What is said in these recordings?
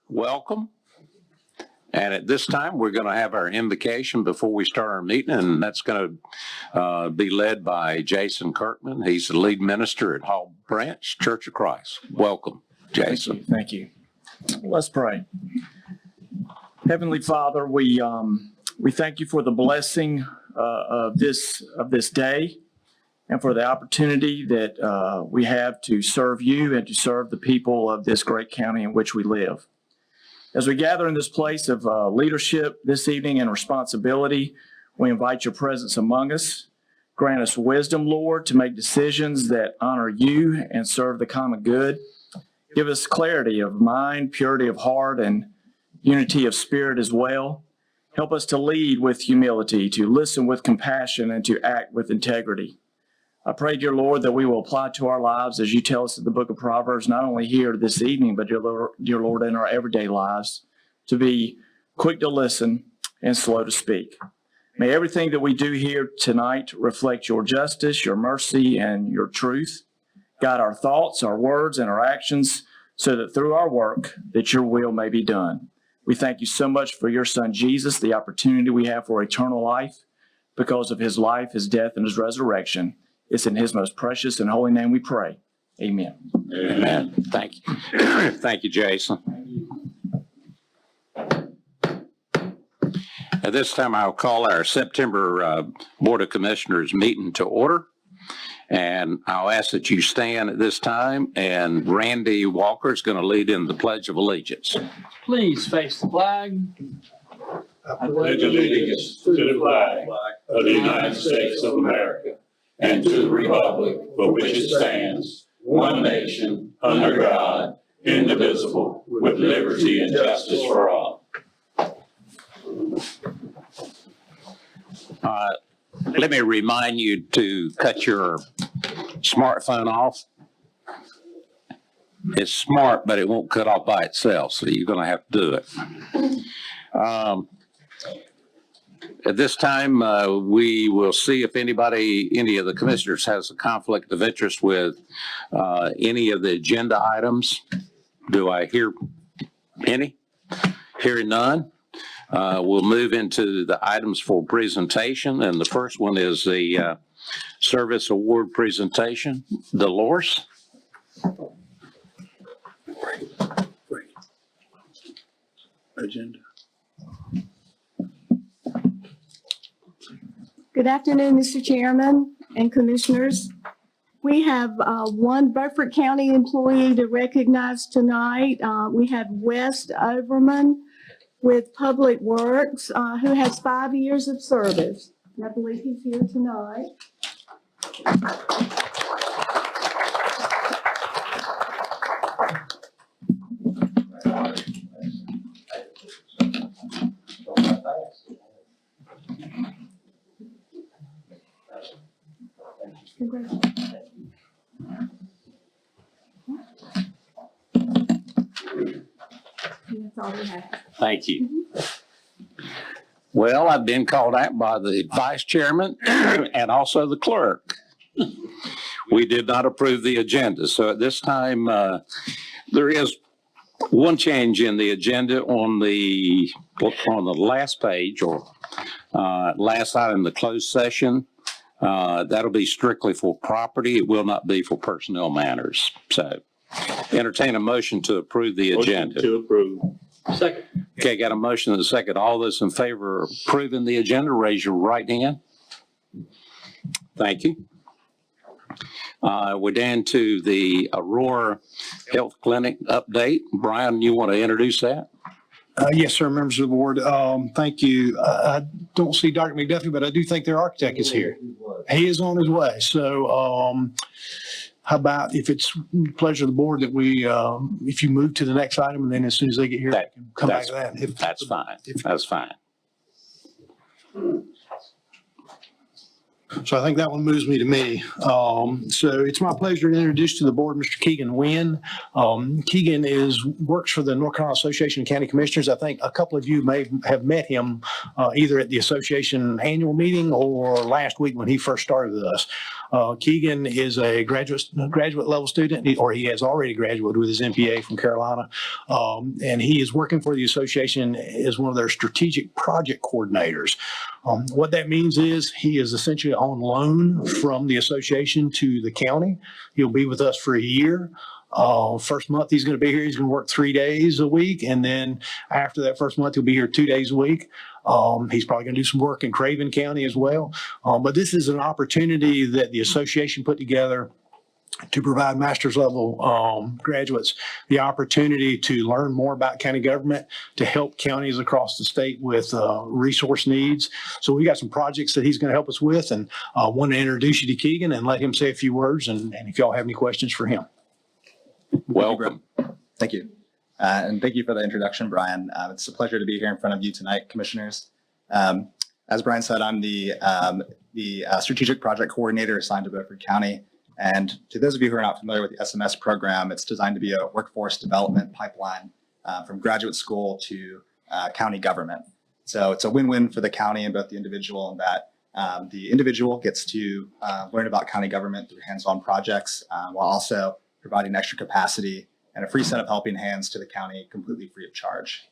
welcome. And at this time, we're going to have our invocation before we start our meeting, and that's going to be led by Jason Kirkman. He's the lead minister at Hall Branch Church of Christ. Welcome, Jason. Thank you. Let's pray. Heavenly Father, we thank you for the blessing of this day and for the opportunity that we have to serve you and to serve the people of this great county in which we live. As we gather in this place of leadership this evening and responsibility, we invite your presence among us. Grant us wisdom, Lord, to make decisions that honor you and serve the common good. Give us clarity of mind, purity of heart, and unity of spirit as well. Help us to lead with humility, to listen with compassion, and to act with integrity. I pray, dear Lord, that we will apply to our lives as you tell us in the book of Proverbs, not only here this evening, but dear Lord, in our everyday lives, to be quick to listen and slow to speak. May everything that we do here tonight reflect your justice, your mercy, and your truth. Guide our thoughts, our words, and our actions so that through our work, that your will may be done. We thank you so much for your son, Jesus, the opportunity we have for eternal life because of his life, his death, and his resurrection. It's in his most precious and holy name we pray. Amen. Amen. Thank you. Thank you, Jason. At this time, I'll call our September Board of Commissioners meeting to order. And I'll ask that you stand at this time, and Randy Walker is going to lead in the Pledge of Allegiance. Please face the flag. I pledge allegiance to the flag of the United States of America and to the republic for which it stands, one nation, under God, indivisible, with liberty and justice for all. Let me remind you to cut your smartphone off. It's smart, but it won't cut off by itself, so you're going to have to do it. At this time, we will see if any of the commissioners has a conflict of interest with any of the agenda items. Do I hear any? Hearing none. We'll move into the items for presentation, and the first one is the service award presentation. Dolores? Agenda. Good afternoon, Mr. Chairman and Commissioners. We have one Beaufort County employee to recognize tonight. We have West Overman with Public Works, who has 5 years of service. And I believe he's here tonight. Congratulations. That's all we have. Thank you. Well, I've been called out by the vice chairman and also the clerk. We did not approve the agenda. So at this time, there is one change in the agenda on the last page, or last item, the closed session. That'll be strictly for property. It will not be for personnel matters. So entertain a motion to approve the agenda. Motion to approve. Second. Okay, got a motion and a second. All those in favor of approving the agenda, raise your right hand. Thank you. We're down to the Aurora Health Clinic update. Brian, you want to introduce that? Yes, sir, members of the board. Thank you. I don't see Dr. McDuffie, but I do think their architect is here. He is on his way. So how about if it's pleasure of the board that we, if you move to the next item, and then as soon as they get here, we can come back to that. That's fine. That's fine. So I think that one moves me to me. So it's my pleasure to introduce to the board Mr. Keegan Wynn. Keegan works for the North Carolina Association of County Commissioners. I think a couple of you may have met him either at the association annual meeting or last week when he first started with us. Keegan is a graduate level student, or he has already graduated with his MPA from Carolina. And he is working for the association as one of their strategic project coordinators. What that means is he is essentially on loan from the association to the county. He'll be with us for a year. First month he's going to be here. He's going to work 3 days a week. And then after that first month, he'll be here 2 days a week. He's probably going to do some work in Craven County as well. But this is an opportunity that the association put together to provide master's level graduates the opportunity to learn more about county government, to help counties across the state with resource needs. So we got some projects that he's going to help us with, and I want to introduce you to Keegan and let him say a few words, and if y'all have any questions for him. Welcome. Thank you. And thank you for the introduction, Brian. It's a pleasure to be here in front of you tonight, commissioners. As Brian said, I'm the strategic project coordinator assigned to Beaufort County. And to those of you who are not familiar with the SMS program, it's designed to be a workforce development pipeline from graduate school to county government. So it's a win-win for the county and both the individual, in that the individual gets to learn about county government through hands-on projects while also providing extra capacity and a free set of helping hands to the county completely free of charge.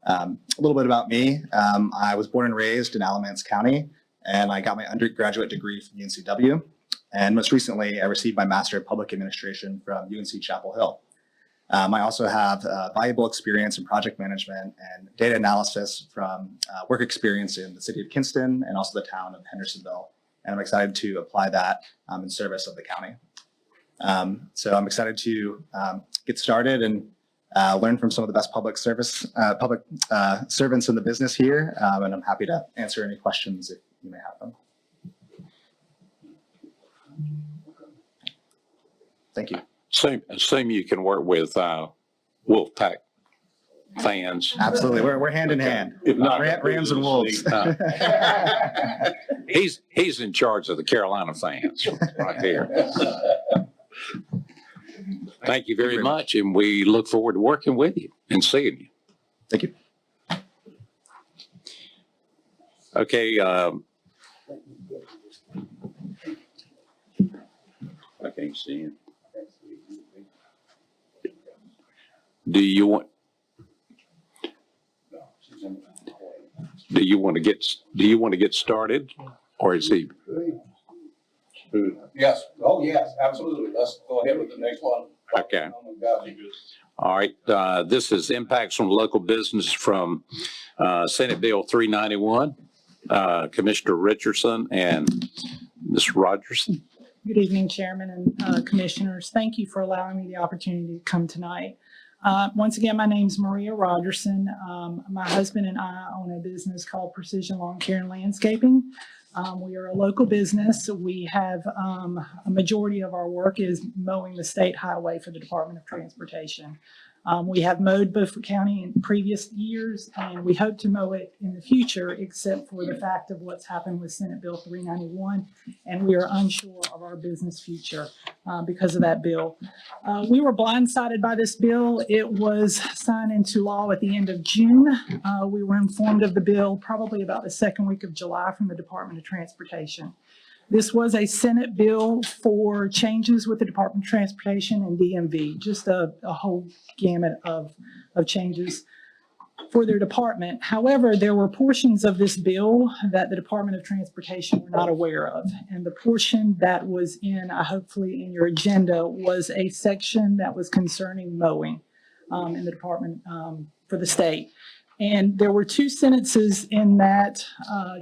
A little bit about me. I was born and raised in Alamance County, and I got my undergraduate degree from UNCW. And most recently, I received my Master of Public Administration from UNC Chapel Hill. I also have valuable experience in project management and data analysis from work experience in the city of Kinston and also the town of Hendersonville. And I'm excited to apply that in service of the county. So I'm excited to get started and learn from some of the best public servants in the business here. And I'm happy to answer any questions if you may have them. Thank you. Assume you can work with Wolfpack fans. Absolutely. We're hand in hand. If not, Rams and Wolves. He's in charge of the Carolina fans right here. Thank you very much, and we look forward to working with you and seeing you. Thank you. Okay. I can't see it. Do you want to get started, or is he? Yes. Oh, yes, absolutely. Let's go ahead with the next one. Okay. All right. This is impacts from local business from Senate Bill 391. Commissioner Richardson and Ms. Rogerson. Good evening, Chairman and Commissioners. Thank you for allowing me the opportunity to come tonight. Once again, my name is Maria Rogerson. My husband and I own a business called Precision Lawn Care and Landscaping. We are a local business. We have a majority of our work is mowing the state highway for the Department of Transportation. We have mowed Beaufort County in previous years, and we hope to mow it in the future, except for the fact of what's happened with Senate Bill 391, and we are unsure of our business future because of that bill. We were blindsided by this bill. It was signed into law at the end of June. We were informed of the bill probably about the second week of July from the Department of Transportation. This was a Senate bill for changes with the Department of Transportation and DMV, just a whole gamut of changes for their department. However, there were portions of this bill that the Department of Transportation were not aware of. And the portion that was hopefully in your agenda, was a section that was concerning mowing in the department for the state. And there were two sentences in that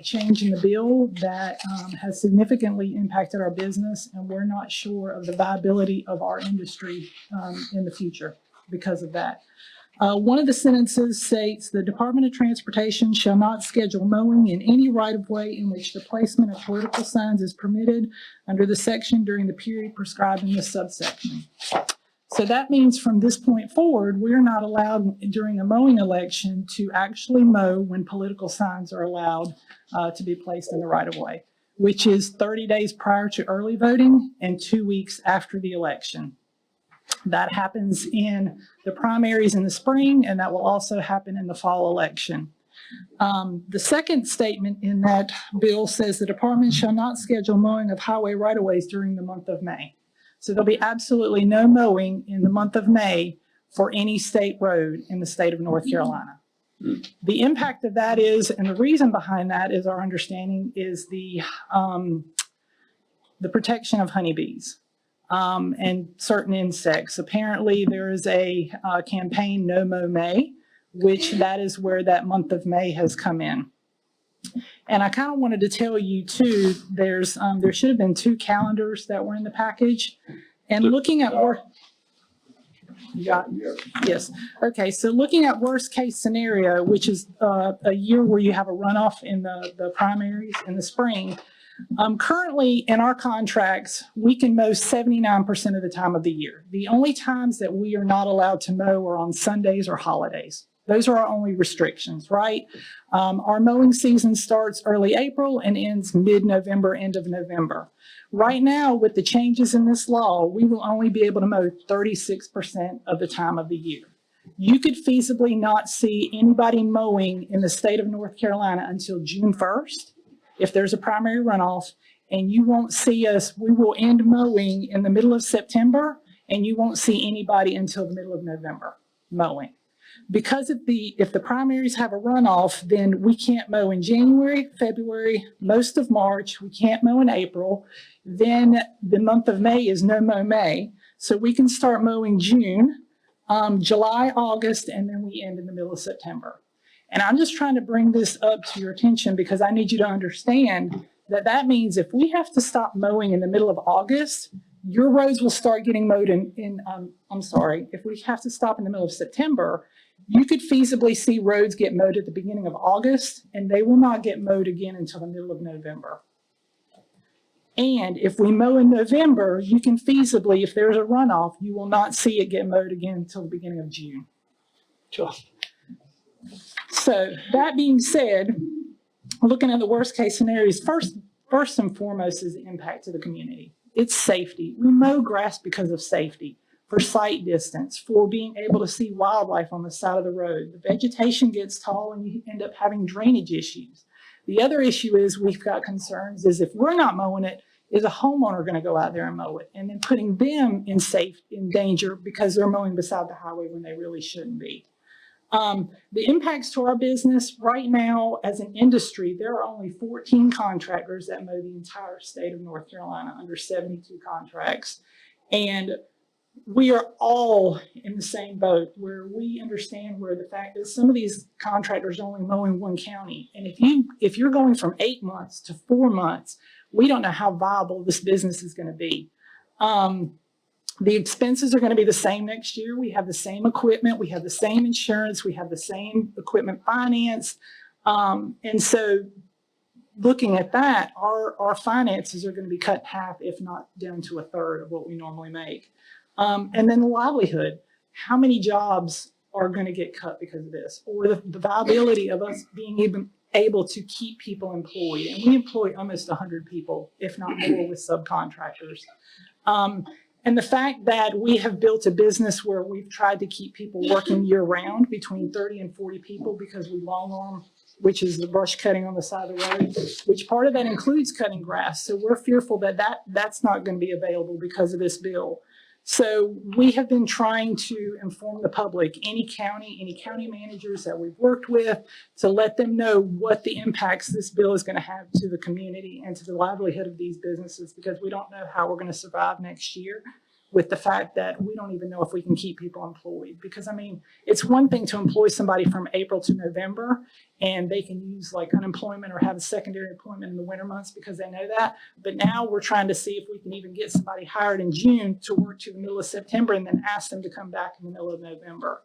change in the bill that has significantly impacted our business, and we're not sure of the viability of our industry in the future because of that. One of the sentences states, the Department of Transportation shall not schedule mowing in any right-of-way in which the placement of political signs is permitted under the section during the period prescribed in this subsection. So that means from this point forward, we're not allowed during a mowing election to actually mow when political signs are allowed to be placed in the right-of-way, which is 30 days prior to early voting and 2 weeks after the election. That happens in the primaries in the spring, and that will also happen in the fall election. The second statement in that bill says the department shall not schedule mowing of highway right-of-ways during the month of May. So there'll be absolutely no mowing in the month of May for any state road in the state of North Carolina. The impact of that is, and the reason behind that is our understanding is the protection of honeybees and certain insects. Apparently there is a campaign, No Mow May, which that is where that month of May has come in. And I kind of wanted to tell you too, there should have been 2 calendars that were in the package. And looking at yes. Okay, so looking at worst case scenario, which is a year where you have a runoff in the primaries in the spring. Currently in our contracts, we can mow 79% of the time of the year. The only times that we are not allowed to mow are on Sundays or holidays. Those are our only restrictions, right? Our mowing season starts early April and ends mid-November, end of November. Right now, with the changes in this law, we will only be able to mow 36% of the time of the year. You could feasibly not see anybody mowing in the state of North Carolina until June 1st, if there's a primary runoff, and you won't see us, we will end mowing in the middle of September, and you won't see anybody until the middle of November mowing. Because if the primaries have a runoff, then we can't mow in January, February, most of March, we can't mow in April. Then the month of May is No Mow May. So we can start mowing June, July, August, and then we end in the middle of September. And I'm just trying to bring this up to your attention because I need you to understand that that means if we have to stop mowing in the middle of August, your roads will start getting mowed if we have to stop in the middle of September, you could feasibly see roads get mowed at the beginning of August, and they will not get mowed again until the middle of November. And if we mow in November, you can feasibly, if there's a runoff, you will not see it get mowed again until the beginning of June. So that being said, looking at the worst case scenarios, first and foremost is the impact to the community. It's safety. We mow grass because of safety, for sight distance, for being able to see wildlife on the side of the road. The vegetation gets tall and you end up having drainage issues. The other issue is we've got concerns is if we're not mowing it, is a homeowner going to go out there and mow it? And then putting them in danger because they're mowing beside the highway when they really shouldn't be. The impacts to our business right now as an industry, there are only 14 contractors that mow the entire state of North Carolina under 72 contracts. And we are all in the same boat where we understand where the fact is some of these contractors are only mowing one county. And if you're going from 8 months to 4 months, we don't know how viable this business is going to be. The expenses are going to be the same next year. We have the same equipment. We have the same insurance. We have the same equipment finance. And so looking at that, our finances are going to be cut in half, if not down to a third of what we normally make. And then the livelihood. How many jobs are going to get cut because of this? Or the viability of us being even able to keep people employed. And we employ almost 100 people, if not more, with subcontractors. And the fact that we have built a business where we've tried to keep people working year round, between 30 and 40 people, because we long arm, which is the brush cutting on the side of the road, which part of that includes cutting grass. So we're fearful that that's not going to be available because of this bill. So we have been trying to inform the public, any county managers that we've worked with, to let them know what the impacts this bill is going to have to the community and to the livelihood of these businesses, because we don't know how we're going to survive next year with the fact that we don't even know if we can keep people employed. Because I mean, it's one thing to employ somebody from April to November and they can use like unemployment or have a secondary employment in the winter months because they know that. But now we're trying to see if we can even get somebody hired in June to work to the middle of September and then ask them to come back in the middle of November.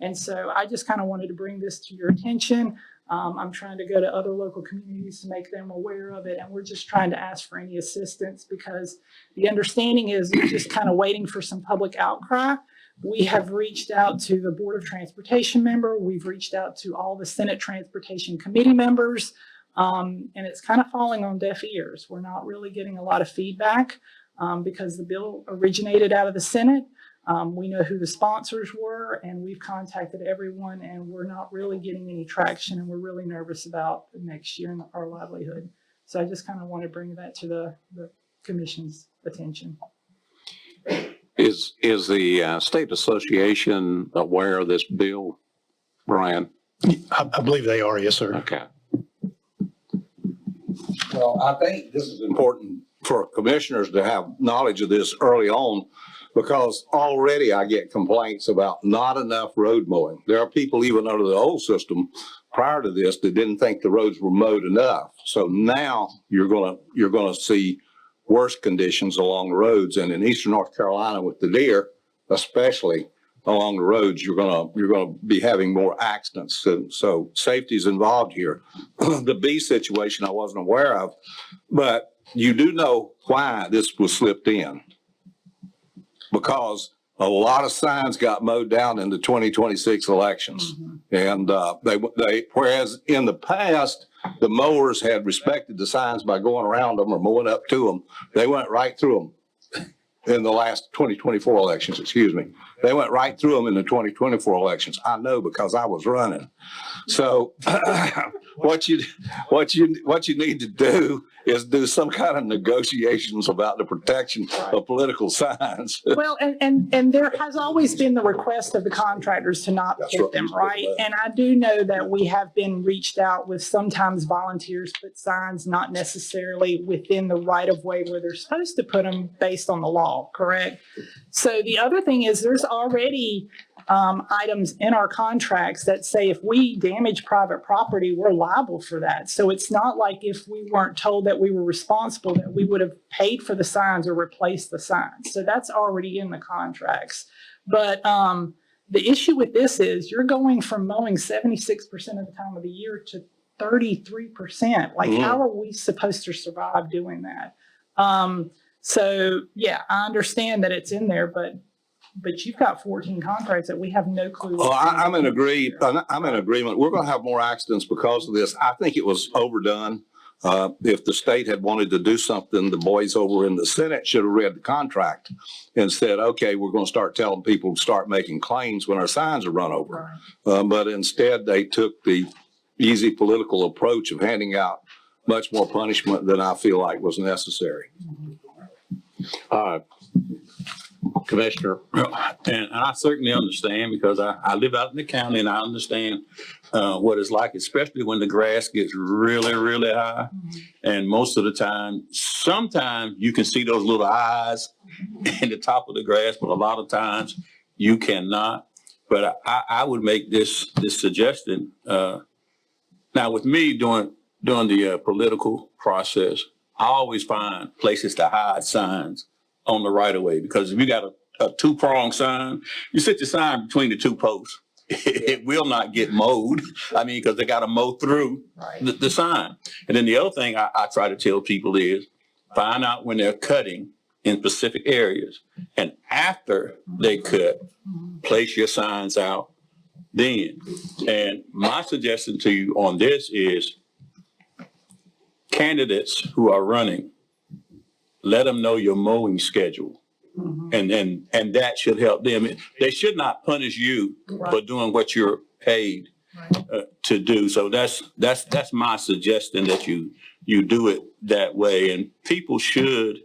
And so I just kind of wanted to bring this to your attention. I'm trying to go to other local communities to make them aware of it. And we're just trying to ask for any assistance because the understanding is we're just kind of waiting for some public outcry. We have reached out to the Board of Transportation member. We've reached out to all the Senate Transportation Committee members. And it's kind of falling on deaf ears. We're not really getting a lot of feedback because the bill originated out of the Senate. We know who the sponsors were, and we've contacted everyone, and we're not really getting any traction, and we're really nervous about next year and our livelihood. So I just kind of want to bring that to the commission's attention. Is the state association aware of this bill, Brian? I believe they are, yes, sir. Okay. Well, I think this is important for commissioners to have knowledge of this early on, because already I get complaints about not enough road mowing. There are people even under the old system prior to this that didn't think the roads were mowed enough. So now you're gonna see worse conditions along the roads, and in eastern North Carolina with the deer, especially along the roads, you're gonna be having more accidents. So safety is involved here. The bee situation I wasn't aware of, but you do know why this was slipped in. Because a lot of signs got mowed down in the 2026 elections. And whereas in the past, the mowers had respected the signs by going around them or mowing up to them, they went right through them in the last 2024 elections, excuse me. They went right through them in the 2024 elections. I know because I was running. So what you need to do is do some kind of negotiations about the protection of political signs. Well, and there has always been the request of the contractors to not That's put right. them, right? And I do know that we have been reached out with sometimes volunteers put signs not necessarily within the right of way where they're supposed to put them based on the law, correct? So the other thing is there's already items in our contracts that say if we damage private property, we're liable for that. So it's not like if we weren't told that we were responsible, that we would have paid for the signs or replaced the signs. So that's already in the contracts. But the issue with this is you're going from mowing 76% of the time of the year to 33%. Like, how are we supposed to survive doing that? So yeah, I understand that it's in there, but you've got 14 contracts that we have no clue. Well, I'm in agreement. We're gonna have more accidents because of this. I think it was overdone. If the state had wanted to do something, the boys over in the Senate should have read the contract and said, okay, we're gonna start telling people to start making claims when our signs are run over. But instead, they took the easy political approach of handing out much more punishment than I feel like was necessary. Commissioner, And I certainly understand because I live out in the county and I understand what it's like, especially when the grass gets really, really high. And most of the time, sometimes you can see those little eyes in the top of the grass, but a lot of times you cannot. But I would make this suggestion. Now with me during the political process, I always find places to hide signs on the right of way, because if you got a two-pronged sign, you set your sign between the two posts. It will not get mowed. I mean, because they got to mow through the sign. And then the other thing I try to tell people is find out when they're cutting in specific areas. And after they cut, place your signs out then. And my suggestion to you on this is candidates who are running, let them know your mowing schedule. And that should help them. They should not punish you for doing what you're paid to do. So that's my suggestion, that you do it that way. And people should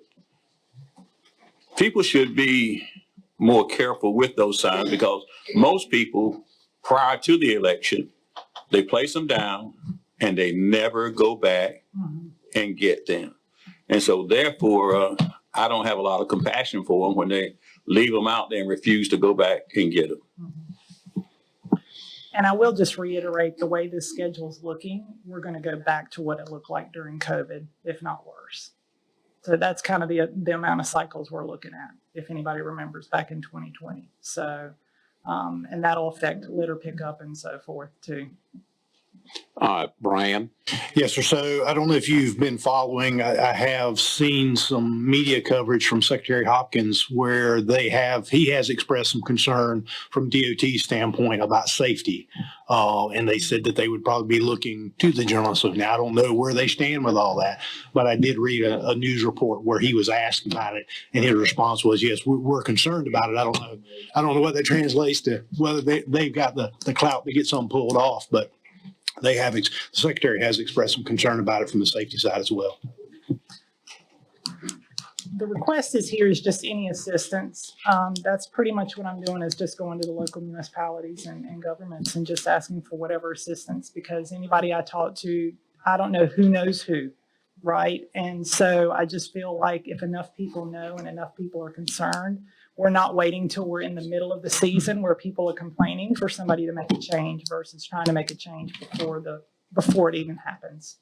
be more careful with those signs, because most people prior to the election, they place them down and they never go back and get them. And so therefore, I don't have a lot of compassion for them when they leave them out there and refuse to go back and get them. And I will just reiterate, the way this schedule's looking, we're going to go back to what it looked like during COVID, if not worse. So that's kind of the amount of cycles we're looking at, if anybody remembers back in 2020. So, and that'll affect litter pickup and so forth too. Brian? Yes, sir. So I don't know if you've been following, I have seen some media coverage from Secretary Hopkins where he has expressed some concern from DOT standpoint about safety. And they said that they would probably be looking to the General Assembly. Now, I don't know where they stand with all that, but I did read a news report where he was asked about it and his response was, yes, we're concerned about it. I don't know what that translates to, whether they've got the clout to get something pulled off, but the Secretary has expressed some concern about it from the safety side as well. The request is here is just any assistance. That's pretty much what I'm doing is just going to the local municipalities and governments and just asking for whatever assistance because anybody I talk to, I don't know who knows who, right? And so I just feel like if enough people know and enough people are concerned, we're not waiting till we're in the middle of the season where people are complaining for somebody to make a change versus trying to make a change before it even happens.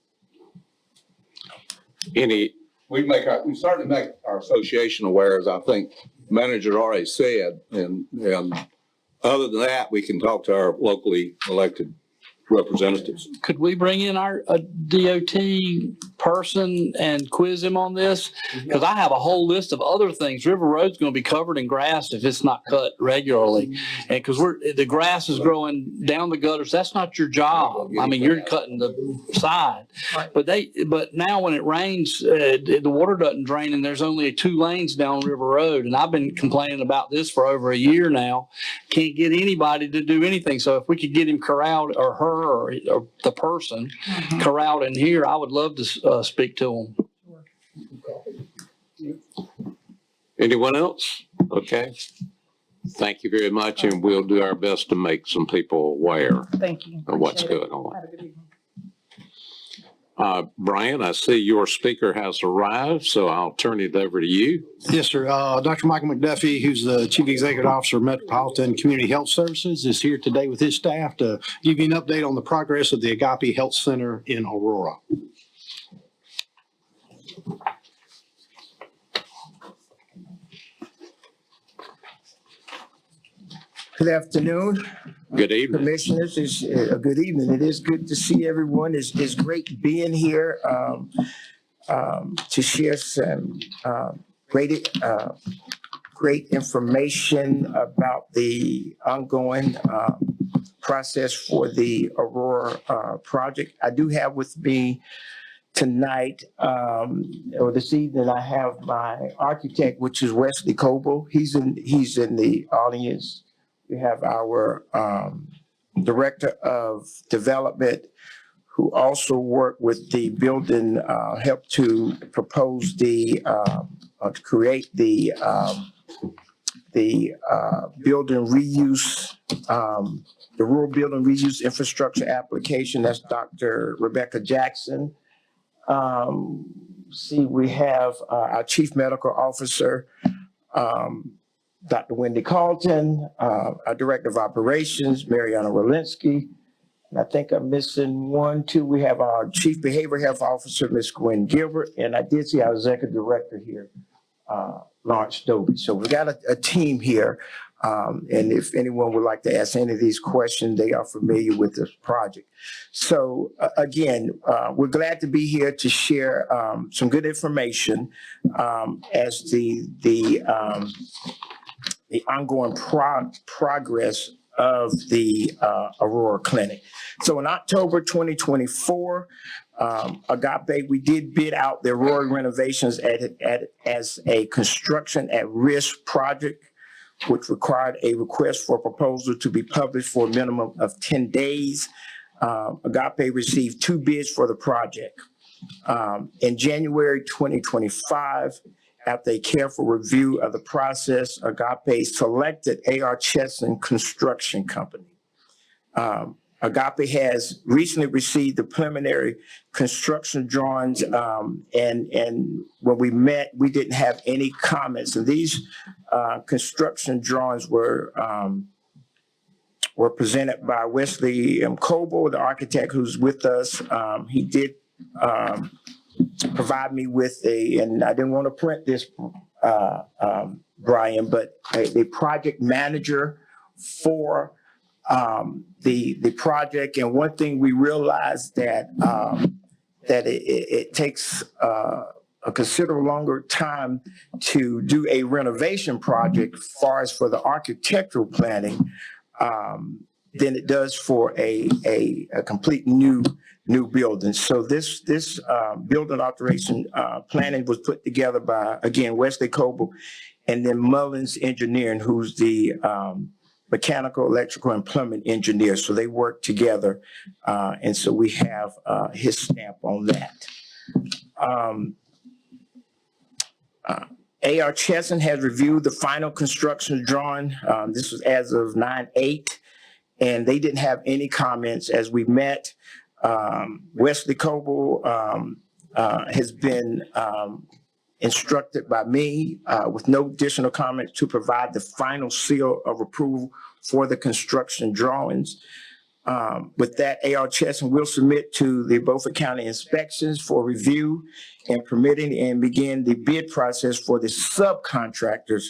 Any, We certainly make our association aware, as I think manager already said, and other than that, we can talk to our locally elected representatives. Could we bring in our DOT person and quiz him on this? Because I have a whole list of other things. River Road's going to be covered in grass if it's not cut regularly. And because the grass is growing down the gutters, that's not your job. I mean, you're cutting the side. Right. But now when it rains, the water doesn't drain and there's only 2 lanes down River Road. And I've been complaining about this for over a year now. Can't get anybody to do anything. So if we could get him corralled or her or the person corralled in here, I would love to speak to them. anyone else? Okay. Thank you very much, and we'll do our best to make some people aware Thank you. of what's Appreciate it. going on. Have a good evening. Brian, I see your speaker has arrived, so I'll turn it over to you. Yes, sir. Dr. Michael McDuffie, who's the Chief Executive Officer of Metropolitan Community Health Services, is here today with his staff to give you an update on the progress of the Agape Health Center in Aurora. Good afternoon, Good evening. commissioners. It's good evening. It is good to see everyone. It's great being here to share some great information about the ongoing process for the Aurora project. I do have with me tonight or this evening. I have my architect, which is Wesley Coble. He's in the audience. We have our Director of Development, who also worked with the building, helped to propose to create the building reuse, the rural building reuse infrastructure application. That's Dr. Rebecca Jackson. We have our Chief Medical Officer, Dr. Wendy Carlton, our Director of Operations, Mariana Walensky. And I think I'm missing 1, 2. We have our Chief Behavioral Health Officer, Ms. Gwen Gilbert, and I did see our Executive Director here, Lawrence Dobie. So we got a team here. And if anyone would like to ask any of these questions, they are familiar with this project. So again, we're glad to be here to share some good information as the ongoing progress of the Aurora Clinic. So in October 2024, Agape, we did bid out the Aurora renovations as a construction at risk project, which required a request for a proposal to be published for a minimum of 10 days. Agape received 2 bids for the project. In January 2025, after a careful review of the process, Agape selected A.R. Chesson Construction Company. Agape has recently received the preliminary construction drawings, and when we met, we didn't have any comments. And these construction drawings were presented by Wesley Coble, the architect who's with us. He did provide me with and I didn't want to print this, Brian, but a project manager for the project. And one thing we realized that it takes a considerable longer time to do a renovation project as far as for the architectural planning than it does for a complete new building. So this building alteration planning was put together by, again, Wesley Coble and then Mullins Engineering, who's the mechanical, electrical, and plumbing engineer. So they work together. And so we have his stamp on that. A.R. Chesson has reviewed the final construction drawing. This was as of 9/8, and they didn't have any comments as we met. Wesley Coble has been instructed by me with no additional comments to provide the final seal of approval for the construction drawings. With that, A.R. Chesson will submit to the Beaufort County inspections for review and permitting and begin the bid process for the subcontractors,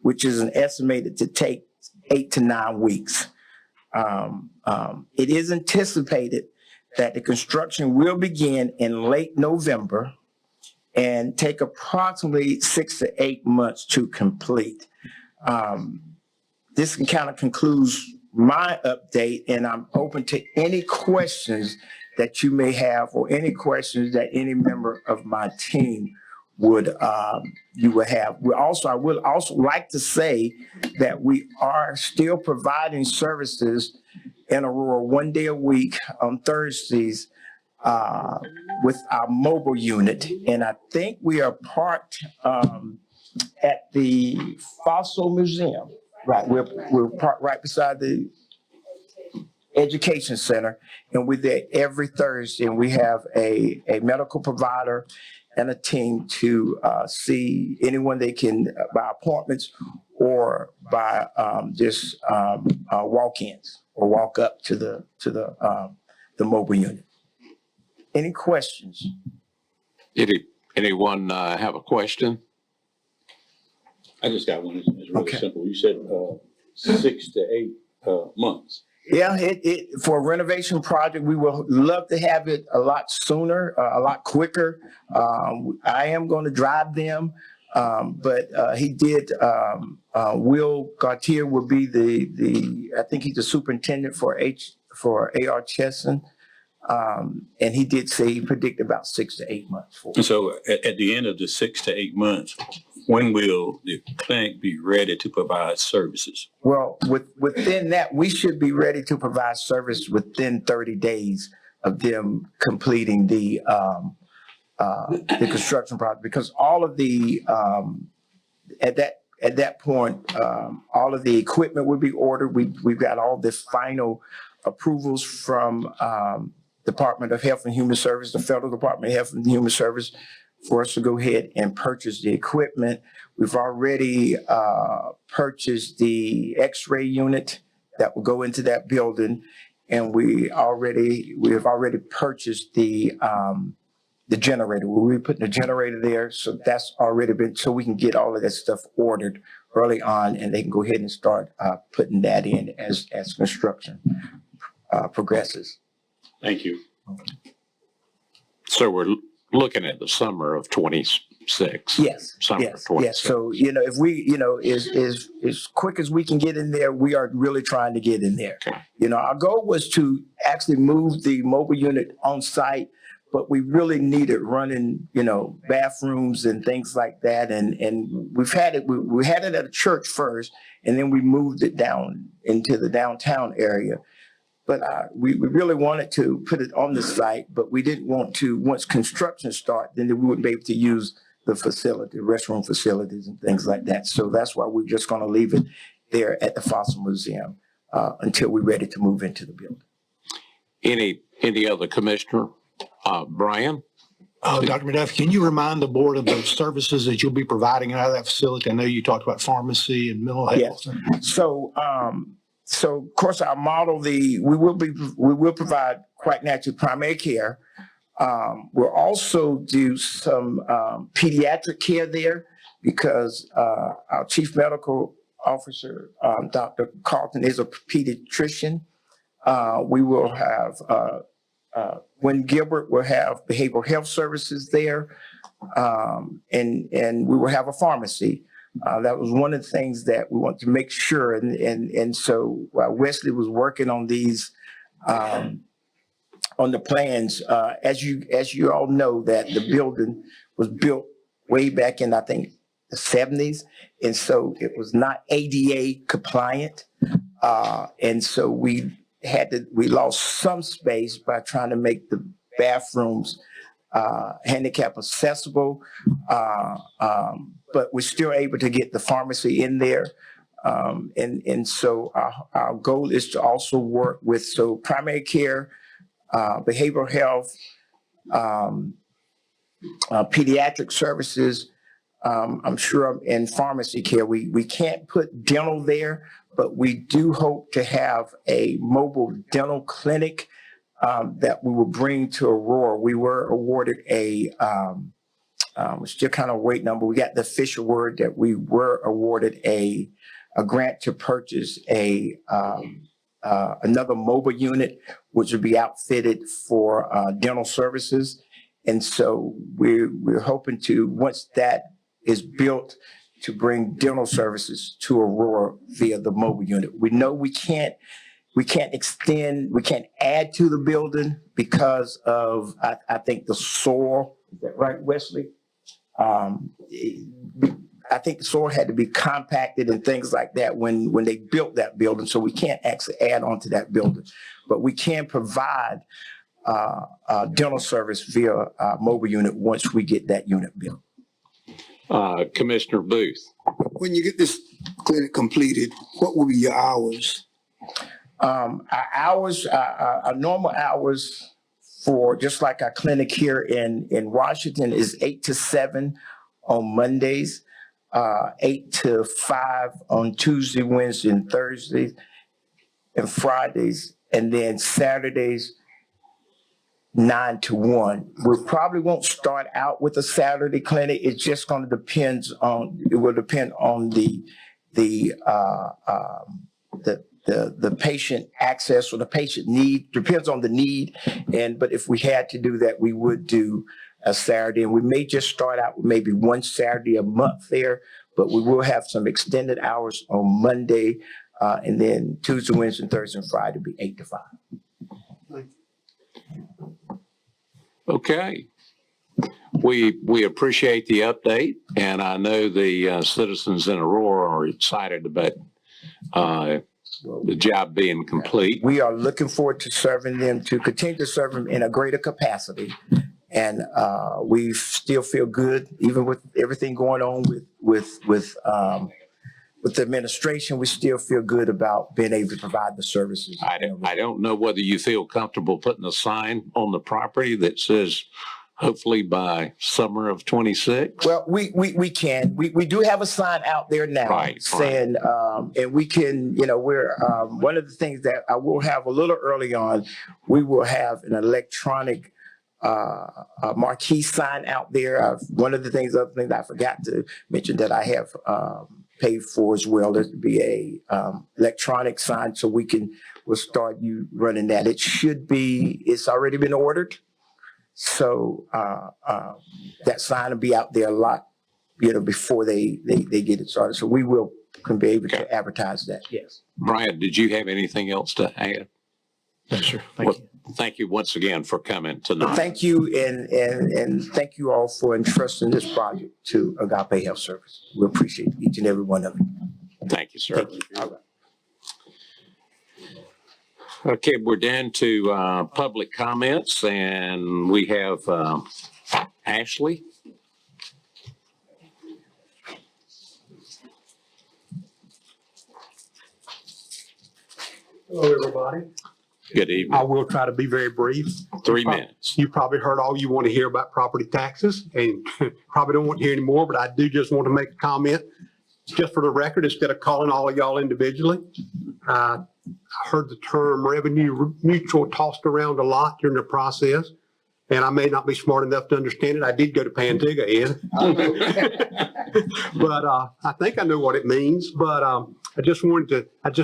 which is estimated to take 8 to 9 weeks. It is anticipated that the construction will begin in late November and take approximately 6 to 8 months to complete. This kind of concludes my update, and I'm open to any questions that you may have or any questions that any member of my team would have. I would also like to say that we are still providing services in Aurora 1 day a week on Thursdays with our mobile unit. And I think we are parked at the Fossil Museum. Right, we're parked right beside the Education Center, and we're there every Thursday, and we have a medical provider and a team to see anyone they can by appointments or by just walk-ins or walk up to the mobile unit. Any questions? Anyone have a question? I just got one. It's really Okay. simple. You said 6 to 8 months. Yeah, for a renovation project, we will love to have it a lot sooner, a lot quicker. I am going to drive them, but he did. Will Gautier will be I think he's the superintendent for A.R. Chesson, and he did say he predicted about 6 to 8 months for. And so at the end of the 6 to 8 months, when will the clinic be ready to provide services? Well, within that, we should be ready to provide service within 30 days of them completing the construction project, because all of the at that point, all of the equipment will be ordered. We've got all the final approvals from Department of Health and Human Service, the Federal Department of Health and Human Service, for us to go ahead and purchase the equipment. We've already purchased the X-ray unit that will go into that building, and we have already purchased the generator. We'll be putting the generator there, so that's already been, so we can get all of that stuff ordered early on, and they can go ahead and start putting that in as construction progresses. Thank you. So we're looking at the summer of 26. Yes, Summer of yes. 26. So, if we, as quick as we can get in there, we are really trying to get in there. Okay. Our goal was to actually move the mobile unit on site, but we really needed running, bathrooms and things like that. And we've had it, we had it at a church first, and then we moved it down into the downtown area. But we really wanted to put it on the site, but we didn't want to, once construction started, then we wouldn't be able to use the facility, restroom facilities and things like that. So that's why we're just going to leave it there at the Fossil Museum until we're ready to move into the building. Any other commissioner? Brian? Dr. McDuffie, can you remind the board of the services that you'll be providing out of that facility? I know you talked about pharmacy and mental health. Yes. So of course our model, we will provide quite naturally primary care. We'll also do some pediatric care there because our chief medical officer. Dr. Carlton is a pediatrician. We will have, Gwen Gilbert will have behavioral health services there. And we will have a pharmacy. That was one of the things that we want to make sure. And so while Wesley was working on these, on the plans, as you all know, that the building was built way back in, I think, the 70s. And so it was not ADA compliant. And so we lost some space by trying to make the bathrooms handicap accessible. But we're still able to get the pharmacy in there. And so our goal is to also work with, so primary care, behavioral health, pediatric services, I'm sure in pharmacy care. We can't put dental there, but we do hope to have a mobile dental clinic that we will bring to Aurora. We were awarded we're still kind of waiting on, but we got the official word that we were awarded a grant to purchase another mobile unit, which would be outfitted for dental services. And so we're hoping to, once that is built, to bring dental services to Aurora via the mobile unit. We know we can't add to the building because of, I think, the soil. Is that right, Wesley? I think the soil had to be compacted and things like that when they built that building. So we can't actually add on to that building, but we can provide dental service via mobile unit once we get that unit built. Commissioner Booth. When you get this clinic completed, what will be your hours? Our hours, our normal hours for just like our clinic here in Washington is 8 to 7 on Mondays, 8 to 5 on Tuesday, Wednesday, and Thursdays, and Fridays, and then Saturdays, 9 to 1. We probably won't start out with a Saturday clinic. It's just going to depend on, it will depend on the patient access or the patient need, depends on the need. But if we had to do that, we would do a Saturday, and we may just start out with maybe one Saturday a month there, but we will have some extended hours on Monday, and then Tuesday, Wednesday, Thursday, and Friday will be 8 to 5. Okay. We appreciate the update, and I know the citizens in Aurora are excited about the job being complete. We are looking forward to serving them, to continue to serve them in a greater capacity. And we still feel good, even with everything going on with the administration. We still feel good about being able to provide the services. I don't know whether you feel comfortable putting a sign on the property that says, hopefully by summer of 26. Well, we can. We do have a sign out there now saying, and we can, we're, one of the things that I will have a little early on, we will have an electronic marquee sign out there. One of the other things I forgot to mention that I have paid for as well, there's to be a electronic sign, so we'll start you running that. It's already been ordered. So that sign will be out there a lot, before they get it started. So we will be able to advertise that. Yes. Brian, did you have anything else to add? Yes, sir. Thank you. Thank you once again for coming tonight. Thank you, and thank you all for entrusting this project to Agape Health Service. We appreciate each and every one of you. Thank you, sir. Thank you. All right. Okay, we're down to public comments, and we have Ashley. Hello, everybody. Good evening. I will try to be very brief. 3 minutes. You probably heard all you want to hear about property taxes and probably don't want to hear any more, but I do just want to make a comment. Just for the record, instead of calling all of y'all individually, I heard the term revenue neutral tossed around a lot during the process, and I may not be smart enough to understand it. I did go to Pantigga, Ed. But I think I know what it means. But I just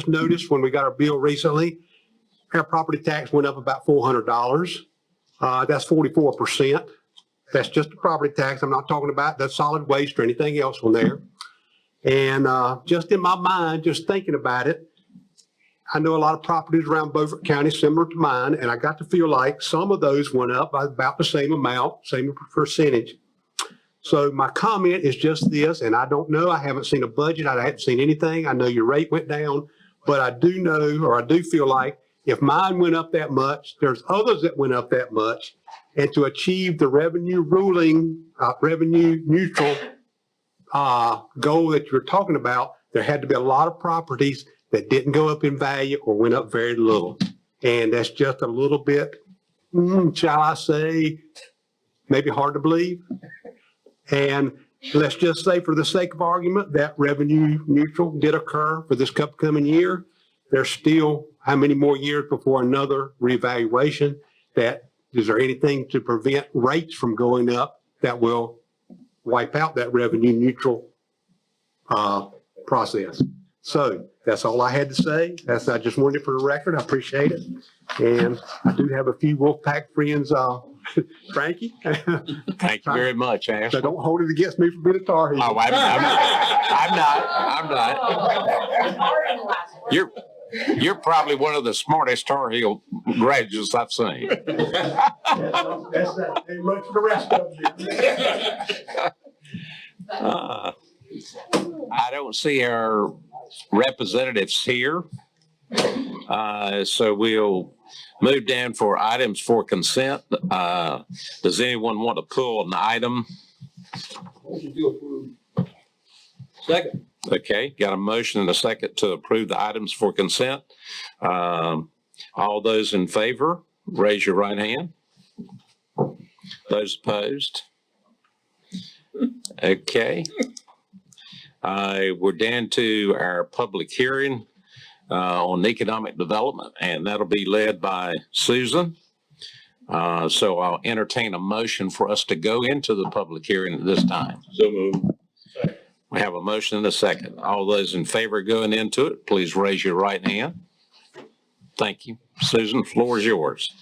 noticed when we got our bill recently, our property tax went up about $400. That's 44%. That's just the property tax. I'm not talking about the solid waste or anything else on there. And just in my mind, just thinking about it, I know a lot of properties around Beaufort County similar to mine, and I got to feel like some of those went up by about the same amount, same percentage. So my comment is just this, and I don't know, I haven't seen a budget, I haven't seen anything. I know your rate went down, but I do know, or I do feel like if mine went up that much, there's others that went up that much. And to achieve the revenue neutral goal that you're talking about, there had to be a lot of properties that didn't go up in value or went up very little. And that's just a little bit, shall I say, maybe hard to believe. And let's just say for the sake of argument that revenue neutral did occur for this upcoming year. There's still how many more years before another reevaluation? Is there anything to prevent rates from going up that will wipe out that revenue neutral process? So that's all I had to say. I just wanted it for the record. I appreciate it. And I do have a few Wolfpack friends, Frankie. Thank you very much, So Ashley. don't hold it against me for being a Tar Heel. Oh, I'm not. You're probably one of the smartest Tar Heel graduates I've seen. That's that. Ain't much for the rest of them. I don't see our representatives here. So we'll move down for items for consent. Does anyone want to pull an item? Second. Okay, got a motion and a second to approve the items for consent. All those in favor, raise your right hand. Those opposed? Okay. We're down to our public hearing on economic development, and that'll be led by Susan. So I'll entertain a motion for us to go into the public hearing at this time. So moved. We have a motion and a second. All those in favor of going into it, please raise your right hand. Thank you. Susan, the floor is yours.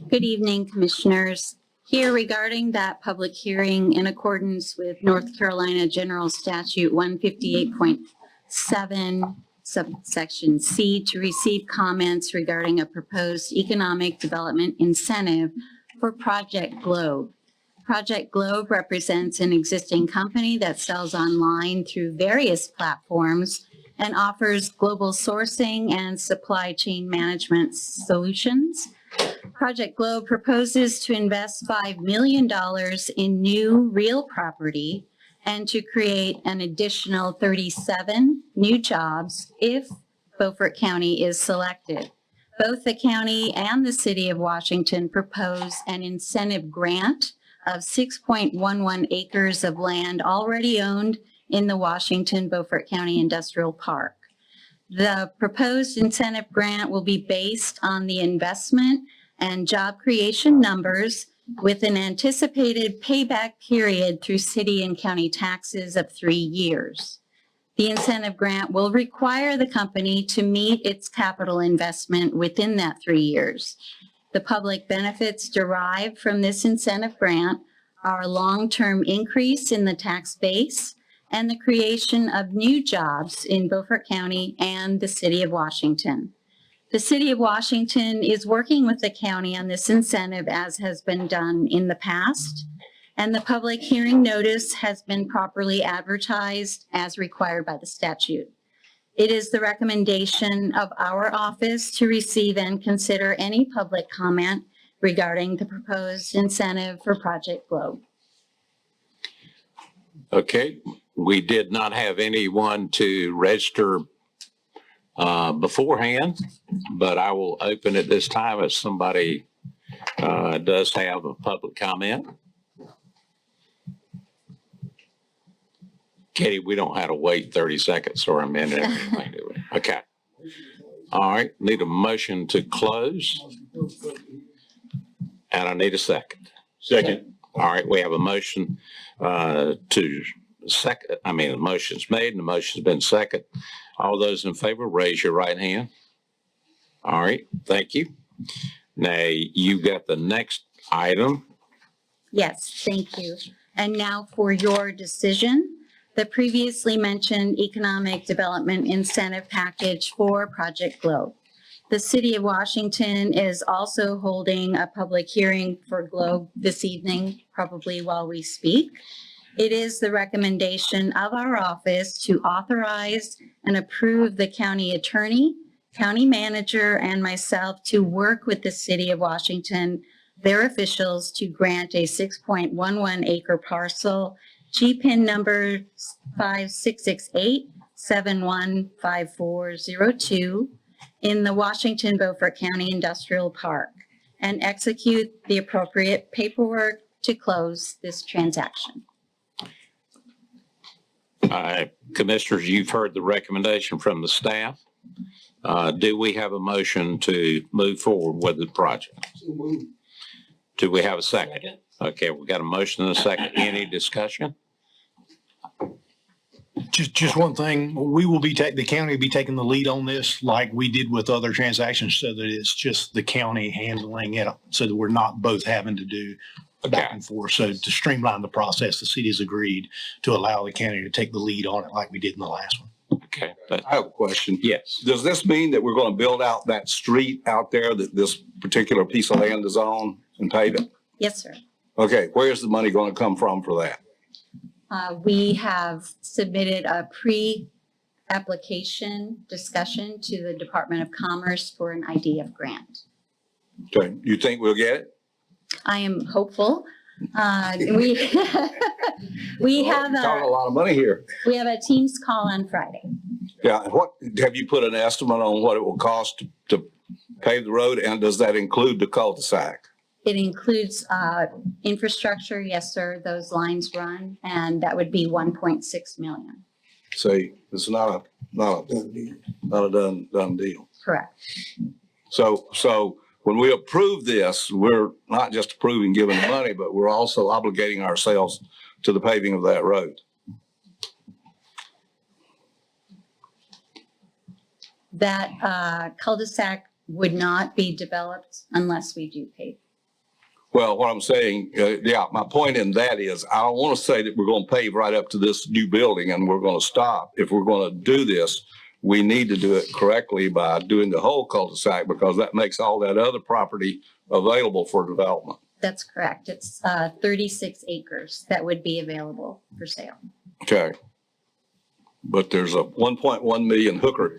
Good evening, Commissioners. Here regarding that public hearing in accordance with North Carolina General Statute 158.7, subsection C, to receive comments regarding a proposed economic development incentive for Project Globe. Project Globe represents an existing company that sells online through various platforms and offers global sourcing and supply chain management solutions. Project Globe proposes to invest $5 million in new real property and to create an additional 37 new jobs if Beaufort County is selected. Both the county and the city of Washington propose an incentive grant of 6.11 acres of land already owned in the Washington Beaufort County Industrial Park. The proposed incentive grant will be based on the investment and job creation numbers with an anticipated payback period through city and county taxes of 3 years. The incentive grant will require the company to meet its capital investment within that 3 years. The public benefits derived from this incentive grant are a long-term increase in the tax base and the creation of new jobs in Beaufort County and the city of Washington. The city of Washington is working with the county on this incentive as has been done in the past, and the public hearing notice has been properly advertised as required by the statute. It is the recommendation of our office to receive and consider any public comment regarding the proposed incentive for Project Globe. Okay, we did not have anyone to register beforehand, but I will open it this time if somebody does have a public comment. Katie, we don't have to wait 30 seconds or a minute or anything, do we? Okay. All right, need a motion to close. And I need a second. Second. All right, we have a motion to the motion's made and the motion's been second. All those in favor, raise your right hand. All right, thank you. Now, you got the next item. Yes, thank you. And now for your decision, the previously mentioned economic development incentive package for Project Globe. The City of Washington is also holding a public hearing for Globe this evening, probably while we speak. It is the recommendation of our office to authorize and approve the county attorney, county manager, and myself to work with the City of Washington, their officials, to grant a 6.11 acre parcel, GPIN number 5668-715402 in the Washington Beaufort County Industrial Park, and execute the appropriate paperwork to close this transaction. Commissioners, you've heard the recommendation from the staff. Do we have a motion to move forward with the project? Do we have a second? Okay, we got a motion and a second. Any discussion? Just one thing, we will be the county will be taking the lead on this like we did with other transactions, so that it's just the county handling it, so that we're not both having to do back and forth. So to streamline the process, the city has agreed to allow the county to take the lead on it like we did in the last one. Okay. I have a question. Yes. Does this mean that we're going to build out that street out there that this particular piece of land is on and pave it? Yes, sir. Okay, where's the money going to come from for that? We have submitted a pre-application discussion to the Department of Commerce for an IDF grant. Okay, you think we'll get it? I am hopeful. We we have Talking a a lot of money here. Teams call on Friday. Yeah, and what, have you put an estimate on what it will cost to pave the road, and does that include the cul-de-sac? It includes infrastructure. Yes, sir. Those lines run, and that would be 1.6 million. See, it's not a done deal. Correct. So when we approve this, we're not just approving giving the money, but we're also obligating ourselves to the paving of that road. That cul-de-sac would not be developed unless we do pave. Well, what I'm saying, my point in that is, I don't want to say that we're going to pave right up to this new building and we're going to stop. If we're going to do this, we need to do it correctly by doing the whole cul-de-sac, because that makes all that other property available for development. That's correct. It's 36 acres that would be available for sale. Okay. But there's a 1.1 million hooker.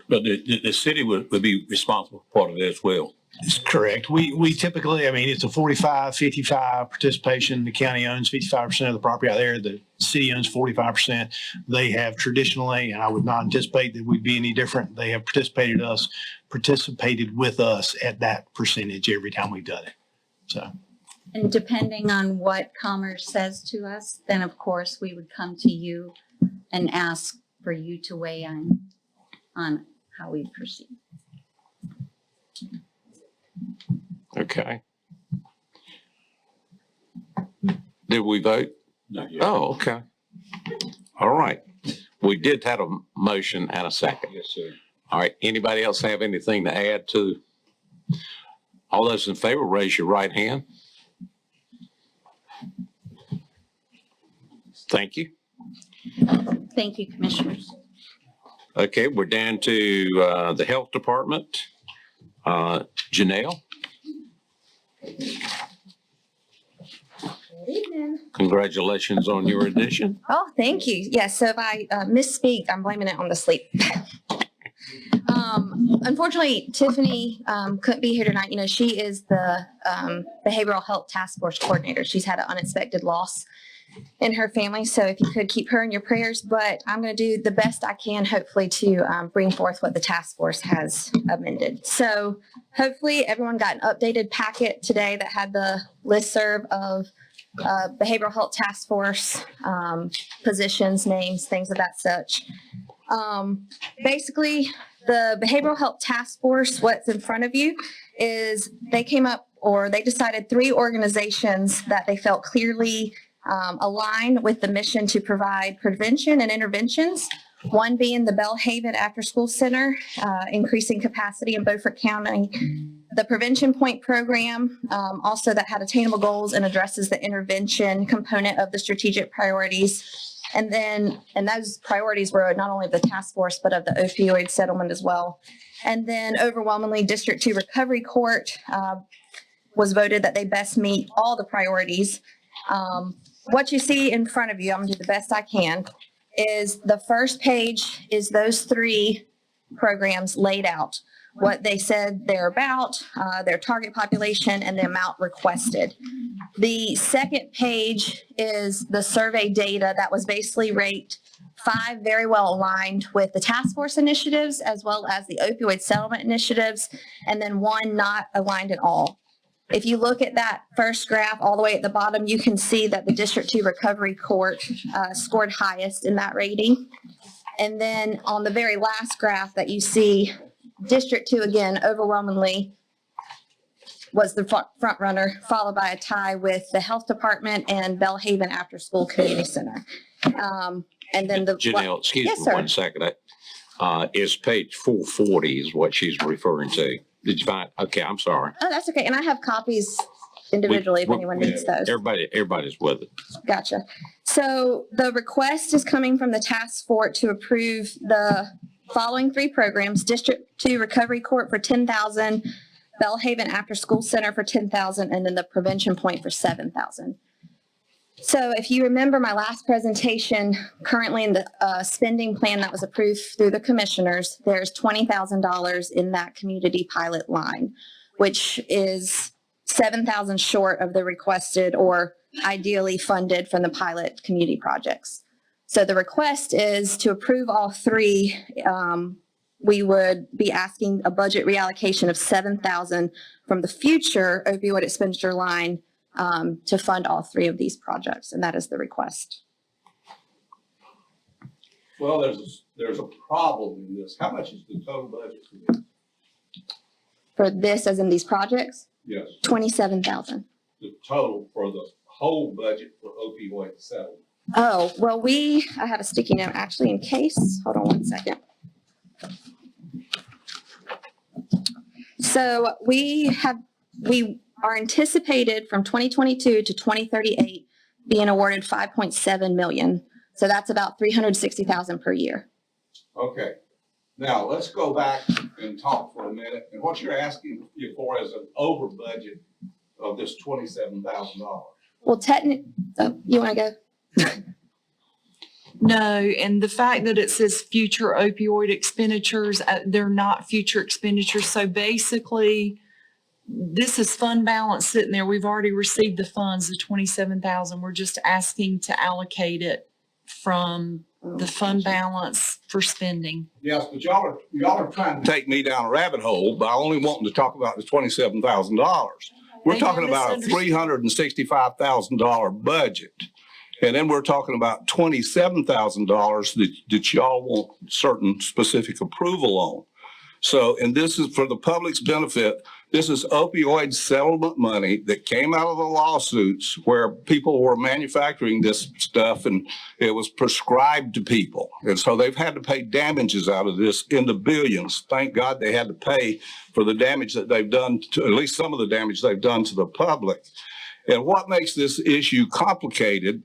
But the city would be responsible for part of it as well. It's correct. We typically, it's a 45-55 participation. The county owns 55% of the property out there. The city owns 45%. They have traditionally, and I would not anticipate that we'd be any different, they have participated with us at that percentage every time we've done it. So. And depending on what Commerce says to us, then of course we would come to you and ask for you to weigh in on how we proceed. Okay. Did we vote? Not yet. Oh, okay. All right. We did have a motion and a second. Yes, sir. All right. Anybody else have anything to add to? All those in favor, raise your right hand. Thank you. Thank you, Commissioners. Okay, we're down to the Health Department. Janelle, Good evening. congratulations on your addition. Oh, thank you. Yes, so if I misspeak, I'm blaming it on the sleep. Unfortunately, Tiffany couldn't be here tonight. She is the Behavioral Health Task Force Coordinator. She's had an unexpected loss in her family, so if you could keep her in your prayers. But I'm going to do the best I can, hopefully, to bring forth what the task force has amended. So hopefully everyone got an updated packet today that had the listserv of Behavioral Health Task Force positions, names, things of that such. Basically, the Behavioral Health Task Force, what's in front of you, is they came up or they decided 3 organizations that they felt clearly align with the mission to provide prevention and interventions. One being the Belhaven After School Center, increasing capacity in Beaufort County. The Prevention Point Program, also that had attainable goals and addresses the intervention component of the strategic priorities. And those priorities were not only of the task force, but of the opioid settlement as well. And then overwhelmingly, District 2 Recovery Court was voted that they best meet all the priorities. What you see in front of you, I'm gonna do the best I can, is the first page is those 3 programs laid out. What they said they're about, their target population, and the amount requested. The second page is the survey data that was basically ranked 5 very well aligned with the task force initiatives, as well as the opioid settlement initiatives, and then 1 not aligned at all. If you look at that first graph all the way at the bottom, you can see that the District 2 Recovery Court scored highest in that rating. And then on the very last graph that you see, District 2 again overwhelmingly was the front runner, followed by a tie with the Health Department and Belhaven After School Community Center. And then the Janelle, excuse Yes, me sir. 1 second. Is page 440 is what she's referring to. Did you find? Okay, I'm sorry. Oh, that's okay. And I have copies individually if anyone needs those. Everybody's with it. Gotcha. So the request is coming from the task force to approve the following 3 programs: District 2 Recovery Court for $10,000, Belhaven After School Center for $10,000, and then the Prevention Point for $7,000. So if you remember my last presentation, currently in the spending plan that was approved through the commissioners, there's $20,000 in that community pilot line, which is $7,000 short of the requested or ideally funded from the pilot community projects. So the request is to approve all 3. We would be asking a budget reallocation of $7,000 from the future opioid expenditure line to fund all 3 of these projects, and that is the request. Well, there's a problem in this. How much is the total budget for this? For this, as in these projects, Yes, $27,000. the total for the whole budget for opioid settlement. Oh, well, I have a sticky note actually in case. Hold on 1 second. So we are anticipated from 2022 to 2038 being awarded 5.7 million. So that's about 360,000 per year. Okay, now let's go back and talk for a minute. And what you're asking for is an over budget of this $27,000. Well, you want to go? No, and the fact that it says future opioid expenditures, they're not future expenditures. So basically, this is fund balance sitting there. We've already received the funds, the 27,000. We're just asking to allocate it from the fund balance for spending. Yes, but y'all are trying to take me down a rabbit hole by only wanting to talk about the $27,000. We're They talking have about a misunderstood. $365,000 budget. And then we're talking about $27,000 that y'all want certain specific approval on. So, and this is for the public's benefit, this is opioid settlement money that came out of the lawsuits where people were manufacturing this stuff and it was prescribed to people. And so they've had to pay damages out of this in the billions. Thank God they had to pay for the damage that they've done to, at least some of the damage they've done to the public. And what makes this issue complicated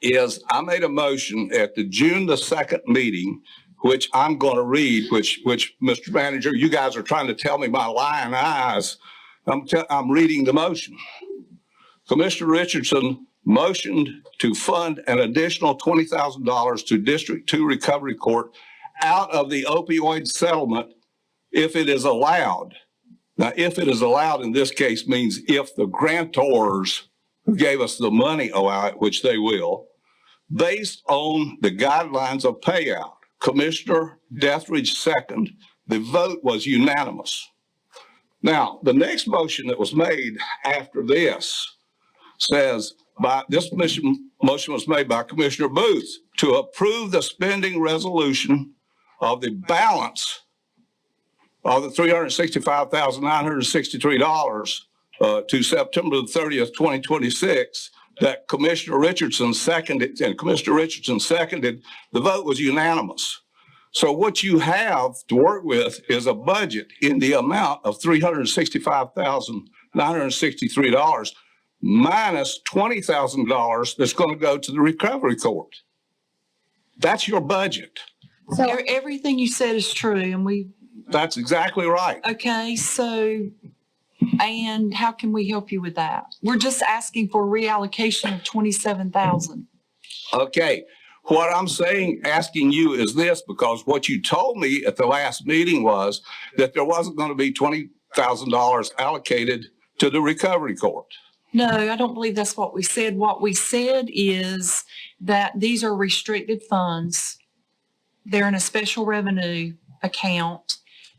is I made a motion at the June the 2nd meeting, which I'm going to read, which Mr. Manager, you guys are trying to tell me my lying eyes. I'm reading the motion. Commissioner Richardson motioned to fund an additional $20,000 to District 2 Recovery Court out of the opioid settlement if it is allowed. Now, if it is allowed in this case means if the grantors who gave us the money allow it, which they will, based on the guidelines of payout. Commissioner Deathridge second. The vote was unanimous. Now, the next motion that was made after this says, motion was made by Commissioner Booth to approve the spending resolution of the balance of the $365,963 to September the 30th, 2026, that Commissioner Richardson seconded, and Commissioner Richardson seconded, the vote was unanimous. So what you have to work with is a budget in the amount of $365,963 minus $20,000 that's going to go to the recovery court. That's your budget. So Everything you said is true, and That's exactly right. okay, so, and how can we help you with that? We're just asking for a reallocation of 27,000. Okay, what I'm saying, asking you is this, because what you told me at the last meeting was that there wasn't going to be $20,000 allocated to the recovery court. No, I don't believe that's what we said. What we said is that these are restricted funds. They're in a special revenue account,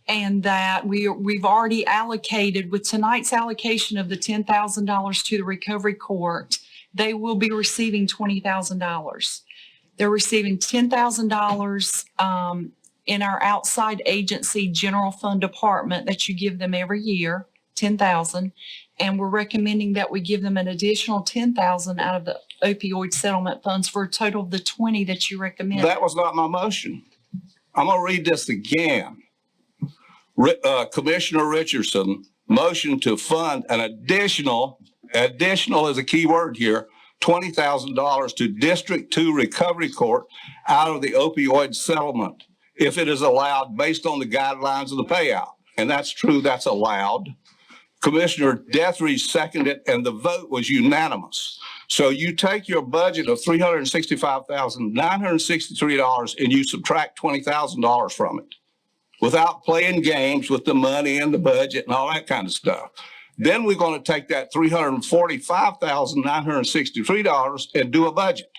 and that we've already allocated, with tonight's allocation of the $10,000 to the recovery court, they will be receiving $20,000. They're receiving $10,000 in our outside agency general fund department that you give them every year, $10,000. And we're recommending that we give them an additional $10,000 out of the opioid settlement funds for a total of the 20 that you recommend. That was not my motion. I'm going to read this again. Commissioner Richardson motioned to fund an additional is a key word here, $20,000 to District 2 Recovery Court out of the opioid settlement, if it is allowed based on the guidelines of the payout. And that's true, that's allowed. Commissioner Deathridge seconded, and the vote was unanimous. So you take your budget of $365,963 and you subtract $20,000 from it without playing games with the money and the budget and all that kind of stuff. Then we're going to take that $345,963 and do a budget.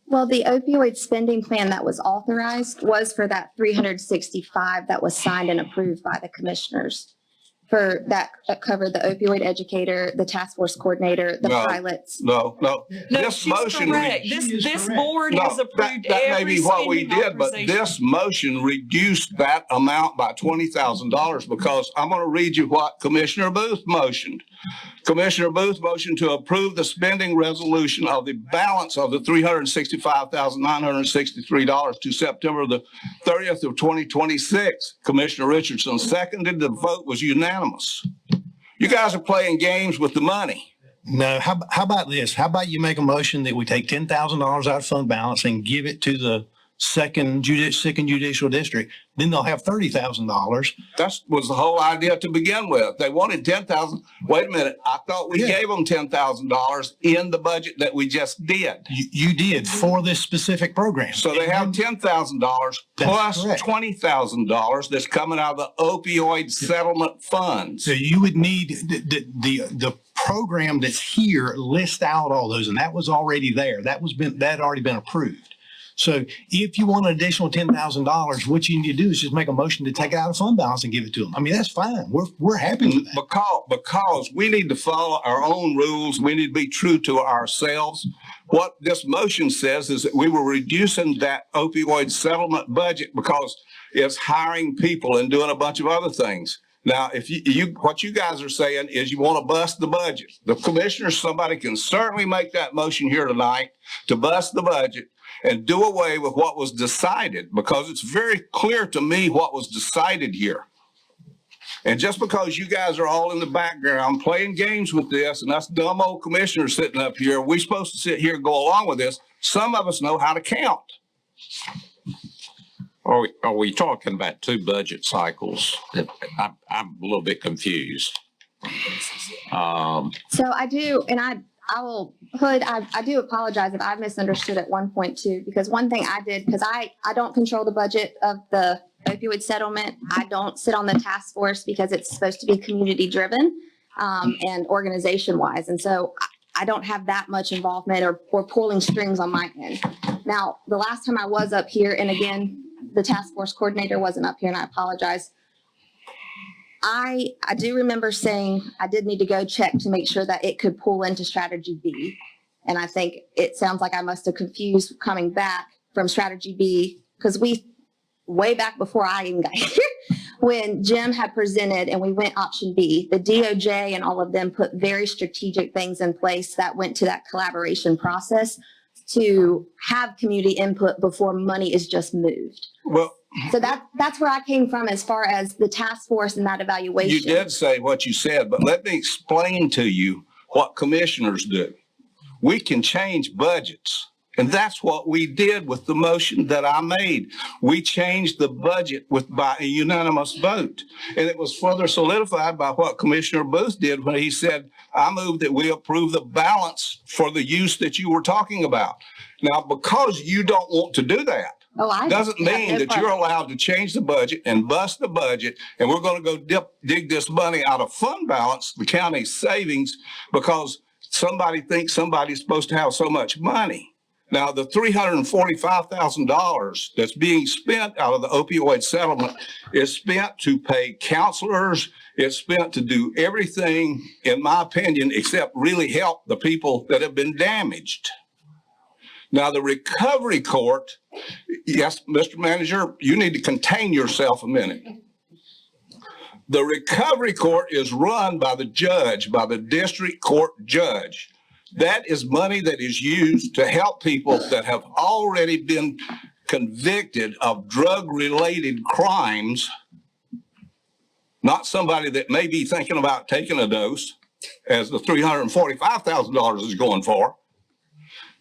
Well, the opioid spending plan that was authorized was for that 365 that was signed and approved by the commissioners. For that covered the opioid educator, the task force coordinator, the pilots. No. No, This she's motion. correct. This board No, has approved that may every be what we spending did, but authorization. this motion reduced that amount by $20,000 because I'm going to read you what Commissioner Booth motioned. Commissioner Booth motioned to approve the spending resolution of the balance of the $365,963 to September the 30th of 2026. Commissioner Richardson seconded. The vote was unanimous. You guys are playing games with the money. No, how about this? How about you make a motion that we take $10,000 out of fund balance and give it to the second judicial district? Then they'll have $30,000. That was the whole idea to begin with. They wanted $10,000. Wait a minute. I thought we gave them $10,000 in the budget that we just did. You did for this specific program. So they have $10,000 plus $20,000 that's coming out of the opioid settlement funds. So you would need the program that's here list out all those, and that was already there. That had already been approved. So if you want an additional $10,000, what you need to do is just make a motion to take it out of fund balance and give it to them. I mean, that's fine. We're happy with that. Because we need to follow our own rules. We need to be true to ourselves. What this motion says is that we were reducing that opioid settlement budget because it's hiring people and doing a bunch of other things. Now, if what you guys are saying is you want to bust the budget. The commissioners, somebody can certainly make that motion here tonight to bust the budget and do away with what was decided, because it's very clear to me what was decided here. And just because you guys are all in the background playing games with this, and us dumb old commissioners sitting up here, we're supposed to sit here and go along with this. Some of us know how to count. Are we talking about two budget cycles? I'm a little bit confused. So I do, and I will, Hood, I do apologize if I misunderstood at one point too, because one thing I did, because I don't control the budget of the opioid settlement. I don't sit on the task force because it's supposed to be community driven and organization wise. And so I don't have that much involvement or pulling strings on my end. Now, the last time I was up here, and again, the task force coordinator wasn't up here, and I apologize. I do remember saying I did need to go check to make sure that it could pull into strategy B. And I think it sounds like I must have confused coming back from strategy B, because way back before I even got here, when Jim had presented and we went option B, the DOJ and all of them put very strategic things in place that went to that collaboration process to have community input before money is just moved. Well, So that's where I came from as far as the task force and that evaluation. you did say what you said, but let me explain to you what commissioners do. We can change budgets. And that's what we did with the motion that I made. We changed the budget by a unanimous vote. And it was further solidified by what Commissioner Booth did when he said, I move that we approve the balance for the use that you were talking about. Now, because you don't want to do that, doesn't mean that you're allowed to change the budget and bust the budget, and we're going to go dig this money out of fund balance, the county's savings, because somebody thinks somebody's supposed to have so much money. Now, the $345,000 that's being spent out of the opioid settlement is spent to pay counselors. It's spent to do everything, in my opinion, except really help the people that have been damaged. Now, the recovery court, yes, Mr. Manager, you need to contain yourself a minute. The recovery court is run by the judge, by the district court judge. That is money that is used to help people that have already been convicted of drug-related crimes, not somebody that may be thinking about taking a dose, as the $345,000 is going for.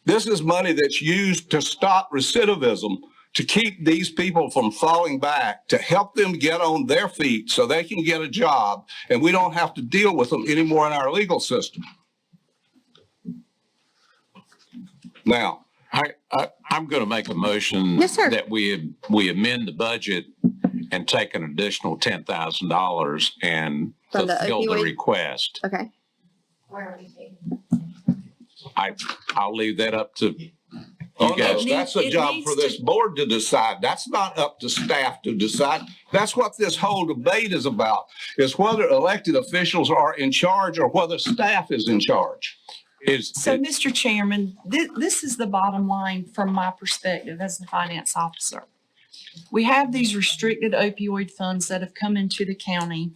This is money that's used to stop recidivism, to keep these people from falling back, to help them get on their feet so they can get a job, and we don't have to deal with them anymore in our legal system. Now, I'm going to make a motion Yes, sir. that we amend the budget and take an additional $10,000 and From the fulfill the opioid? request. Okay. I'll leave that up to you oh, no, guys. that's a it job needs for this board to decide. That's not up to staff to decide. That's what this whole debate is about, is whether elected officials are in charge or whether staff is in charge. So, Mr. Chairman, this is the bottom line from my perspective as the finance officer. We have these restricted opioid funds that have come into the county,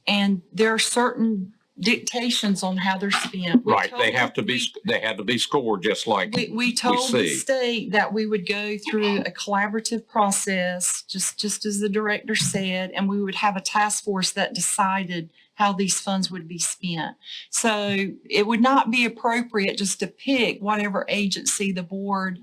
and there are certain dictations on how they're spent. Right, they had to be scored just like We told the see. state that we would go through a collaborative process, just as the director said, and we would have a task force that decided how these funds would be spent. So it would not be appropriate just to pick whatever agency the board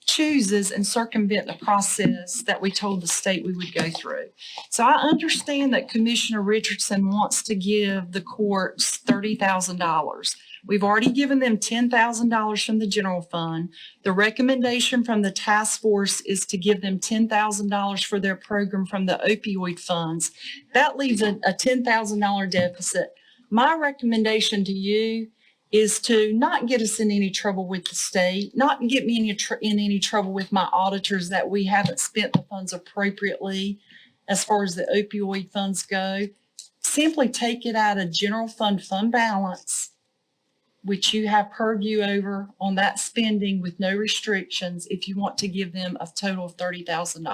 chooses and circumvent the process that we told the state we would go through. So I understand that Commissioner Richardson wants to give the courts $30,000. We've already given them $10,000 from the general fund. The recommendation from the task force is to give them $10,000 for their program from the opioid funds. That leaves a $10,000 deficit. My recommendation to you is to not get us in any trouble with the state, not get me in any trouble with my auditors that we haven't spent the funds appropriately as far as the opioid funds go. Simply take it out of general fund balance, which you have purview over on that spending with no restrictions, if you want to give them a total of $30,000.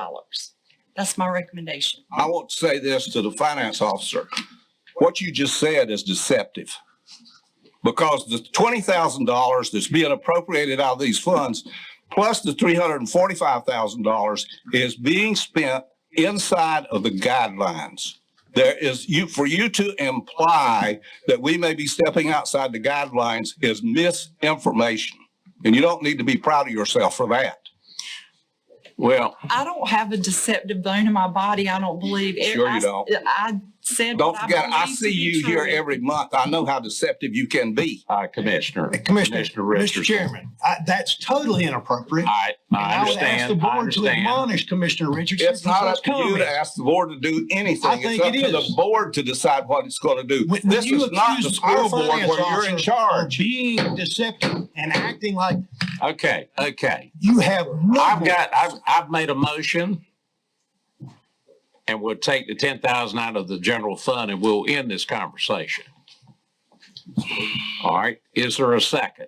That's my recommendation. I want to say this to the finance officer. What you just said is deceptive. Because the $20,000 that's being appropriated out of these funds, plus the $345,000 is being spent inside of the guidelines. There is for you to imply that we may be stepping outside the guidelines is misinformation. And you don't need to be proud of yourself for that. Well, I don't have a deceptive bone in my body, I don't believe. Sure you don't. I said Don't what forget, I believe to see be you here true. every month. I know how deceptive you can be. Commissioner Mr. Richardson. Chairman, that's totally inappropriate. I I would ask the understand, I board to understand. admonish Commissioner Richardson. It's not up to you to ask the board to do anything. I think It's up it to the is. board to decide what it's going to do. When This you is not the accuse school our board finance where you're in officer charge. of being deceptive and acting like Okay. you have no. I've made a motion, and we'll take the 10,000 out of the general fund and we'll end this conversation. All right. Is there a second?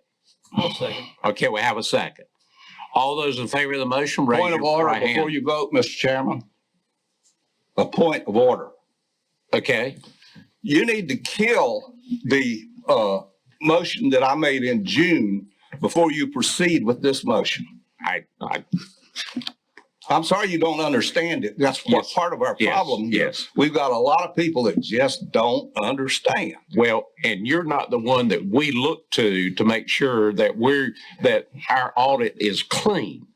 I'll second. Okay, we have a second. All those in favor of the motion, raise Point your of order right hand. before you vote, Mr. Chairman. a point of order. Okay, You need to kill the motion that I made in June before you proceed with this motion. I'm sorry you don't understand it. That's what Yes. part of our Yes, problem. yes. We've got a lot of people that just don't understand. well, and you're not the one that we look to make sure that that our audit is clean.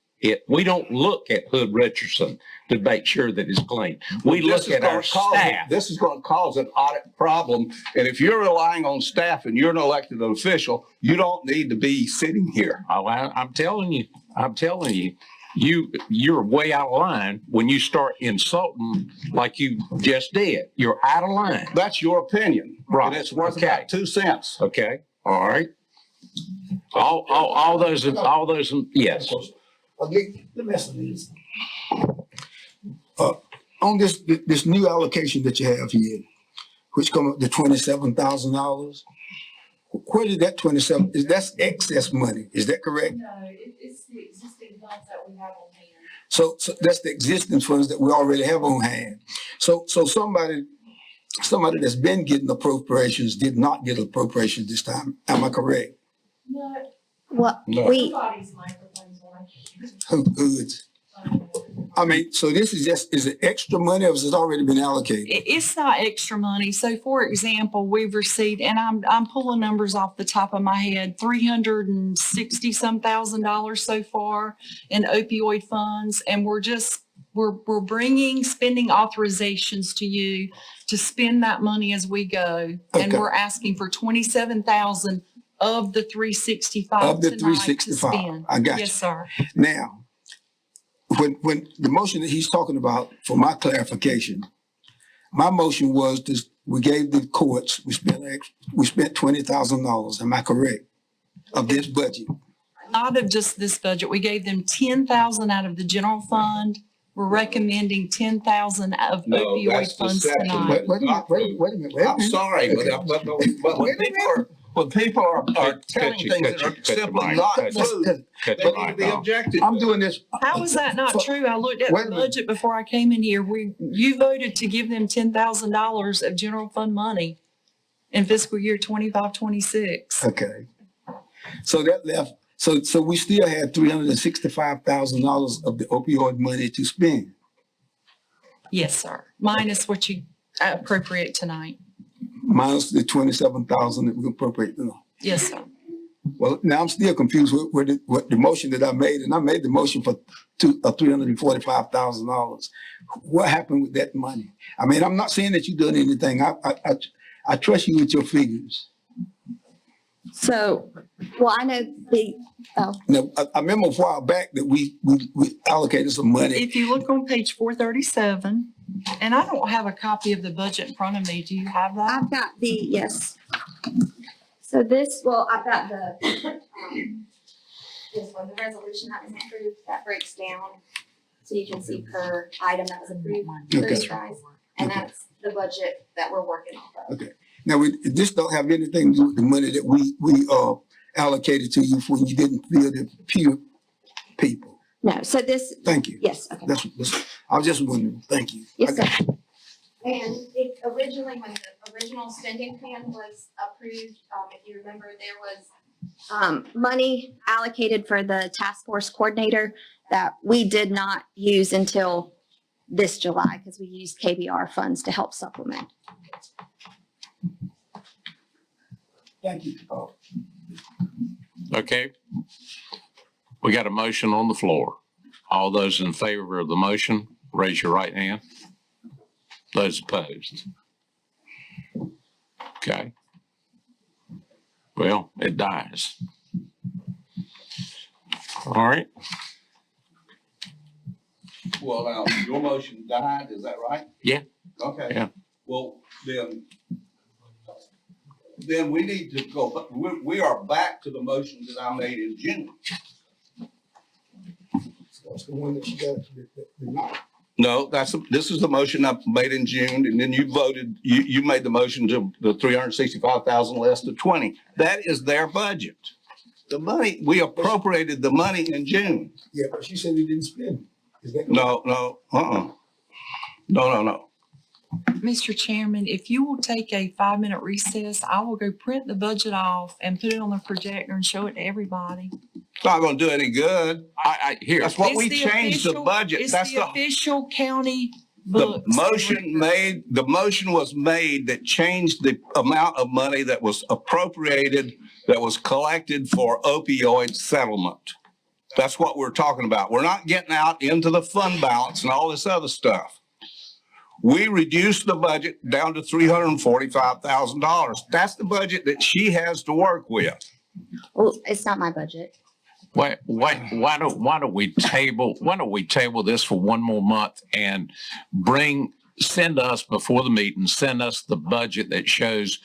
We don't look at Hood Richardson to make sure that it's clean. We This look is at gonna our cause- staff. This is going to cause an audit problem. And if you're relying on staff and you're an elected official, you don't need to be sitting here. Oh, I'm telling you, you're way out of line when you start insulting like you just did. You're out of line. That's your opinion. Right. And it's worth Okay. about 2 cents. Okay, all right. All those, yes. Let me ask you this. On this new allocation that you have here, which come up to $27,000, where did that 27, that's excess money, is that correct? No, it's the existing funds that we have on hand. So that's the existing funds that we already have on hand. So somebody that's been getting appropriations did not get appropriations this time, am I correct? No, Well, No. we, everybody's microphone's on. Who's? I mean, so this is it extra money or has it already been allocated? It's not extra money. So for example, we've received, and I'm pulling numbers off the top of my head, $360-some thousand so far in opioid funds. And we're bringing spending authorizations to you to spend that money as we go. And Okay. we're asking for 27,000 of the 365 Of the tonight to 365. spend. I got you. Yes, sir. Now, when the motion that he's talking about, for my clarification, my motion was this, we gave the courts, we spent $20,000, am I correct? Of this budget? Not of just this budget. We gave them 10,000 out of the general fund. We're recommending 10,000 of No, opioid that's funds deception. tonight. Wait a minute. I'm sorry, but when people are telling things that are simply not true, they need to be objected I'm to. doing this. How is that not true? I looked at Wait the a minute. budget before I came in here. You voted to give them $10,000 of general fund money in fiscal year 25-26. Okay. So that left, so we still had $365,000 of the opioid money to spend. Yes, sir. Minus what you appropriate tonight. Minus the 27,000 that we appropriate. Yes, sir. Well, now I'm still confused with what the motion that I made, and I made the motion for $345,000. What happened with that money? I mean, I'm not saying that you've done anything. I trust you with your figures. so, well, I know Now, I remember a while back that we allocated some money. If you look on page 437, and I don't have a copy of the budget in front of me. Do you have that? I've got yes. So I've got this one, the resolution that was approved, that breaks down. So you can see per item that was approved for Okay. you guys. And that's the budget that we're working off of. Okay. Now, this don't have anything to do with the money that we allocated to you when you didn't fill the pew people. No, so this, Thank you. yes, okay. That's I was just wondering. Thank you. Yes, sir. And it originally, when the original spending plan was approved, if you remember, there was money allocated for the task force coordinator that we did not use until this July because we used KBR funds to help supplement. Thank you. Okay. We got a motion on the floor. All those in favor of the motion, raise your right hand. Those opposed. Okay. Well, it dies. All right. Well, now, your motion died, is that right? Yeah. Okay. Yeah. Well, then we need to go, but we are back to the motion that I made in June. That's the one that you got. No, this is the motion I made in June, and then you voted, you made the motion to the 365,000 less the 20. That is their budget. The money, we appropriated the money in June. Yeah, but she said you didn't spend it. Is that No, No. Mr. Chairman, if you will take a 5-minute recess, I will go print the budget off and put it on the projector and show it to everybody. It's not gonna do any good. Here, That's what we It's the changed the official- budget. It's That's the official county the books. the motion was made that changed the amount of money that was appropriated, that was collected for opioid settlement. That's what we're talking about. We're not getting out into the fund balance and all this other stuff. We reduced the budget down to $345,000. That's the budget that she has to work with. Well, it's not my budget. why don't we table this for one more month and send us before the meeting, send us the budget that shows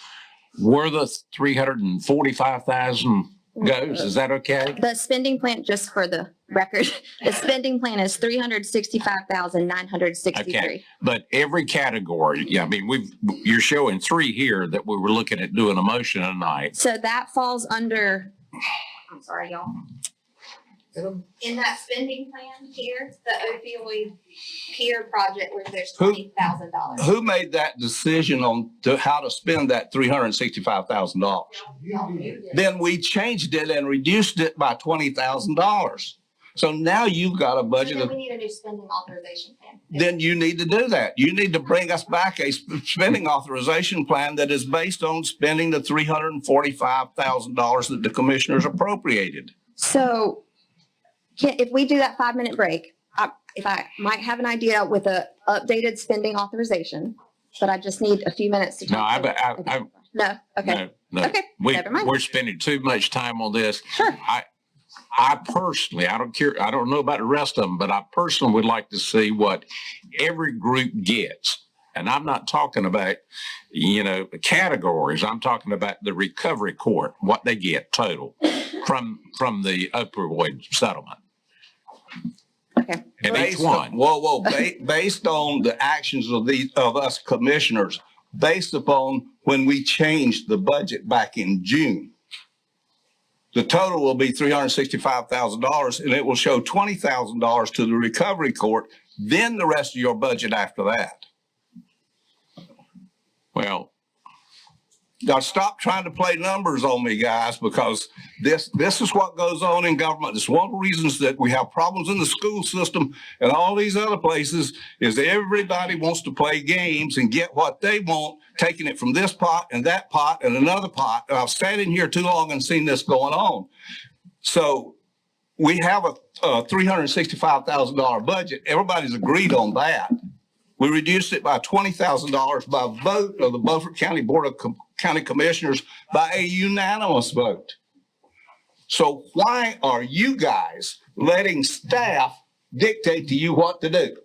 where the 345,000 goes. Is that okay? The spending plan, just for the record, the spending plan is $365,963. Okay. But every category, yeah, I mean, you're showing 3 here that we were looking at doing a motion tonight. So that falls under, I'm sorry, y'all. In that spending plan here, the opioid peer project where there's $20,000. Who made that decision on how to spend that $365,000? Then we changed it and reduced it by $20,000. So now you've got a budget So of, then we need a new spending authorization plan. then you need to do that. You need to bring us back a spending authorization plan that is based on spending the $345,000 that the commissioners appropriated. So if we do that 5-minute break, if I might have an idea with a updated spending authorization, but I just need a few minutes to No, talk. No, okay. No. Okay, never mind. We're spending too much time on this. Sure. I personally, I don't care, I don't know about the rest of them, but I personally would like to see what every group gets. And I'm not talking about, the categories. I'm talking about the recovery court, what they get total from the opioid settlement. Okay. And each Based on- one. Based on the actions of us commissioners, based upon when we changed the budget back in June. The total will be $365,000 and it will show $20,000 to the recovery court, then the rest of your budget after that. Well, Now stop trying to play numbers on me, guys, because this is what goes on in government. It's one of the reasons that we have problems in the school system and all these other places is everybody wants to play games and get what they want, taking it from this pot and that pot and another pot. And I've sat in here too long and seen this going on. So we have a $365,000 budget. Everybody's agreed on that. We reduced it by $20,000 by vote of the Beaufort County Board of County Commissioners by a unanimous vote. So why are you guys letting staff dictate to you what to do?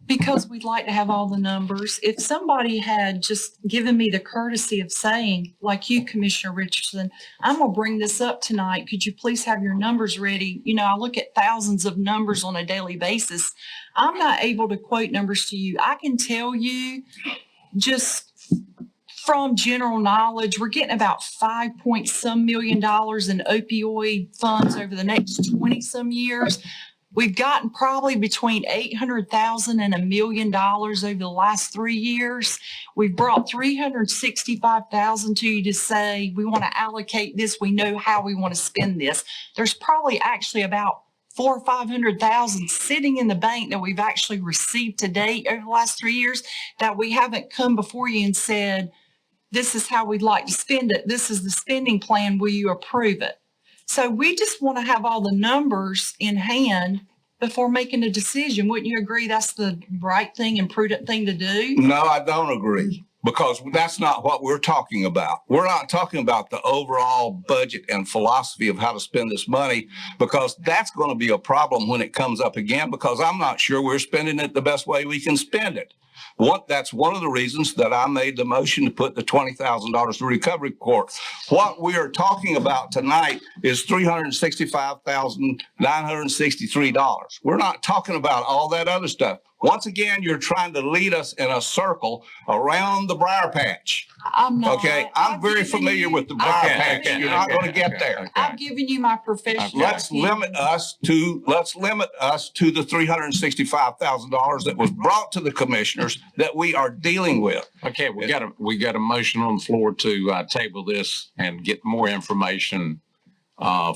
Because we'd like to have all the numbers. If somebody had just given me the courtesy of saying, like you, Commissioner Richardson, I'm gonna bring this up tonight. Could you please have your numbers ready? I look at thousands of numbers on a daily basis. I'm not able to quote numbers to you. I can tell you just from general knowledge, we're getting about $5 million in opioid funds over the next 20 some years. We've gotten probably between $800,000 and $1 million over the last 3 years. We've brought $365,000 to you to say, we want to allocate this. We know how we want to spend this. There's probably actually about $400,000 or $500,000 sitting in the bank that we've actually received to date over the last 3 years that we haven't come before you and said, this is how we'd like to spend it. This is the spending plan. Will you approve it? So we just want to have all the numbers in hand before making a decision. Wouldn't you agree that's the right thing and prudent thing to do? No, I don't agree, because that's not what we're talking about. We're not talking about the overall budget and philosophy of how to spend this money, because that's going to be a problem when it comes up again, because I'm not sure we're spending it the best way we can spend it. That's one of the reasons that I made the motion to put the $20,000 to recovery court. What we are talking about tonight is $365,963. We're not talking about all that other stuff. Once again, you're trying to lead us in a circle around the briar patch. I'm not. Okay, I'm I've very given familiar you- with the briar I've patch. given You're you- not gonna get there. I've given you my professional. Let's limit us to the $365,000 that was brought to the commissioners that we are dealing with. Okay, we got a motion on the floor to table this and get more information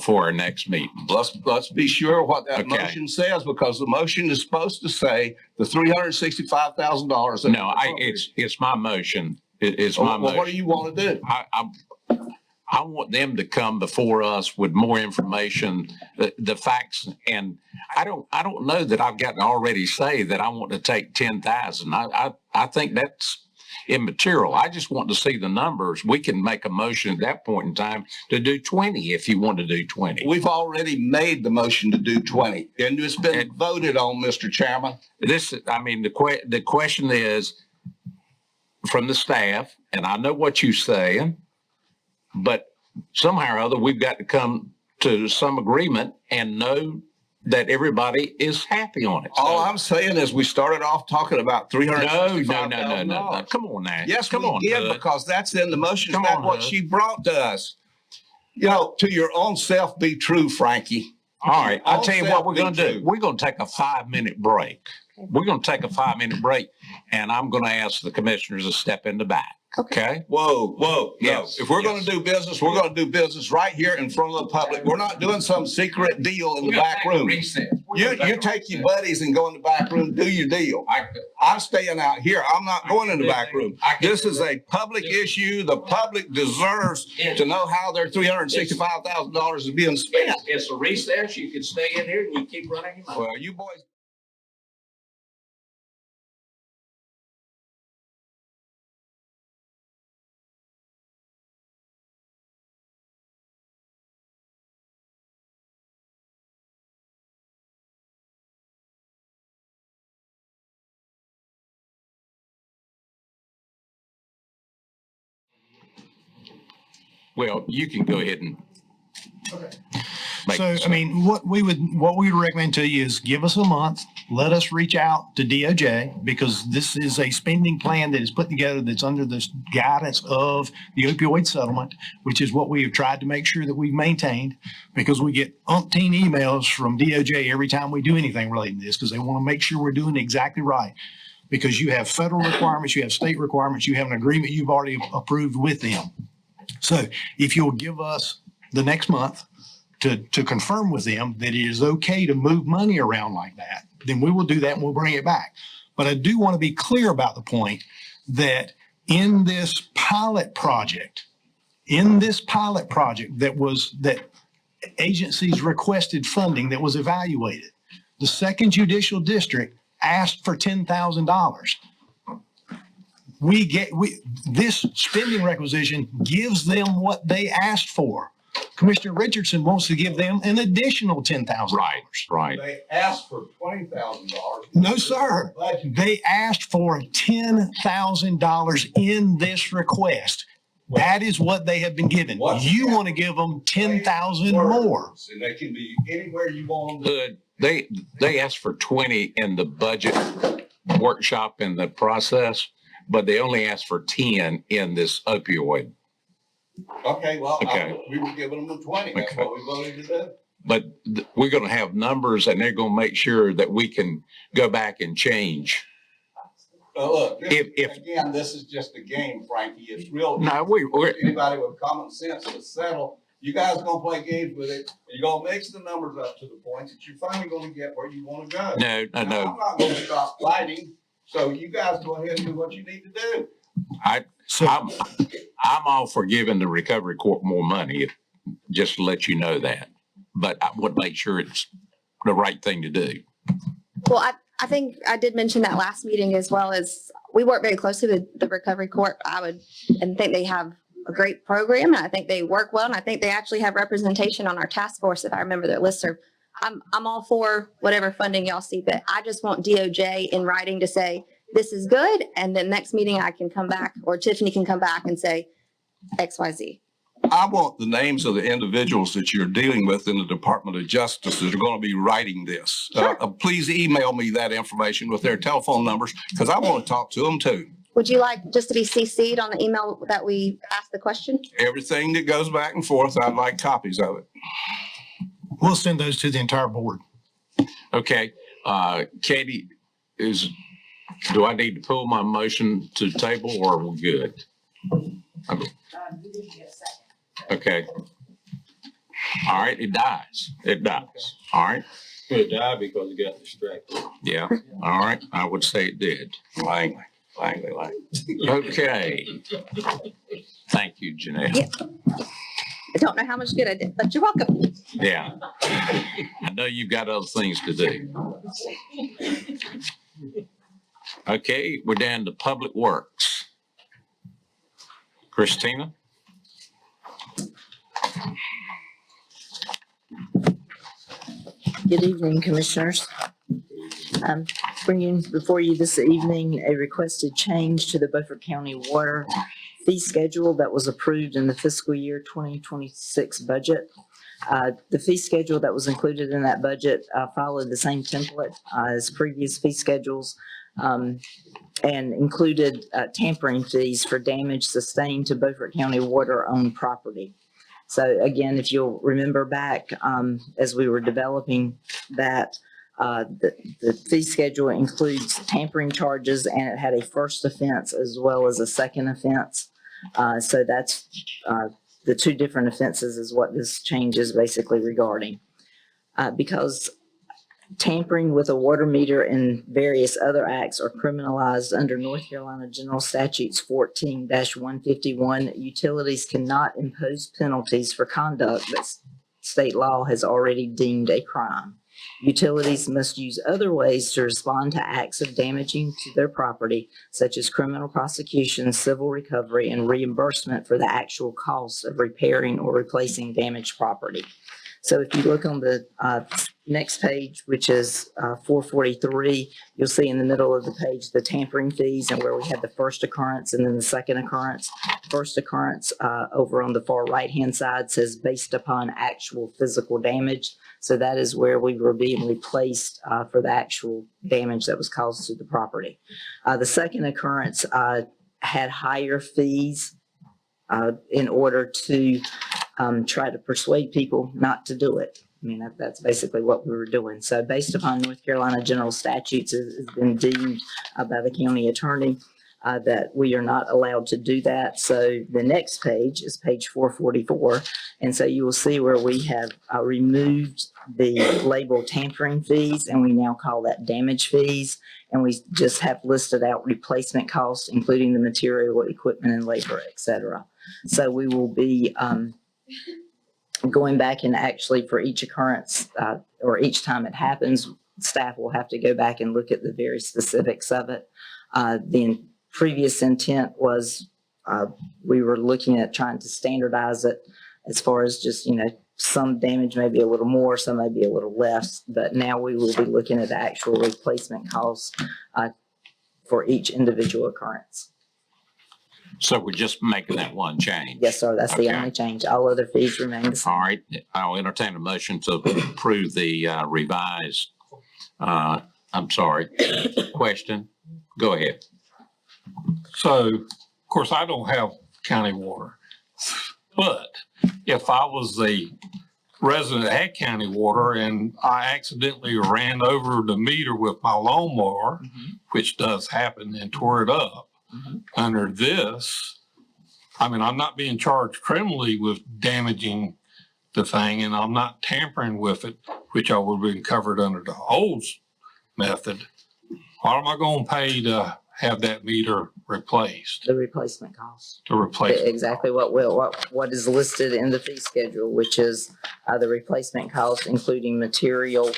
for our next meeting. Let's be sure what that Okay. motion says, because the motion is supposed to say the $365,000. No, it's my motion. It's my Well, what do motion. you want to do? I want them to come before us with more information, the facts, and I don't know that I've got to already say that I want to take 10,000. I think that's immaterial. I just want to see the numbers. We can make a motion at that point in time to do 20 if you want to do 20. We've already made the motion to do 20, and it's been voted on, Mr. Chairman. The question is from the staff, and I know what you're saying, but somehow or other, we've got to come to some agreement and know that everybody is happy on it. All I'm saying is we started off talking about $365,000. No. Come on now. Yes, Come we on, did, Hood. because that's in the motion. Come That's on, what Hood. she brought to us. You know, to your own self be true, Frankie. All right, I'll All tell you self what we're be going to do. true. We're going to take a 5-minute break. We're going to take a 5-minute break, and I'm going to ask the commissioners to step in the back. Okay? Whoa. No. Yes, If we're yes. going to do business, we're going to do business right here in front of the public. We're not doing some secret deal in the back room. You take your buddies and go in the back room, do your deal. I'm staying out here. I'm not going in the back room. This is a public issue. The public deserves to know how their $365,000 is being spent. It's a recess. You can stay in here and you keep running your mouth. Well, you boys. Well, you can go ahead and. make So, this I mean, what we would recommend to you is give us a month. Let us reach out to DOJ, because this is a spending plan that is put together that's under the guidance of the opioid settlement, which is what we have tried to make sure that we've maintained, because we get umpteen emails from DOJ every time we do anything related to this, because they want to make sure we're doing it exactly right. Because you have federal requirements, you have state requirements, you have an agreement you've already approved with them. So if you'll give us the next month to confirm with them that it is okay to move money around like that, then we will do that and we'll bring it back. But I do want to be clear about the point that in this pilot project that agencies requested funding that was evaluated, the Second Judicial District asked for $10,000. This spending requisition gives them what they asked for. Commissioner Richardson wants to give them an additional $10,000. Right. They asked for $20,000. No, sir. They asked for $10,000 in this request. That is what they have been given. You want to give them 10,000 more. And they can be anywhere you want them to. Hood, they asked for 20 in the budget workshop in the process, but they only asked for 10 in this opioid. Okay, well, Okay. we were giving them a 20. That's Okay. what we voted to do. But we're going to have numbers and they're going to make sure that we can go back and change. Look, If- again, this is just a game, Frankie. It's real. No, we're Anybody with common sense to settle. You guys gonna play games with it. And you're gonna mix the numbers up to the point that you're finally gonna get where you wanna go. no. I'm not gonna stop fighting. So you guys go ahead and do what you need to do. I'm all for giving the recovery court more money, just to let you know that. But I would make sure it's the right thing to do. Well, I think I did mention that last meeting, as well as we work very closely with the Recovery Court. And think they have a great program, and I think they work well, and I think they actually have representation on our task force, if I remember their listserv. I'm all for whatever funding y'all see, but I just want DOJ in writing to say, this is good, and then next meeting I can come back, or Tiffany can come back and say X, Y, Z. I want the names of the individuals that you're dealing with in the Department of Justice that are going to be writing this. Please email me that information with their telephone numbers, because I want to talk to them too. Would you like just to be CC'd on the email that we asked the question? Everything that goes back and forth, I'd like copies of it. We'll send those to the entire board. Okay, Katie, do I need to pull my motion to table or are we good? Okay. All right, it dies. It dies. All right. It died because it got distracted. Yeah. All right. I would say it did. Langley. Okay. Thank you, Janelle. I don't know how much good I did, but you're welcome. Yeah. I know you've got other things to do. Okay, we're down to Public Works. Christina? Good evening, Commissioners. I'm bringing before you this evening a requested change to the Beaufort County Water fee schedule that was approved in the fiscal year 2026 budget. The fee schedule that was included in that budget followed the same template as previous fee schedules and included tampering fees for damage sustained to Beaufort County water-owned property. So again, if you'll remember back as we were developing that, the fee schedule includes tampering charges and it had a first offense as well as a second offense. So that's the two different offenses is what this change is basically regarding. Because tampering with a water meter and various other acts are criminalized under North Carolina General Statutes 14-151, utilities cannot impose penalties for conduct that state law has already deemed a crime. Utilities must use other ways to respond to acts of damaging to their property, such as criminal prosecution, civil recovery, and reimbursement for the actual costs of repairing or replacing damaged property. So if you look on the next page, which is 443, you'll see in the middle of the page the tampering fees and where we had the first occurrence and then the second occurrence. First occurrence over on the far right-hand side says based upon actual physical damage. So that is where we were being replaced for the actual damage that was caused to the property. The second occurrence had higher fees in order to try to persuade people not to do it. I mean, that's basically what we were doing. So based upon North Carolina general statutes, it has been deemed by the county attorney that we are not allowed to do that. So the next page is page 444. And so you will see where we have removed the label tampering fees and we now call that damage fees. And we just have listed out replacement costs, including the material, equipment, and labor, et cetera. So we will be going back and actually for each occurrence or each time it happens, staff will have to go back and look at the very specifics of it. The previous intent was we were looking at trying to standardize it as far as just, some damage may be a little more, some may be a little less, but now we will be looking at the actual replacement costs for each individual occurrence. So we're just making that one change? Yes, sir. That's the Okay. only change. All other fees remain the same. All right, I'll entertain a motion to approve the revised, question. Go ahead. So, of course, I don't have county water, but if I was the resident that had county water and I accidentally ran over the meter with my lawnmower, which does happen, and tore it up, under this, I mean, I'm not being charged criminally with damaging the thing and I'm not tampering with it, which I would have been covered under the old method. What am I going to pay to have that meter replaced? The replacement cost. To replace it? Exactly what is listed in the fee schedule, which is the replacement cost, including material,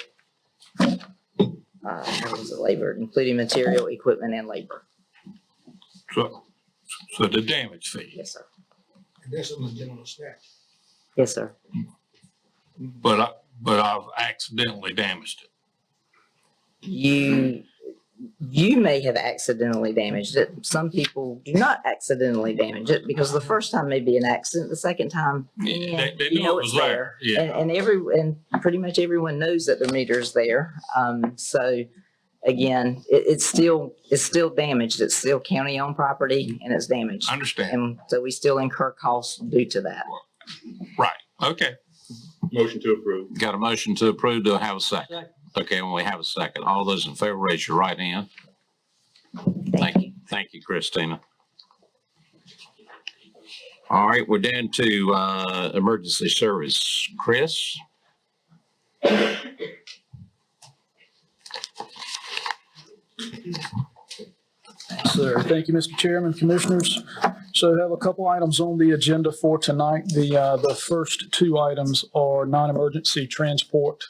including material, equipment, and labor. So the damage fee. Yes, sir. And that's on the general statute. Yes, sir. But I've accidentally damaged it. you may have accidentally damaged it. Some people do not accidentally damage it because the first time may be an accident, the second time, They you knew know it it's was there. there. Yeah. And pretty much everyone knows that the meter's there. So again, it's still damaged. It's still county-owned property and it's damaged. I understand. And so we still incur costs due to that. Right. Okay. Motion to approve. Got a motion to approve. Do I have a second? Okay, when we have a second, all those in favor, raise your right hand. Thank you. Thank you, Christina. All right, we're down to emergency service. Chris? Sir, thank you, Mr. Chairman, Commissioners. So I have a couple items on the agenda for tonight. The first two items are non-emergency transport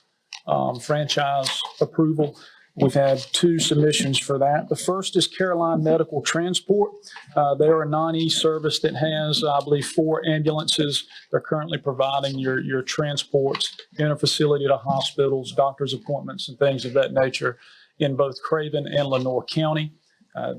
franchise approval. We've had two submissions for that. The first is Caroline Medical Transport. They're a non-E service that has, I believe, 4 ambulances. They're currently providing your transports in a facility to hospitals, doctor's appointments, and things of that nature in both Craven and Lenoir County.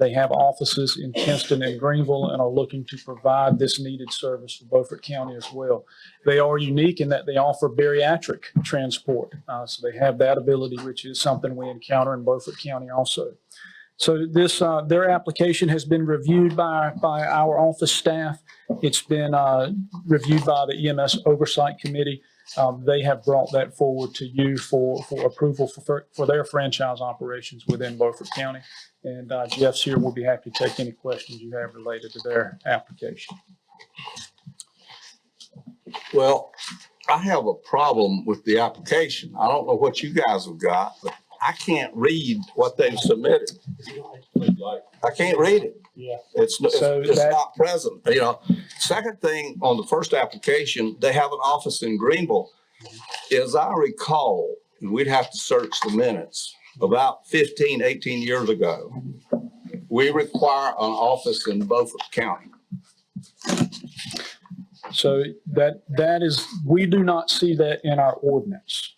They have offices in Kinston and Greenville and are looking to provide this needed service for Beaufort County as well. They are unique in that they offer bariatric transport. So they have that ability, which is something we encounter in Beaufort County also. So this, their application has been reviewed by our office staff. It's been reviewed by the EMS Oversight Committee. They have brought that forward to you for approval for their franchise operations within Beaufort County. And Jeff's here. We'll be happy to take any questions you have related to their application. Well, I have a problem with the application. I don't know what you guys have got, but I can't read what they've submitted. I can't read it. Yeah. It's not present, you know. Second thing, on the first application, they have an office in Greenville. As I recall, and we'd have to search the minutes, about 15, 18 years ago, we require an office in Beaufort County. So that is, we do not see that in our ordinance.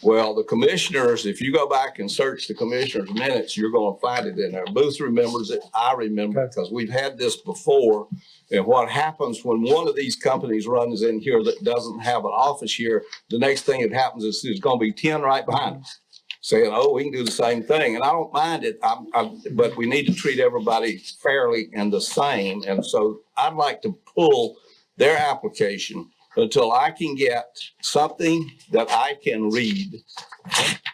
Well, the commissioners, if you go back and search the commissioners' minutes, you're going to find it in there. Booth remembers it. I remember because we've had this before. And what happens when one of these companies runs in here that doesn't have an office here, the next thing that happens is there's going to be 10 right behind them saying, oh, we can do the same thing. And I don't mind it, but we need to treat everybody fairly and the same. And so I'd like to pull their application until I can get something that I can read,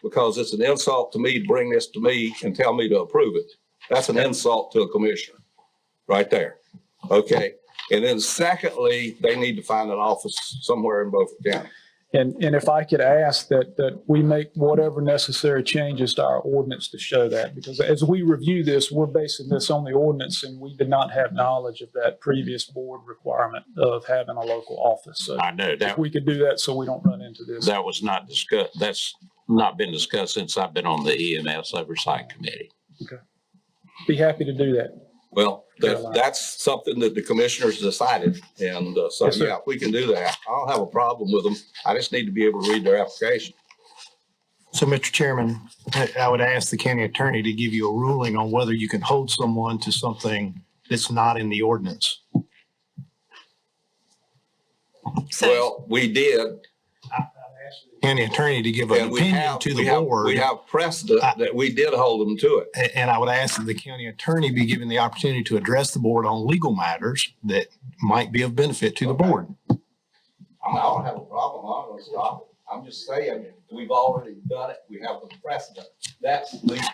because it's an insult to me to bring this to me and tell me to approve it. That's an insult to a commissioner right there. Okay. And then secondly, they need to find an office somewhere in Beaufort County. And if I could ask that we make whatever necessary changes to our ordinance to show that, because as we review this, we're basing this on the ordinance and we did not have knowledge of that previous board requirement of having a local office. So I know if that we could do that so we don't run into this. that was not discussed. That's not been discussed since I've been on the EMS Oversight Committee. Okay. Be happy to do that. Well, that's something that the commissioners decided. And so, Yes, sir. yeah, we can do that. I don't have a problem with them. I just need to be able to read their application. So, Mr. Chairman, I would ask the county attorney to give you a ruling on whether you can hold someone to something that's not in the ordinance. Well, we did. County attorney to give an And opinion to the board. we have precedent that we did hold them to it. And I would ask that the county attorney be given the opportunity to address the board on legal matters that might be of benefit to the board. I don't have a problem. I'm going to stop it. I'm just saying, we've already done it. We have the precedent. That's legal.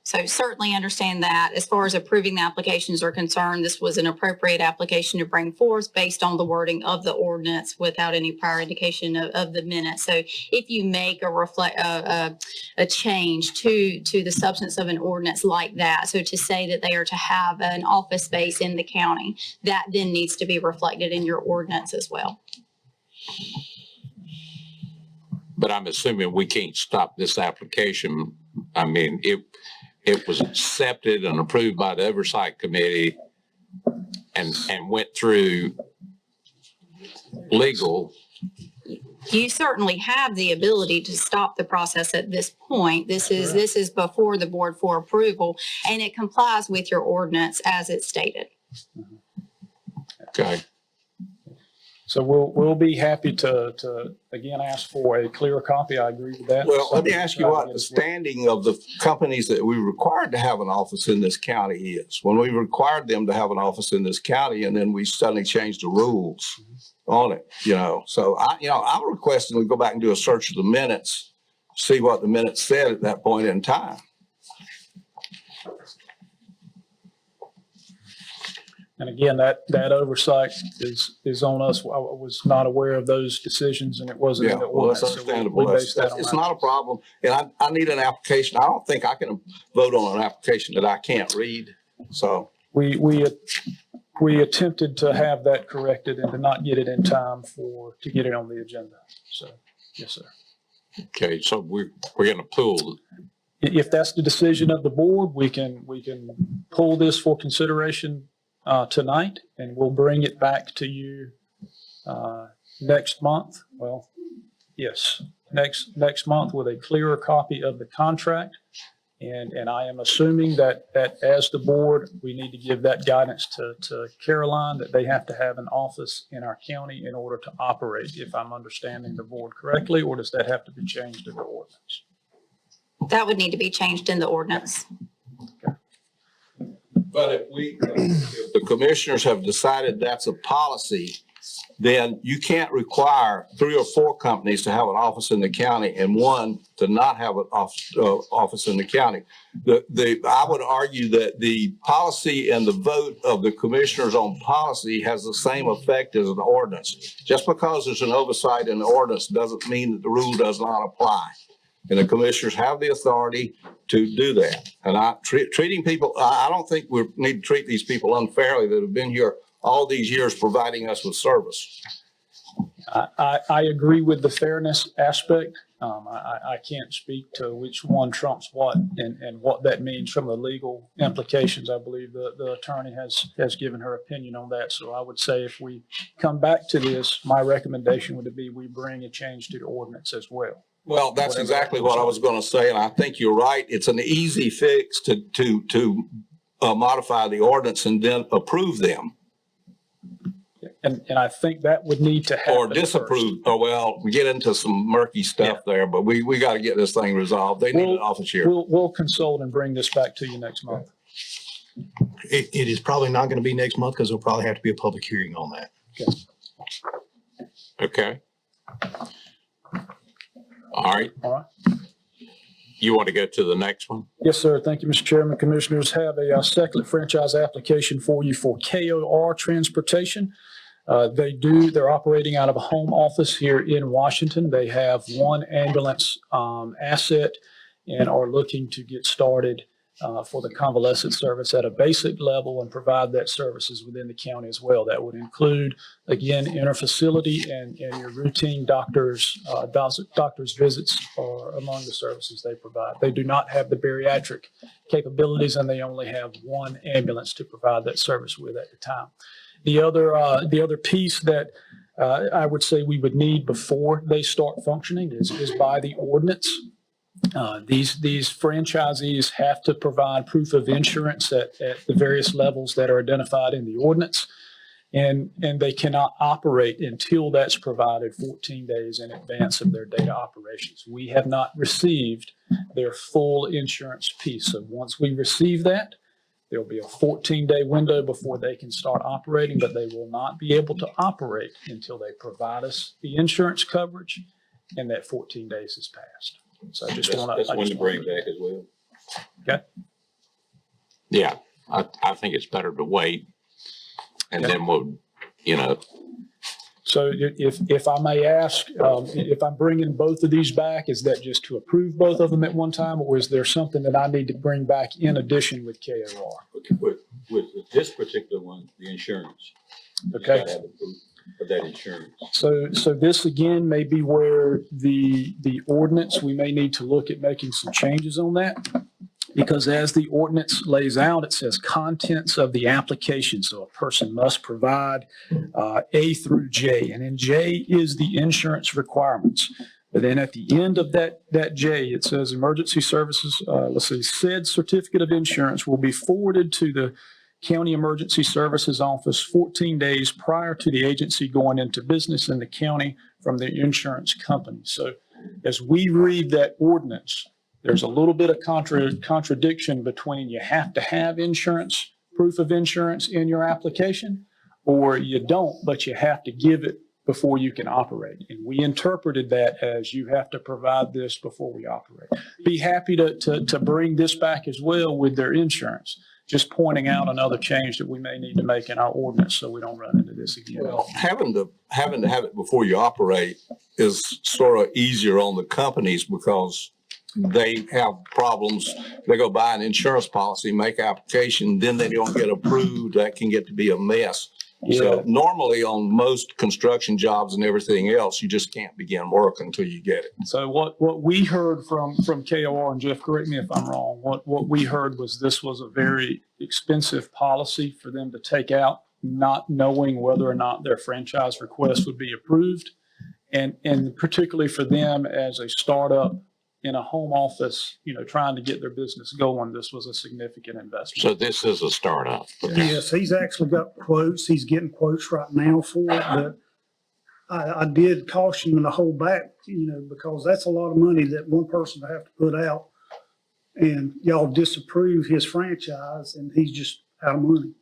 So certainly understand that as far as approving the applications are concerned, this was an appropriate application to bring forth based on the wording of the ordinance without any prior indication of the minutes. So if you make a change to the substance of an ordinance like that, so to say that they are to have an office space in the county, that then needs to be reflected in your ordinance as well. But I'm assuming we can't stop this application. I mean, it was accepted and approved by the Oversight Committee and went through legal. you certainly have the ability to stop the process at this point. This is before the board for approval, and it complies with your ordinance as it's stated. Okay. So we'll be happy to again, ask for a clearer copy. I agree with that. Well, let me ask you what the standing of the companies that we required to have an office in this county is. When we required them to have an office in this county, and then we suddenly changed the rules on it, So I'm requesting we go back and do a search of the minutes, see what the minutes said at that point in time. And again, that oversight is on us. I was not aware of those decisions, and it wasn't in the Well, that's ordinance. So understandable. we based that on It's that. not a problem. And I need an application. I don't think I can vote on an application that I can't read. So, We attempted to have that corrected and to not get it in time to get it on the agenda. So, yes, sir. Okay, so we're going to pull. If that's the decision of the board, we can pull this for consideration tonight, and we'll bring it back to you next month. Well, yes, next month with a clearer copy of the contract. And I am assuming that as the board, we need to give that guidance to Caroline, that they have to have an office in our county in order to operate, if I'm understanding the board correctly, or does that have to be changed in the ordinance? That would need to be changed in the ordinance. but if the commissioners have decided that's a policy, then you can't require 3 or 4 companies to have an office in the county and one to not have an office in the county. I would argue that the policy and the vote of the commissioners on policy has the same effect as an ordinance. Just because there's an oversight in the ordinance doesn't mean that the rule does not apply. And the commissioners have the authority to do that. And treating people, I don't think we need to treat these people unfairly that have been here all these years providing us with service. I agree with the fairness aspect. I can't speak to which one trumps what and what that means from the legal implications. I believe the attorney has given her opinion on that. So I would say if we come back to this, my recommendation would be we bring a change to the ordinance as well. Well, that's exactly what I was going to say, and I think you're right. It's an easy fix to modify the ordinance and then approve them. And I think that would need to happen. Or disapprove. Oh, well, we get into some murky stuff there, but we got to get this thing resolved. They need an office here. We'll consult and bring this back to you next month. It is probably not going to be next month because there'll probably have to be a public hearing on that. Okay. All right. All right. You want to go to the next one? Yes, sir. Thank you, Mr. Chairman. Commissioners, have a second franchise application for you for KOR Transportation. They're operating out of a home office here in Washington. They have one ambulance asset and are looking to get started for the convalescent service at a basic level and provide that services within the county as well. That would include, again, interfacility and your routine doctor's visits are among the services they provide. They do not have the bariatric capabilities, and they only have one ambulance to provide that service with at the time. The other piece that I would say we would need before they start functioning is by the ordinance. These franchisees have to provide proof of insurance at the various levels that are identified in the ordinance, and they cannot operate until that's provided 14 days in advance of their data operations. We have not received their full insurance piece. So once we receive that, there'll be a 14-day window before they can start operating, but they will not be able to operate until they provide us the insurance coverage and that 14 days has passed. So I just want to. That's one to bring back as well. Okay. Yeah, I think it's better to wait, and then we'll, So if I may ask, if I'm bringing both of these back, is that just to approve both of them at one time, or is there something that I need to bring back in addition with KOR? With this particular one, the insurance. Okay. You gotta have the proof of that insurance. So this again may be where the ordinance, we may need to look at making some changes on that. Because as the ordinance lays out, it says contents of the application. So a person must provide A through J, and then J is the insurance requirements. But then at the end of that J, it says emergency services, said certificate of insurance will be forwarded to the County Emergency Services Office 14 days prior to the agency going into business in the county from the insurance company. So as we read that ordinance, there's a little bit of contradiction between you have to have insurance, proof of insurance in your application, or you don't, but you have to give it before you can operate. And we interpreted that as you have to provide this before we operate. Be happy to bring this back as well with their insurance. Just pointing out another change that we may need to make in our ordinance so we don't run into this again. Well, having to have it before you operate is sort of easier on the companies because they have problems. They go buy an insurance policy, make application, then they don't get approved. That can get to be a mess. So normally on most construction jobs and everything else, you just can't begin work until you get it. So what we heard from KOR, and Jeff, correct me if I'm wrong, what we heard was this was a very expensive policy for them to take out, not knowing whether or not their franchise request would be approved. And particularly for them as a startup in a home office, trying to get their business going, this was a significant investment. So this is a startup. Yes, he's actually got quotes. He's getting quotes right now for it, but I did caution him to hold back, because that's a lot of money that one person would have to put out. And y'all disapprove his franchise and he's just out of money.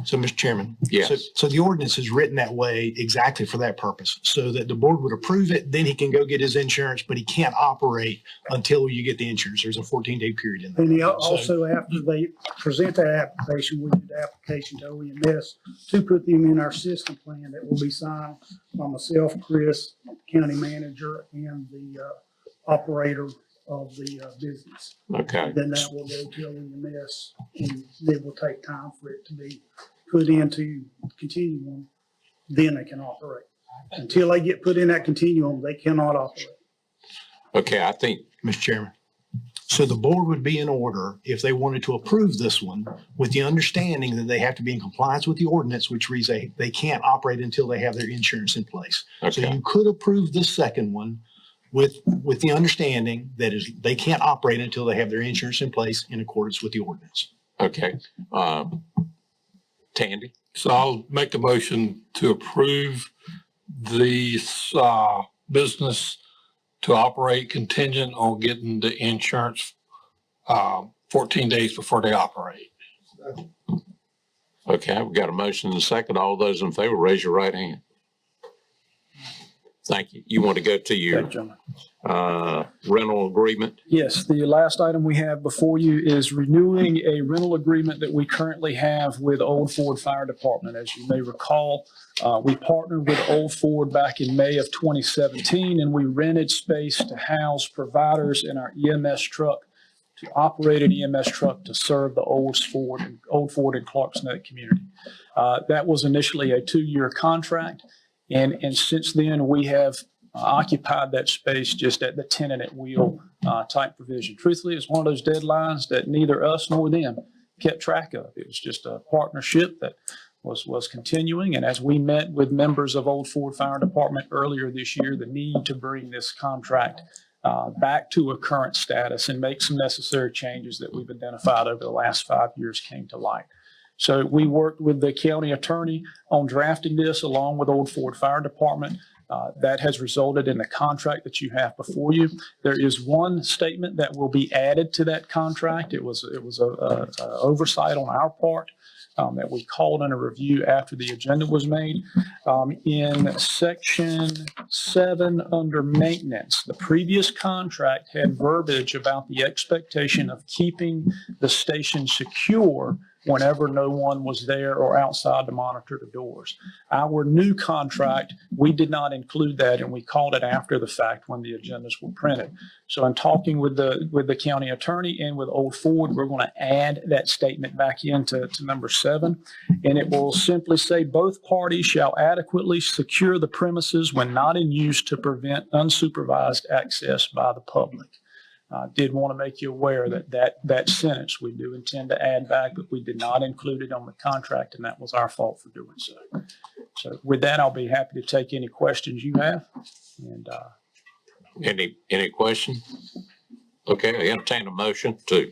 So, Mr. Chairman. Yes. So the ordinance is written that way exactly for that purpose, so that the board would approve it, then he can go get his insurance, but he can't operate until you get the insurance. There's a 14-day period in there. And he also, after they present that application, we do the application to OEMS to put them in our system plan that will be signed by myself, Chris, county manager, and the operator of the business. Okay. Then that will go to OEMS, and it will take time for it to be put into continuum. Then they can operate. Until they get put in that continuum, they cannot operate. Okay, I think, Mr. Chairman. So the board would be in order if they wanted to approve this one with the understanding that they have to be in compliance with the ordinance, which reads they can't operate until they have their insurance in place. So Okay. you could approve the second one with the understanding that they can't operate until they have their insurance in place in accordance with the ordinance. okay. Tandy? So I'll make a motion to approve the business to operate contingent on getting the insurance 14 days before they operate. Okay, we've got a motion and a second. All those in favor, raise your right hand. Thank you. You want to go to your Thank you, gentlemen. rental agreement? Yes, the last item we have before you is renewing a rental agreement that we currently have with Old Ford Fire Department. As you may recall, we partnered with Old Ford back in May of 2017, and we rented space to house providers in our EMS truck to operate an EMS truck to serve the Old Ford and Clarks Neck community. That was initially a 2-year contract. And since then, we have occupied that space just at the tenant at will type provision. Truthfully, it's one of those deadlines that neither us nor them kept track of. It was just a partnership that was continuing. And as we met with members of Old Ford Fire Department earlier this year, the need to bring this contract back to a current status and make some necessary changes that we've identified over the last 5 years came to light. So we worked with the county attorney on drafting this along with Old Ford Fire Department. That has resulted in the contract that you have before you. There is one statement that will be added to that contract. It was a oversight on our part that we called in a review after the agenda was made. In section 7 under maintenance, the previous contract had verbiage about the expectation of keeping the station secure whenever no one was there or outside to monitor the doors. Our new contract, we did not include that, and we called it after the fact when the agendas were printed. So in talking with the county attorney and with Old Ford, we're going to add that statement back into number 7, and it will simply say both parties shall adequately secure the premises when not in use to prevent unsupervised access by the public. Did want to make you aware that sentence, we do intend to add back, but we did not include it on the contract, and that was our fault for doing so. So with that, I'll be happy to take any questions you have. And Any question? Okay, I entertain a motion to.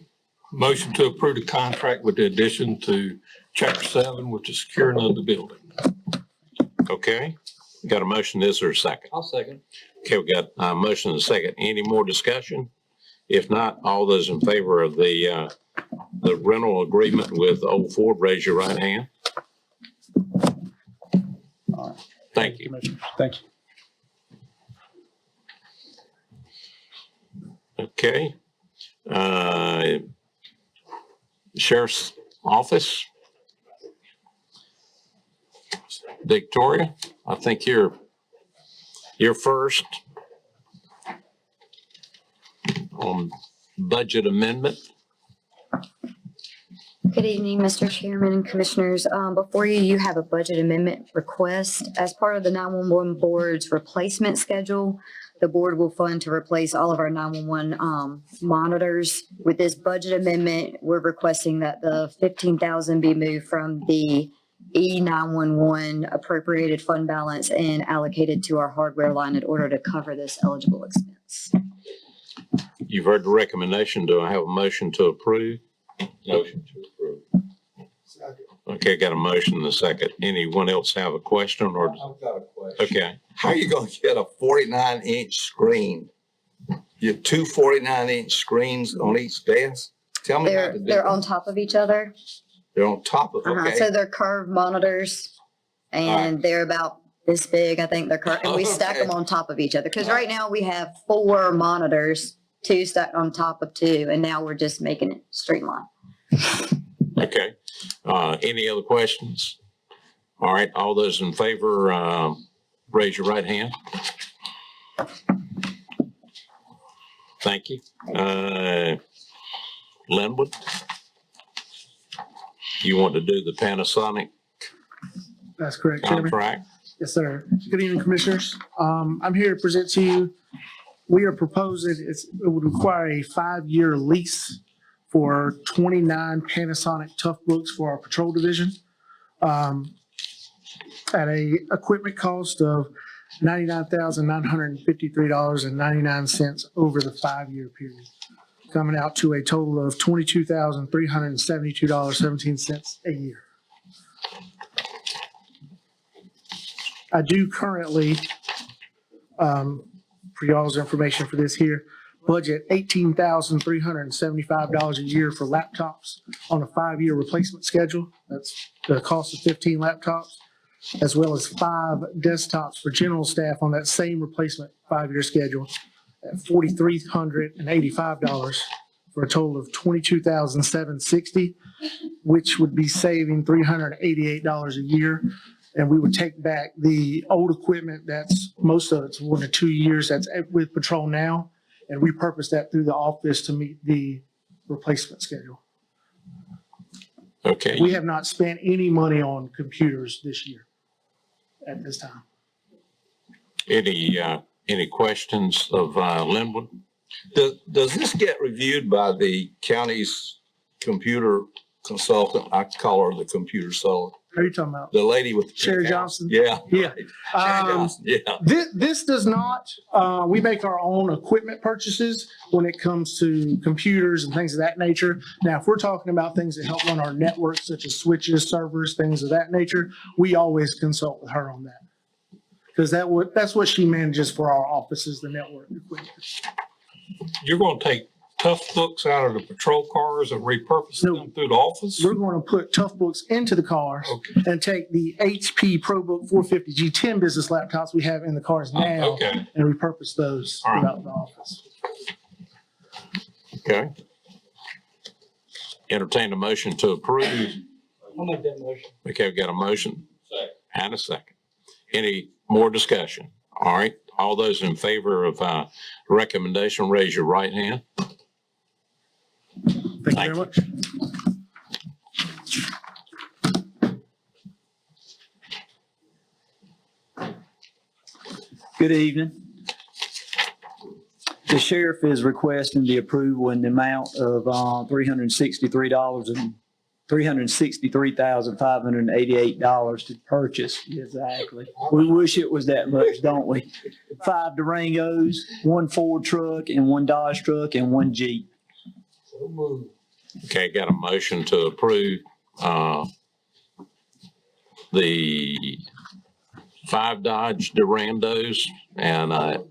Motion to approve the contract with the addition to chapter 7 with the securing of the building. Okay, we got a motion. Is there a second? I'll second. Okay, we got a motion and a second. Any more discussion? If not, all those in favor of the rental agreement with Old Ford, raise your right hand. Thank you. Commissioners, thank you. Okay. Sheriff's Office. Victoria, I think you're first on budget amendment. Good evening, Mr. Chairman and Commissioners. Before you, you have a budget amendment request. As part of the 911 Board's replacement schedule, the board will fund to replace all of our 911 monitors. With this budget amendment, we're requesting that the $15,000 be moved from the E911 appropriated fund balance and allocated to our hardware line in order to cover this eligible expense. You've heard the recommendation. Do I have a motion to approve? Motion to approve. Okay, got a motion and a second. Anyone else have a question or? I've got a question. Okay. How are you gonna get a 49-inch screen? You have two 49-inch screens on each desk? Tell me how to do They're that. on top of each other. They're on top of, okay. So they're curved monitors and they're about this big. I think they're curved, and we stack them on top of each other. Because right now we have 4 monitors, 2 stacked on top of 2, and now we're just making it streamlined. Okay. Any other questions? All right, all those in favor, raise your right hand. Thank you. Linwood? You want to do the Panasonic That's correct, Chairman. contract? Yes, sir. Good evening, Commissioners. I'm here to present to you, we are proposing, it would require a 5-year lease for 29 Panasonic Toughbooks for our patrol division at a equipment cost of $99,953.99 over the 5-year period, coming out to a total of $22,372.17 a year. I do currently, for y'all's information for this here, budget $18,375 a year for laptops on a 5-year replacement schedule. That's the cost of 15 laptops, as well as 5 desktops for general staff on that same replacement 5-year schedule at $4,385 for a total of $22,760, which would be saving $388 a year. And we would take back the old equipment that's, most of it's 1 to 2 years, that's with patrol now, and repurpose that through the office to meet the replacement schedule. Okay. We have not spent any money on computers this year at this time. Any questions of Linwood? Does this get reviewed by the county's computer consultant? I call her the computer solid. Who are you talking about? The lady with. Sherry Johnson? Yeah. Yeah. Sherry Johnson, yeah. This does not, we make our own equipment purchases when it comes to computers and things of that nature. Now, if we're talking about things that help run our networks, such as switches, servers, things of that nature, we always consult with her on that. Because that's what she manages for our offices, the network equipment. You're going to take Toughbooks out of the patrol cars and repurpose them through the office? We're going to put Toughbooks into the cars and take the HP ProBook 450 G10 business laptops we have in the cars now and repurpose those throughout the office. Okay. Entertain a motion to approve. I'll make that motion. Okay, we've got a motion and a second. Any more discussion? All right, all those in favor of recommendation, raise your right hand. Thank you very much. Good evening. The sheriff is requesting the approval in the amount of $363,588 to purchase. Exactly. We wish it was that much, don't we? 5 Durangos, 1 Ford truck, and 1 Dodge truck, and 1 Jeep. Okay, got a motion to approve, the 5 Dodge Durandos and a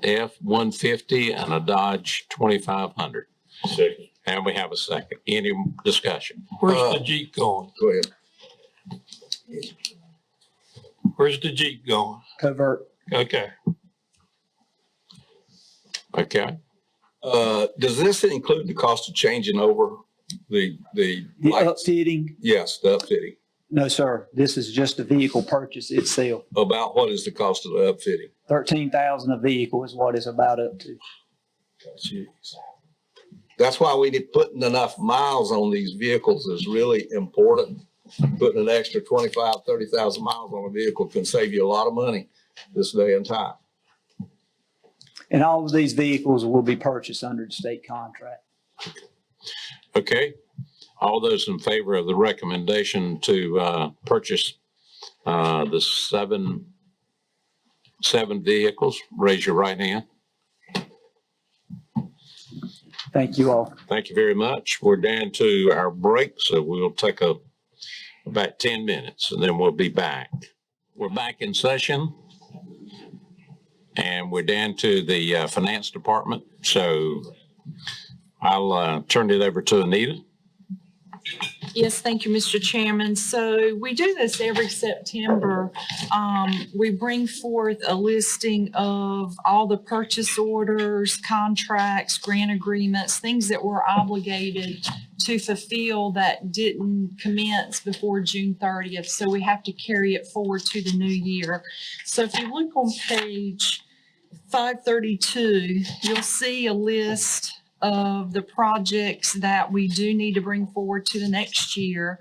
F-150 and a Dodge 2500. Second. And we have a second. Any discussion? Where's the Jeep going? Go ahead. Where's the Jeep going? Covert. Okay. Okay. Does this include the cost of changing over the The lights? upfitting, Yes, the upfitting. no, sir. This is just the vehicle purchase itself. About what is the cost of the upfitting? 13,000 a vehicle is what it's about up to. Jeez. That's why we need putting enough miles on these vehicles is really important. Putting an extra 25, 30,000 miles on a vehicle can save you a lot of money this day and time. And all of these vehicles will be purchased under the state contract. Okay. All those in favor of the recommendation to purchase the seven vehicles, raise your right hand. Thank you all. Thank you very much. We're down to our break, so we'll take about 10 minutes and then we'll be back. We're back in session and we're down to the finance department. So I'll turn it over to Anita. Yes, thank you, Mr. Chairman. So we do this every September. We bring forth a listing of all the purchase orders, contracts, grant agreements, things that we're obligated to fulfill that didn't commence before June 30th. So we have to carry it forward to the new year. So if you look on page 532, you'll see a list of the projects that we do need to bring forward to the next year,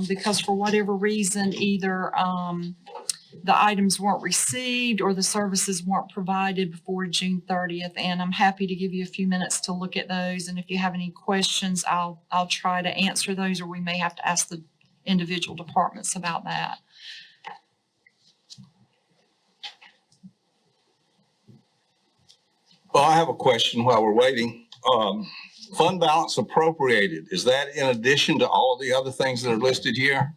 because for whatever reason, either the items weren't received or the services weren't provided before June 30th. And I'm happy to give you a few minutes to look at those. And if you have any questions, I'll try to answer those, or we may have to ask the individual departments about that. Well, I have a question while we're waiting. Fund balance appropriated, is that in addition to all of the other things that are listed here?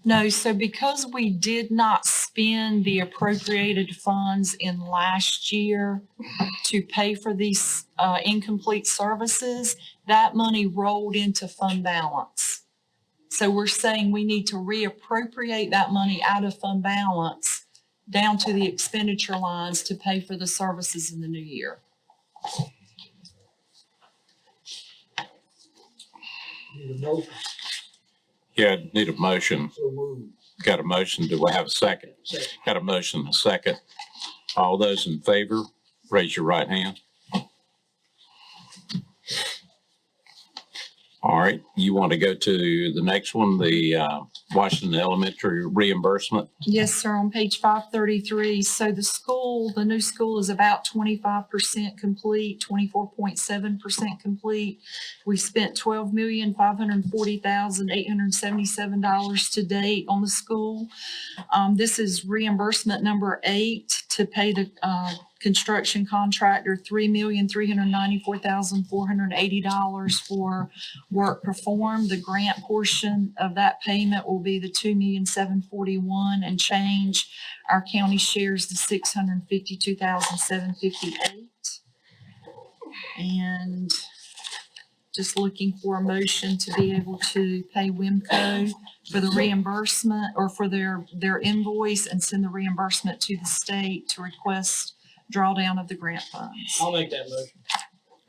No, so because we did not spend the appropriated funds in last year to pay for these incomplete services, that money rolled into fund balance. So we're saying we need to reappropriate that money out of fund balance down to the expenditure lines to pay for the services in the new year. Yeah, need a motion. Got a motion. Do I have a second? Got a motion, and a second. All those in favor, raise your right hand. All right, you want to go to the next one, the Washington Elementary reimbursement? Yes, sir, on page 533. So the new school is about 25% complete, 24.7% complete. We spent $12,540,877 to date on the school. This is reimbursement number 8 to pay the construction contractor $3,394,480 for work performed. The grant portion of that payment will be the $2,741,000 and change. Our county shares the $652,758. And just looking for a motion to be able to pay WIMCO for the reimbursement or for their invoice and send the reimbursement to the state to request drawdown of the grant funds. I'll make that motion.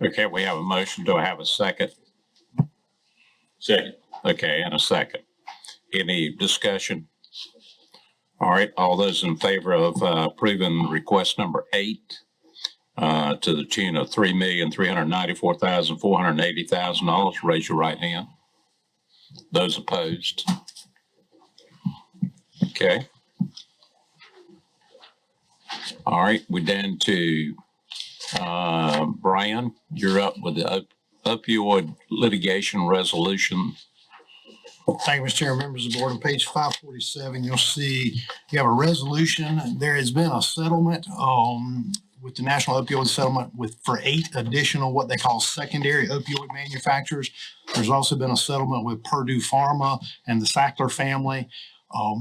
Okay, we have a motion. Do I have a second? Second. Okay, and a second. Any discussion? All right, all those in favor of approving request number 8 to the tune of $3,394,480,000, raise your right hand. Those opposed? Okay. All right, we're down to Brian, you're up with the opioid litigation resolution. Thank you, Mr. Chair, members of the board. On page 547, you'll see you have a resolution. There has been a settlement with the National Opioid Settlement for 8 additional what they call secondary opioid manufacturers. There's also been a settlement with Purdue Pharma and the Sackler family.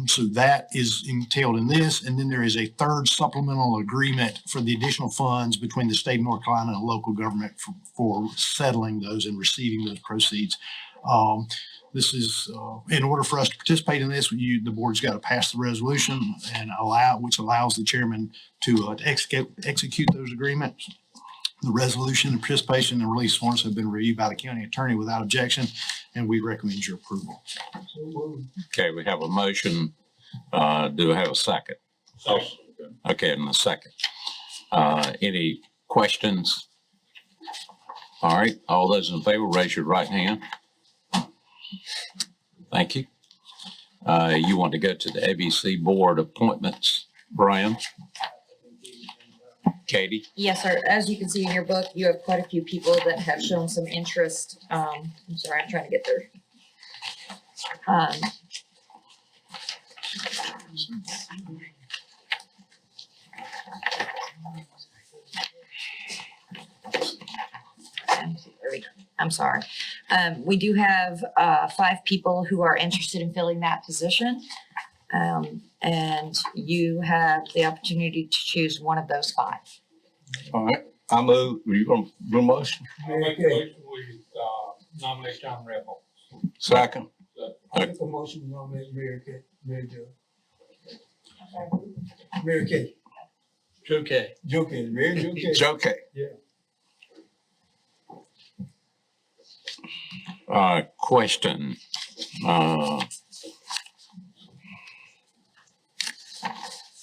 So that is entailed in this. And then there is a third supplemental agreement for the additional funds between the state of North Carolina and local government for settling those and receiving those proceeds. This is, in order for us to participate in this, the board's got to pass the resolution and which allows the chairman to execute those agreements. The resolution and participation and release forms have been reviewed by the county attorney without objection, and we recommend your approval. Okay, we have a motion. Do I have a second? Okay, and a second. Any questions? All right, all those in favor, raise your right hand. Thank you. You want to go to the ABC board appointments, Brian? Katie? Yes, sir. As you can see in your book, you have quite a few people that have shown some interest. I'm sorry, I'm trying to get there. There we go. I'm sorry. We do have 5 people who are interested in filling that position. And you have the opportunity to choose one of those 5. All right, I move, are you going to do a motion? I'll make a motion, we nominate John Rebel. Second. I make a motion to nominate Mary Kay. Joe Kay. Joe Kay, Mary Jo Kay. Joe Kay. Yeah. Question.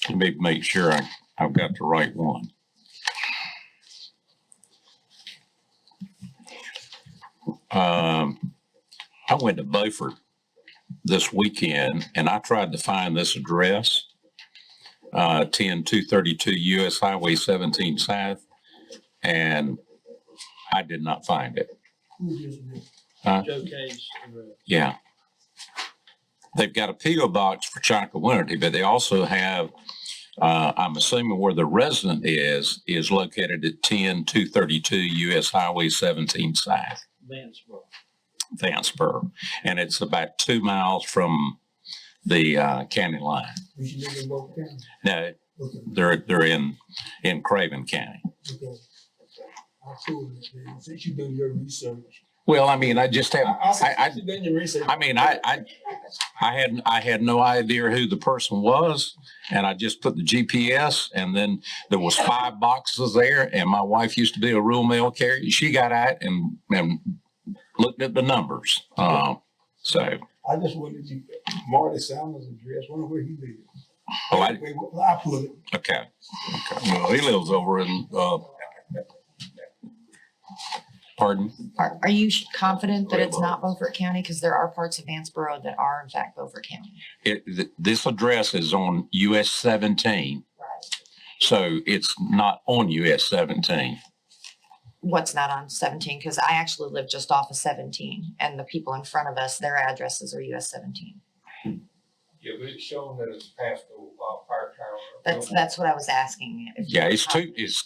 Let me make sure I've got the right one. I went to Beaufort this weekend and I tried to find this address, 10232 US Highway 17 South, and I did not find it. Joe Kay's. Yeah. They've got a P.O. box for Chocowinity, but they also have, I'm assuming where the resident is located at 10232 US Highway 17 South. Vanceboro. And it's about 2 miles from the county line. We should live in both counties. No, Okay. they're in Craven County. Okay. I'll prove it, man. Since you've done your research. Well, I mean, I just have, Since you've done your research. I mean, I had no idea who the person was, and I just put the GPS, and then there was 5 boxes there, and my wife used to be a rural mail carrier. She got out and looked at the numbers. So. I just wanted you, Marty Sanders' address, wonder where he lives. Oh, I put it. Okay. Well, he lives over in, pardon? Are you confident that it's not Beaufort County? Because there are parts of Vanceboro that are in fact Beaufort County. This address is on US 17. So it's not on US 17. What's not on 17? Because I actually live just off of 17 and the people in front of us, their addresses are US 17. Yeah, but it's showing that it's past the fire tower. That's what I was asking. Yeah, it's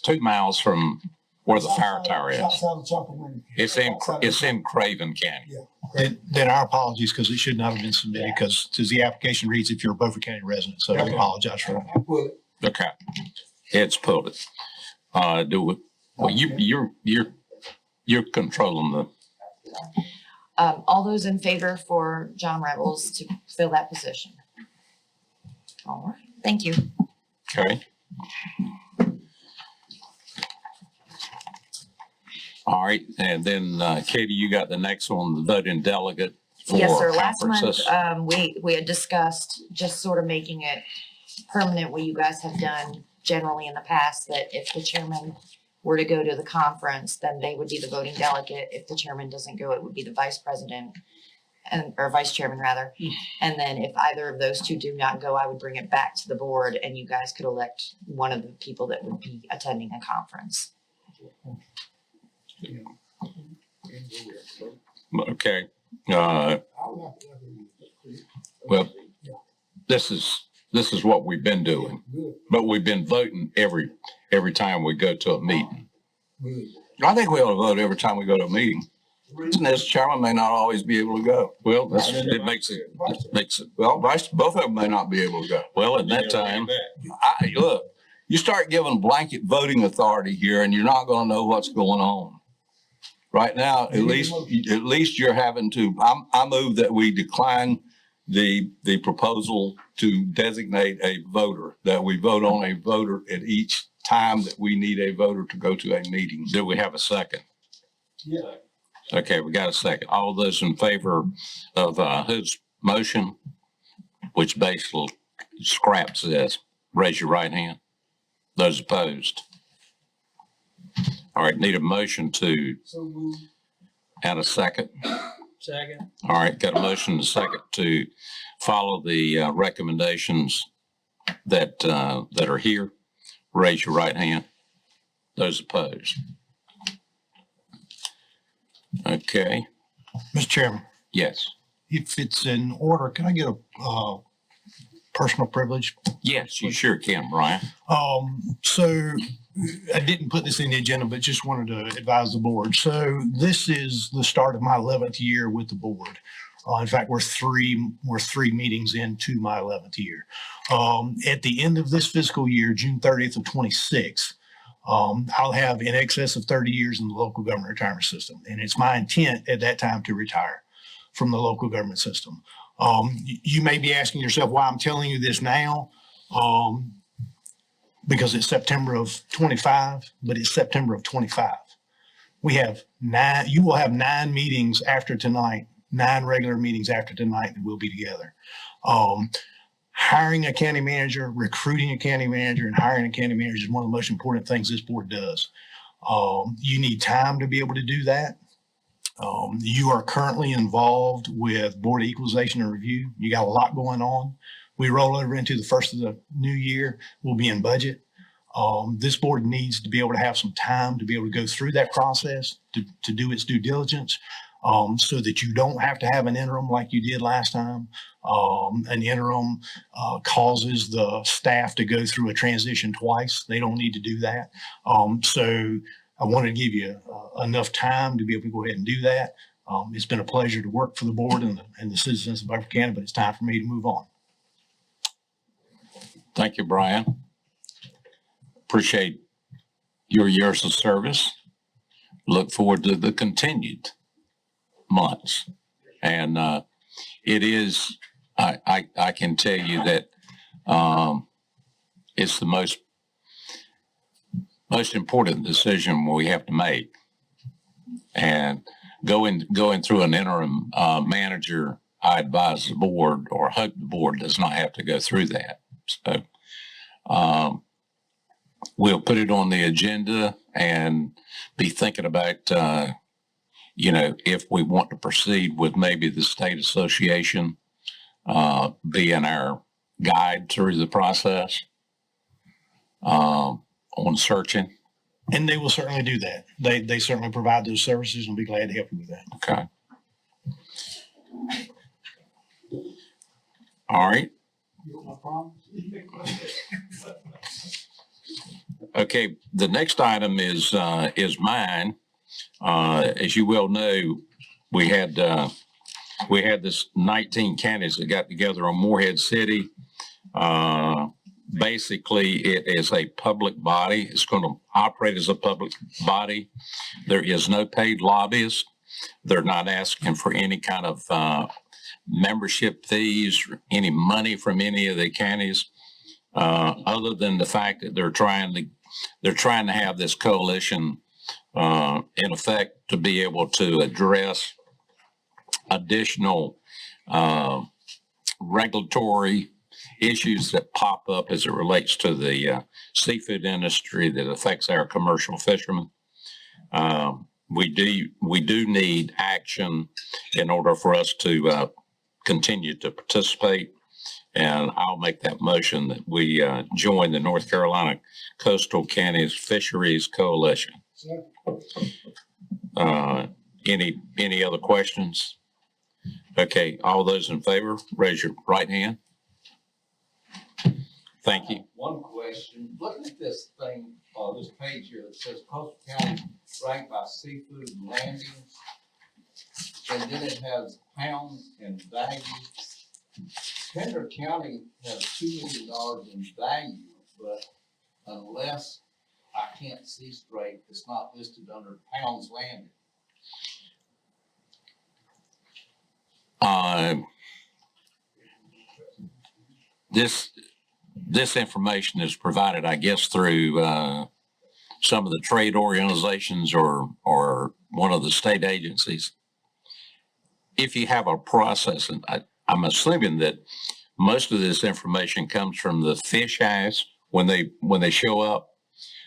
2 miles from where the fire tower is. South of Chocowinity. It's in Craven County. Then our apologies, because it should not have been submitted, because the application reads if you're a Beaufort County resident, so we apologize for that. I put it. Okay. Ed's pulled it. Well, you're controlling the, All those in favor for John Rebels to fill that position? All right, thank you. okay. All right, and then Katie, you got the next one, the voting delegate for Yes, sir. Last month, conferences. we had discussed just sort of making it permanent, what you guys have done generally in the past, that if the chairman were to go to the conference, then they would be the voting delegate. If the chairman doesn't go, it would be the vice president or vice chairman rather. And then if either of those two do not go, I would bring it back to the board and you guys could elect one of the people that would be attending a conference. Okay, well, this is what we've been doing, but we've been voting every time we go to a meeting. I think we ought to vote every time we go to a meeting. The reason is chairman may not always be able to go. Well, it makes it, well, both of them may not be able to go. Well, at that time, look, you start giving blanket voting authority here and you're not gonna know what's going on. Right now, at least you're having to, I move that we decline the proposal to designate a voter, that we vote on a voter at each time that we need a voter to go to a meeting. Do we have a second? Yeah. Okay, we got a second. All those in favor of Hood's motion, which basically scraps this, raise your right hand. Those opposed? All right, need a motion to add a second. Second. All right, got a motion and a second to follow the recommendations that are here. Raise your right hand. Those opposed? Okay. Mr. Chairman, Yes. if it's in order, can I get a personal privilege? Yes, you sure can, Brian. So I didn't put this in the agenda, but just wanted to advise the board. So this is the start of my 11th year with the board. In fact, we're three meetings into my 11th year. At the end of this fiscal year, June 30th of 26, I'll have in excess of 30 years in the local government retirement system. And it's my intent at that time to retire from the local government system. You may be asking yourself why I'm telling you this now. Because it's September of 25, but it's September of 25. You will have 9 meetings after tonight, 9 regular meetings after tonight that we'll be together. Hiring a county manager, recruiting a county manager, and hiring a county manager is one of the most important things this board does. You need time to be able to do that. You are currently involved with Board of Equalization and Review. You got a lot going on. We roll over into the first of the new year, we'll be in budget. This board needs to be able to have some time to be able to go through that process, to do its due diligence, so that you don't have to have an interim like you did last time. An interim causes the staff to go through a transition twice. They don't need to do that. So I wanted to give you enough time to be able to go ahead and do that. It's been a pleasure to work for the board and the citizens of Beaufort County, but it's time for me to move on. Thank you, Brian. Appreciate your years of service. Look forward to the continued months. And it is, I can tell you that it's the most important decision we have to make. And going through an interim manager, I advise the board, or hope the board does not have to go through that. So we'll put it on the agenda and be thinking about, if we want to proceed with maybe the state association being our guide through the process on searching. And they will certainly do that. They certainly provide those services and be glad to help you with that. Okay. All right. Okay, the next item is mine. As you well know, we had this 19 counties that got together on Morehead City. Basically, it is a public body. It's going to operate as a public body. There is no paid lobbyist. They're not asking for any kind of membership fees or any money from any of the counties, other than the fact that they're trying to have this coalition in effect to be able to address additional regulatory issues that pop up as it relates to the seafood industry that affects our commercial fishermen. We do need action in order for us to continue to participate. And I'll make that motion that we join the North Carolina Coastal Counties Fisheries Coalition. Any other questions? Okay, all those in favor, raise your right hand. Thank you. One question, looking at this thing, this page here that says Coastal County ranked by seafood and landings. And then it has pounds and value. Pender County has $2 million in value, but unless I can't see straight, it's not listed under pounds landed. This information is provided, I guess, through some of the trade organizations or one of the state agencies. If you have a process, and I'm assuming that most of this information comes from the fish eyes when they show up.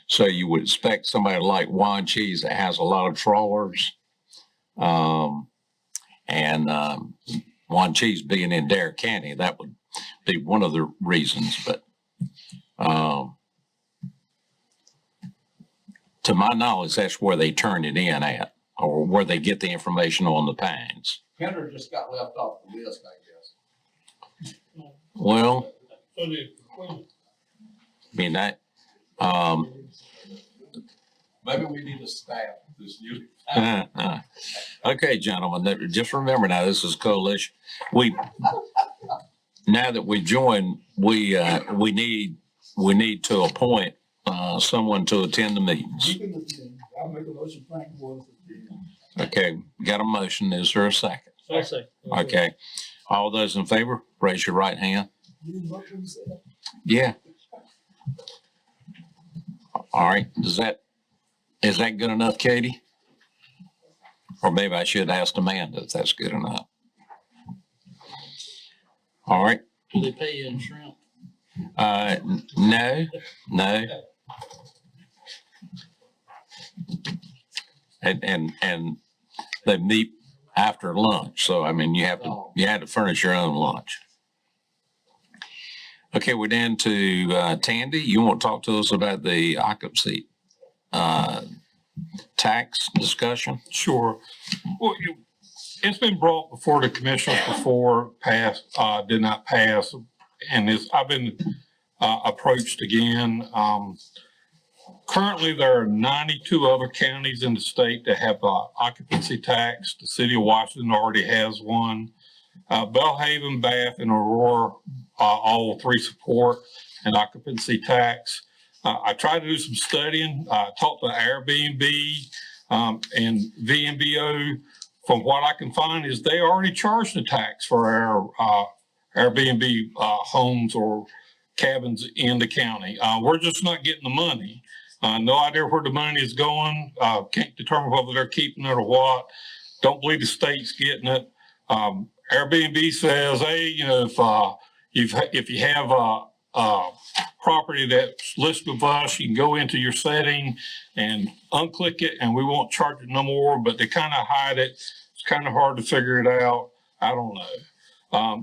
So you would expect somebody like Juan Cheese that has a lot of trawlers, Juan Cheese being in Dare County, that would be one of the reasons. But to my knowledge, that's where they turn it in at, or where they get the information on the pines. Pender just got left off the list, I guess. Well, I mean, that, maybe we need to staff this unit. Okay, gentlemen, just remember now, this is coalition. Now that we join, we need to appoint someone to attend the meetings. I'll make a motion, Frank Ward. Okay, got a motion. Is there a second? I'll say. Okay. All those in favor, raise your right hand. Yeah. All right. Is that good enough, Katie? Or maybe I should ask Amanda if that's good enough. All right. Do they pay you in shrimp? No. And they meet after lunch. So, I mean, you had to furnish your own lunch. Okay, we're down to Tandy. You want to talk to us about the occupancy tax discussion? Sure. Well, it's been brought before the commissioners before, passed, did not pass. And I've been approached again. Currently, there are 92 other counties in the state that have occupancy tax. The city of Washington already has one. Belhaven, Bath, and Aurora, all three support an occupancy tax. I tried to do some studying. I talked to Airbnb and VMBO. From what I can find is they already charge the tax for our Airbnb homes or cabins in the county. We're just not getting the money. No idea where the money is going. Can't determine whether they're keeping it or what. Don't believe the state's getting it. Airbnb says, hey, you know, if you have a property that's listed with us, you can go into your setting and unclick it, and we won't charge it no more. But they kind of hide it. It's kind of hard to figure it out. I don't know.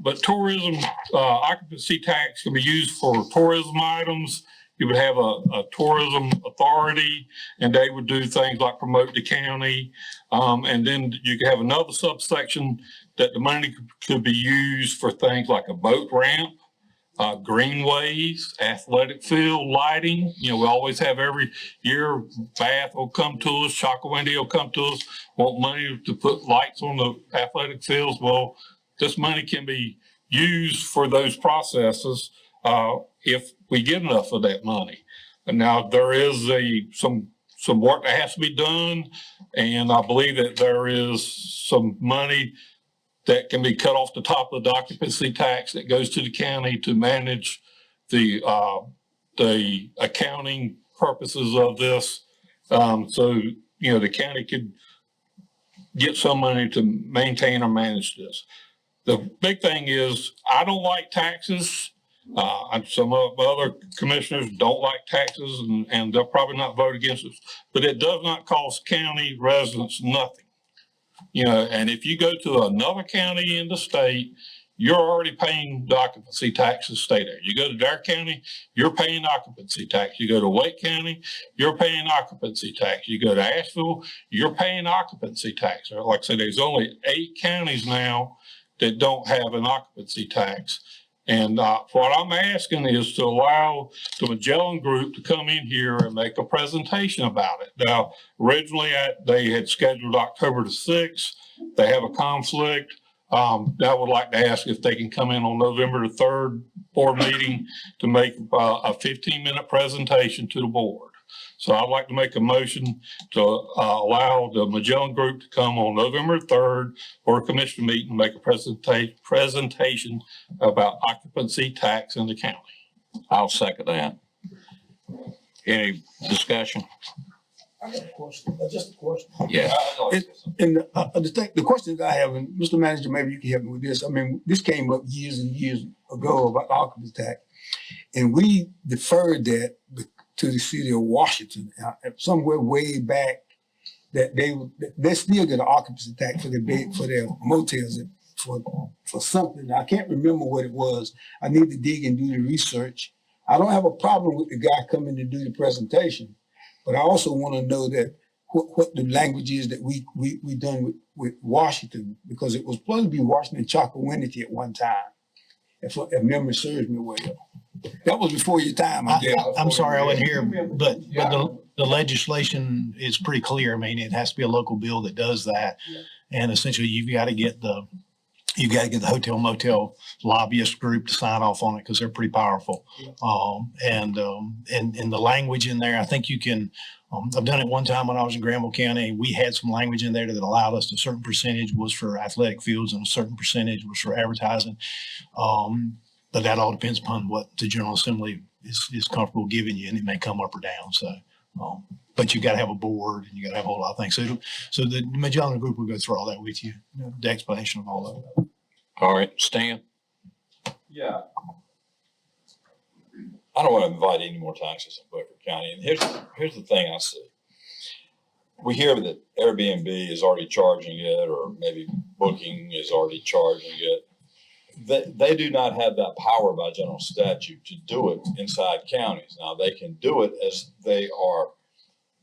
But tourism occupancy tax can be used for tourism items. You would have a tourism authority, and they would do things like promote the county. And then you could have another subsection that the money could be used for things like a boat ramp, greenways, athletic field lighting. You know, we always have every year, Bath will come to us, Chocowindy will come to us, want money to put lights on the athletic fields. Well, this money can be used for those processes if we get enough of that money. And now there is some work that has to be done, and I believe that there is some money that can be cut off the top of the occupancy tax that goes to the county to manage the accounting purposes of this. So, you know, the county could get some money to maintain or manage this. The big thing is, I don't like taxes. Some of other commissioners don't like taxes, and they'll probably not vote against us. But it does not cost county residents nothing. You know, and if you go to another county in the state, you're already paying the occupancy tax to stay there. You go to Dare County, you're paying occupancy tax. You go to Wake County, you're paying occupancy tax. You go to Asheville, you're paying occupancy tax. Or like I said, there's only 8 counties now that don't have an occupancy tax. And what I'm asking is to allow the Magellan Group to come in here and make a presentation about it. Now, originally they had scheduled October the 6th. They have a conflict. I would like to ask if they can come in on November the 3rd board meeting to make a 15-minute presentation to the board. So I'd like to make a motion to allow the Magellan Group to come on November 3rd for a commission meeting and make a presentation about occupancy tax in the county. I'll second that. Any discussion? I got a question, just a question. Yeah. And the question that I have, and Mr. Manager, maybe you can help me with this. I mean, this came up years and years ago about occupancy tax, and we deferred that to the city of Washington, somewhere way back, that they still get an occupancy tax for their motels for something. I can't remember what it was. I need to dig and do the research. I don't have a problem with the guy coming to do the presentation, but I also want to know that what the language is that we done with Washington, because it was supposed to be Washington Chocowinity at one time, if memory serves me well. That was before your time, I guess. I'm sorry I wasn't here, but the legislation is pretty clear. I mean, it has to be a local bill that does that. And essentially you've got to get the hotel motel lobbyist group to sign off on it because they're pretty powerful. And the language in there, I think you can, I've done it one time when I was in Granville County. We had some language in there that allowed us a certain percentage was for athletic fields and a certain percentage was for advertising. But that all depends upon what the General Assembly is comfortable giving you, and it may come up or down. So, but you got to have a board and you got to have a whole lot of things. So the Magellan Group will go through all that with you, the explanation of all of it. All right, Stan. Yeah. I don't want to invite any more taxes in Beaufort County. And here's the thing I see. We hear that Airbnb is already charging it, or maybe Booking is already charging it. They do not have that power by general statute to do it inside counties. Now, they can do it as they are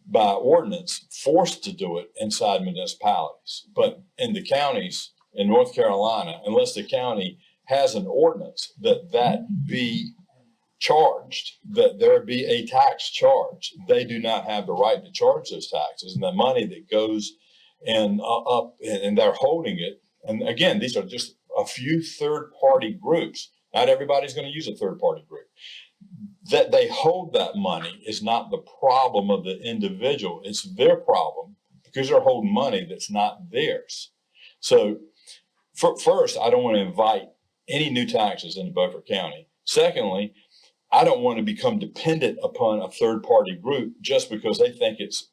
by ordinance forced to do it inside municipalities. But in the counties in North Carolina, unless the county has an ordinance that be charged, that there be a tax charge, they do not have the right to charge those taxes. And the money that goes in up and they're holding it. And again, these are just a few third-party groups. Not everybody's going to use a third-party group. That they hold that money is not the problem of the individual. It's their problem because they're holding money that's not theirs. So first, I don't want to invite any new taxes into Beaufort County. Secondly, I don't want to become dependent upon a third-party group just because they think it's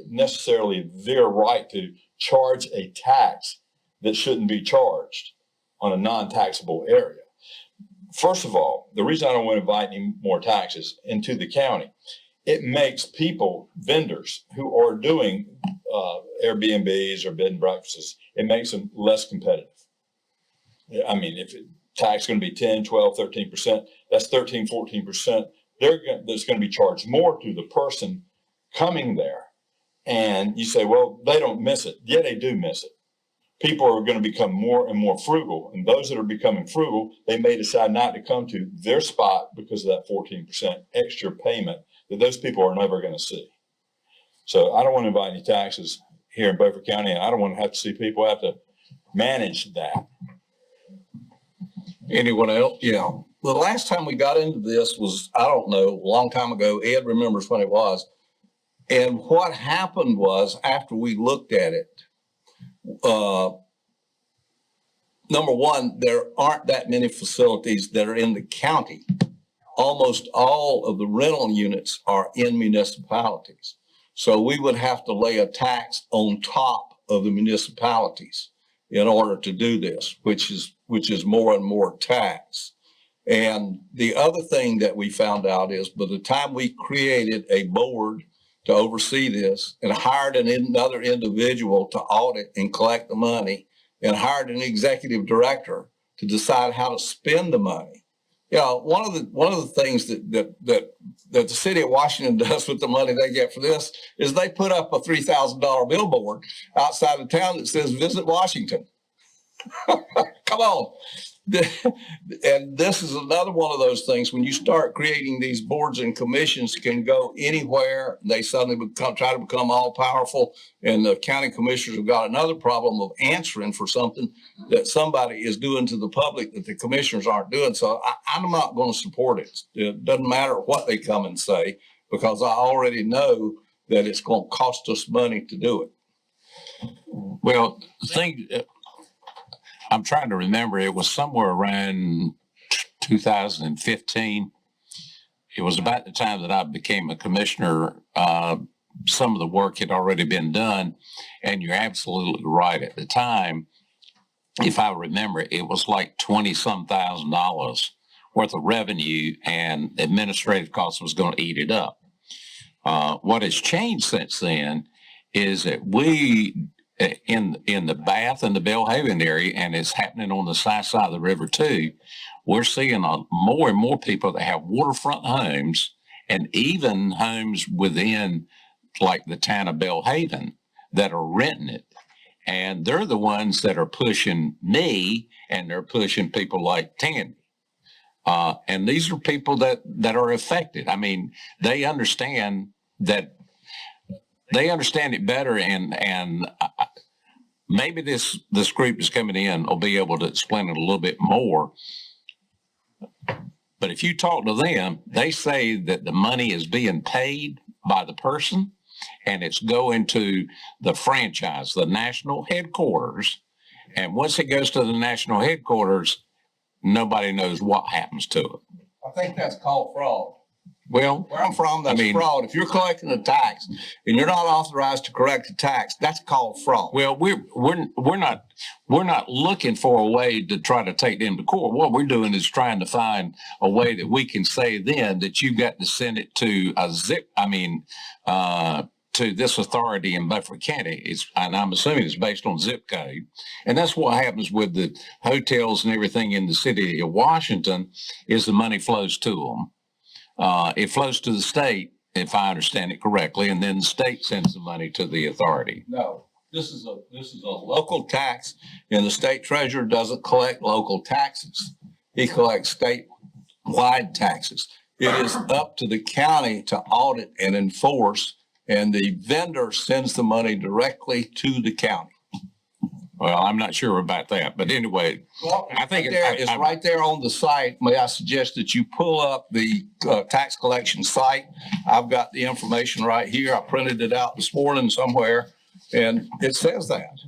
necessarily their right to charge a tax that shouldn't be charged on a non-taxable area. First of all, the reason I don't want to invite any more taxes into the county, it makes people, vendors who are doing Airbnbs or bed and breakfasts, it makes them less competitive. I mean, if tax is going to be 10, 12, 13%, that's 13, 14%. There's going to be charged more to the person coming there. And you say, well, they don't miss it. Yeah, they do miss it. People are going to become more and more frugal. And those that are becoming frugal, they may decide not to come to their spot because of that 14% extra payment that those people are never going to see. So I don't want to invite any taxes here in Beaufort County, and I don't want to have to see people have to manage that. Anyone else? Yeah. The last time we got into this was, I don't know, a long time ago. Ed remembers when it was. And what happened was, after we looked at it, number one, there aren't that many facilities that are in the county. Almost all of the rental units are in municipalities. So we would have to lay a tax on top of the municipalities in order to do this, which is more and more tax. And the other thing that we found out is by the time we created a board to oversee this and hired another individual to audit and collect the money and hired an executive director to decide how to spend the money. You know, one of the things that the city of Washington does with the money they get for this is they put up a $3,000 billboard outside of town that says "Visit Washington." Come on. And this is another one of those things, when you start creating these boards and commissions can go anywhere, they suddenly try to become all powerful. And the county commissioners have got another problem of answering for something that somebody is doing to the public that the commissioners aren't doing. So I'm not going to support it. It doesn't matter what they come and say, because I already know that it's going to cost us money to do it. Well, the thing, I'm trying to remember, it was somewhere around 2015. It was about the time that I became a commissioner. Some of the work had already been done, and you're absolutely right. At the time, if I remember, it was like 20-some thousand dollars worth of revenue, and administrative costs was going to eat it up. What has changed since then is that we, in the Bath and the Belhaven area, and it's happening on the south side of the river too, we're seeing more and more people that have waterfront homes, and even homes within like the town of Belhaven that are renting it. And they're the ones that are pushing me, and they're pushing people like Tandy. And these are people that are affected. I mean, they understand that. They understand it better, and maybe this group is coming in will be able to explain it a little bit more. But if you talk to them, they say that the money is being paid by the person, and it's going to the franchise, the national headquarters. And once it goes to the national headquarters, nobody knows what happens to it. I think that's called fraud. Well, where I'm from, that's fraud. If you're collecting a tax and you're not authorized to correct a tax, that's called fraud. Well, we're not looking for a way to try to take them to court. What we're doing is trying to find a way that we can say then that you've got to send it to to this authority in Beaufort County. And I'm assuming it's based on zip code. And that's what happens with the hotels and everything in the city of Washington, is the money flows to them. It flows to the state, if I understand it correctly, and then the state sends the money to the authority. No, this is a local tax, and the state treasurer doesn't collect local taxes. He collects statewide taxes. It is up to the county to audit and enforce, and the vendor sends the money directly to the county. Well, I'm not sure about that, but anyway, I think it's right there on the site. May I suggest that you pull up the tax collection site? I've got the information right here. I printed it out this morning somewhere, and it says that.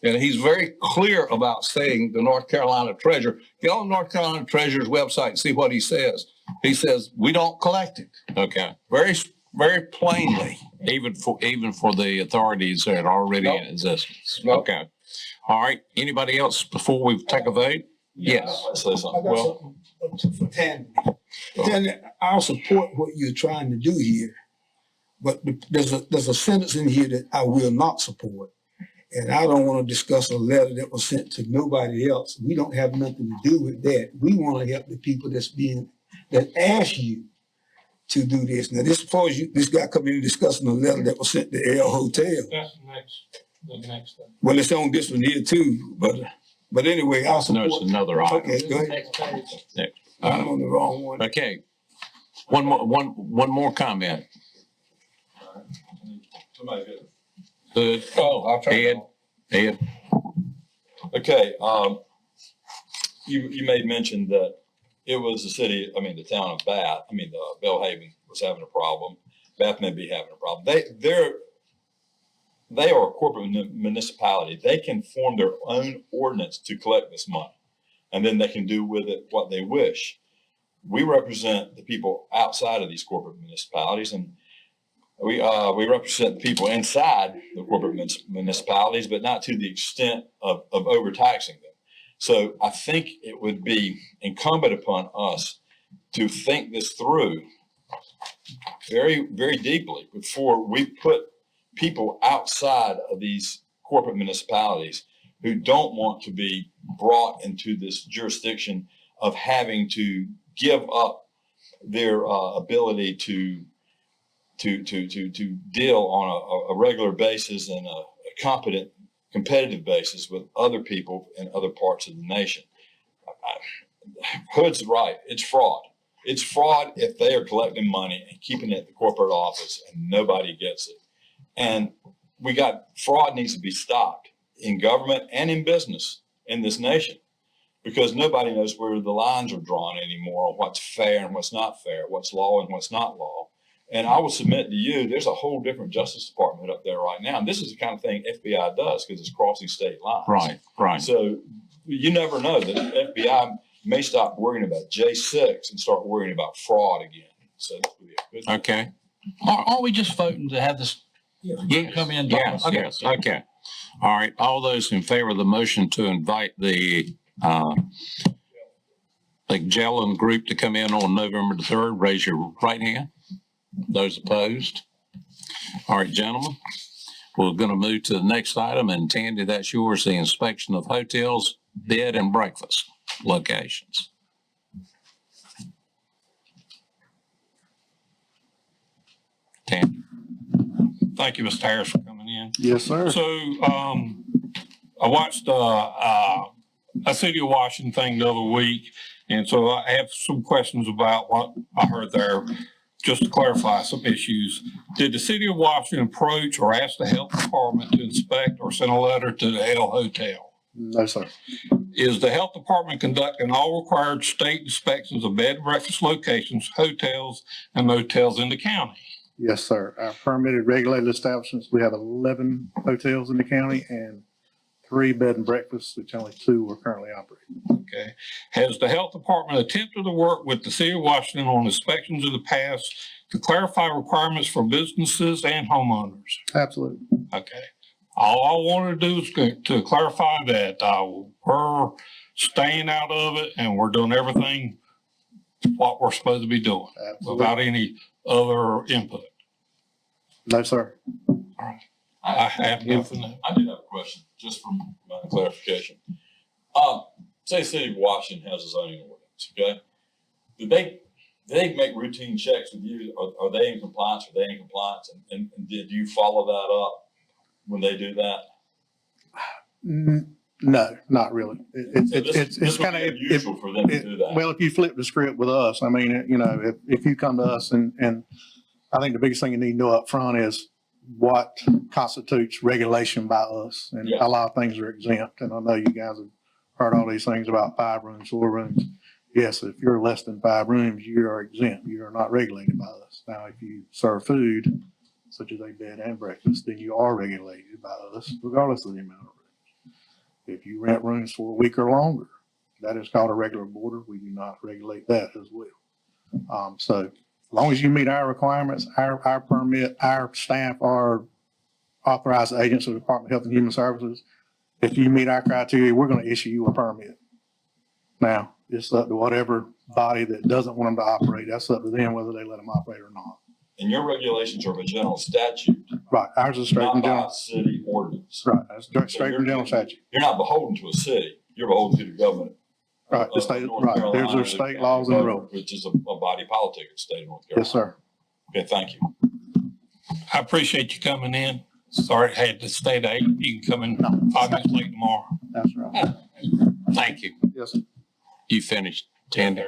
And he's very clear about saying the North Carolina Treasurer. Get on the North Carolina Treasurer's website and see what he says. He says, we don't collect it. Okay. Very, very plainly. Even for the authorities that are already in existence. Okay. All right. Anybody else before we take a vote? Yes. Say something. Well, for Tandy. Tandy, I'll support what you're trying to do here, but there's a sentence in here that I will not support. And I don't want to discuss a letter that was sent to nobody else. We don't have nothing to do with that. We want to help the people that ask you to do this. Now, this guy come in discussing a letter that was sent to El Hotel. That's the next thing. Well, it's on this one here too, but anyway, I'll support. No, it's another item. Okay, go ahead. Next. I'm on the wrong one. Okay. One more comment. Somebody good. Good. I'll try. Ed. Okay, you made mention that it was the town of Bath, Belhaven was having a problem. Bath may be having a problem. They are a corporate municipality. They can form their own ordinance to collect this money, and then they can do with it what they wish. We represent the people outside of these corporate municipalities, and we represent the people inside the corporate municipalities, but not to the extent of overtaxing them. So I think it would be incumbent upon us to think this through very, very deeply before we put people outside of these corporate municipalities who don't want to be brought into this jurisdiction of having to give up their ability to deal on a regular basis and a competent, competitive basis with other people in other parts of the nation. Hood's right. It's fraud. It's fraud if they are collecting money and keeping it at the corporate office and nobody gets it. And fraud needs to be stopped in government and in business in this nation, because nobody knows where the lines are drawn anymore, what's fair and what's not fair, what's law and what's not law. And I will submit to you, there's a whole different Justice Department up there right now. And this is the kind of thing FBI does because it's crossing state lines. Right, right. So you never know that the FBI may stop worrying about J6 and start worrying about fraud again. So this would be a good thing. Okay. Aren't we just voting to have this come in? Yes, yes, okay. All right, all those in favor of the motion to invite the Magellan Group to come in on November the 3rd, raise your right hand. Those opposed? All right, gentlemen, we're going to move to the next item, and Tandy, that's yours, the inspection of hotels, bed and breakfast locations. Tandy. Thank you, Mr. Harris, for coming in. Yes, sir. So, I watched, a City of Washington thing the other week. And so I have some questions about what I heard there, just to clarify some issues. Did the City of Washington approach or ask the Health Department to inspect or send a letter to the L Hotel? No, sir. Is the Health Department conducting all required state inspections of bed and breakfast locations, hotels, and motels in the county? Yes, sir. Our permitted regulated establishments, we have 11 hotels in the county and 3 bed and breakfasts, which only 2 are currently operating. Okay. Has the Health Department attempted to work with the City of Washington on inspections in the past to clarify requirements for businesses and homeowners? Absolutely. Okay. All I wanted to do is to clarify that we're staying out of it and we're doing everything what we're supposed to be doing. Absolutely. Without any other input. No, sir. All right. I have nothing. I do have a question, just for my clarification. Say City of Washington has a zoning ordinance, okay? Do they make routine checks with you? Are they in compliance? Are they in compliance? And did you follow that up when they do that? No, not really. It's kind of unusual for them to do that. Well, if you flip the script with us, I mean, you know, if you come to us and I think the biggest thing you need to know up front is what constitutes regulation by us. And Yes. a lot of things are exempt. And I know you guys have heard all these things about 5 rooms, 4 rooms. Yes, if you're less than 5 rooms, you are exempt. You are not regulated by us. Now, if you serve food, such as a bed and breakfast, then you are regulated by us, regardless of the amount of rooms. If you rent rooms for a week or longer, that is called a regular boarder. We do not regulate that as well. So as long as you meet our requirements, our permit, our staff are authorized agents of the Department of Health and Human Services. If you meet our criteria, we're going to issue you a permit. Now, it's up to whatever body that doesn't want them to operate. That's up to them whether they let them operate or not. And your regulations are of a general statute. Right. Ours is straight Not from by general. a city ordinance. Right. That's straight from general statute. You're not beholden to a city. You're beholden to the government. Right. The state, right. There's their state laws and rules. Which is a body politic of the state of North Carolina. Yes, sir. Okay, thank you. I appreciate you coming in. Sorry I had to stay late. You can come in 5 minutes late tomorrow. That's right. Thank you. Yes, sir. You finished, Tandy.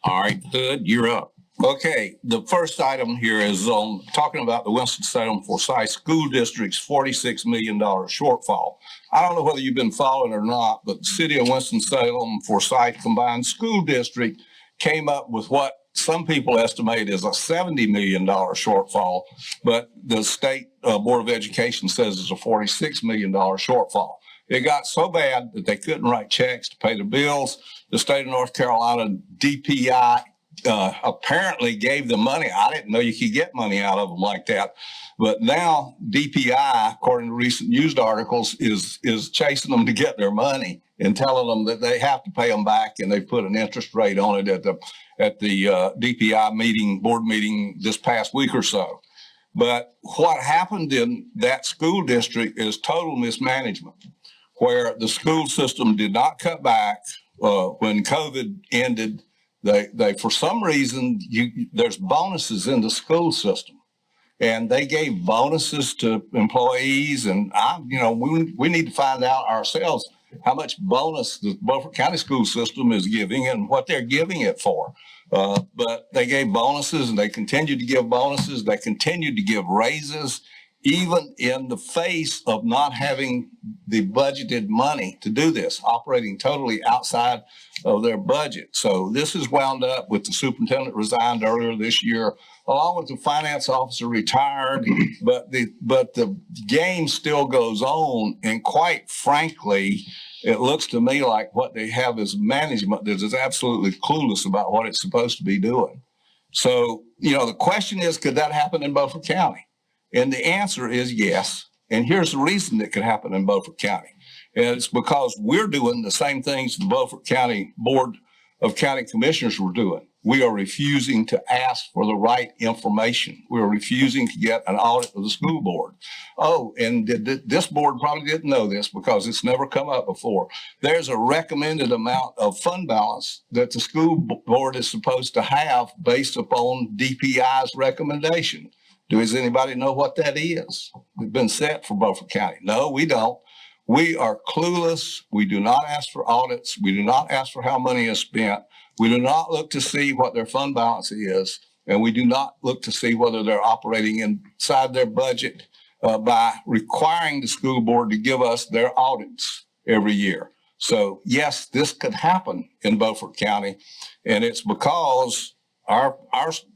All right, Hood, you're up. Okay, the first item here is talking about the Winston-Salem Forsyth School District's $46 million shortfall. I don't know whether you've been following or not, but the city of Winston-Salem Forsyth Combined School District came up with what some people estimate is a $70 million shortfall, but the state Board of Education says it's a $46 million shortfall. It got so bad that they couldn't write checks to pay the bills. The state of North Carolina DPI apparently gave them money. I didn't know you could get money out of them like that. But now DPI, according to recent news articles, is chasing them to get their money and telling them that they have to pay them back, and they put an interest rate on it at the DPI board meeting this past week or so. But what happened in that school district is total mismanagement. where the school system did not cut back when COVID ended. They for some reason, there's bonuses in the school system, and they gave bonuses to employees. And we need to find out ourselves how much bonus the Beaufort County school system is giving and what they're giving it for. But they gave bonuses, and they continued to give bonuses. They continued to give raises, even in the face of not having the budgeted money to do this, operating totally outside of their budget. So this is wound up with the superintendent resigned earlier this year, along with the finance officer retired, but the game still goes on. And quite frankly, it looks to me like what they have is management that is absolutely clueless about what it's supposed to be doing. So, the question is, could that happen in Beaufort County? And the answer is yes. And here's the reason it could happen in Beaufort County. And it's because we're doing the same things the Beaufort County Board of County Commissioners were doing. We are refusing to ask for the right information. We are refusing to get an audit of the school board. Oh, and this board probably didn't know this because it's never come up before. There's a recommended amount of fund balance that the school board is supposed to have based upon DPI's recommendation. Does anybody know what that is? It's been set for Beaufort County. No, we don't. We are clueless. We do not ask for audits. We do not ask for how money is spent. We do not look to see what their fund balance is. And we do not look to see whether they're operating inside their budget by requiring the school board to give us their audits every year. So yes, this could happen in Beaufort County. And it's because our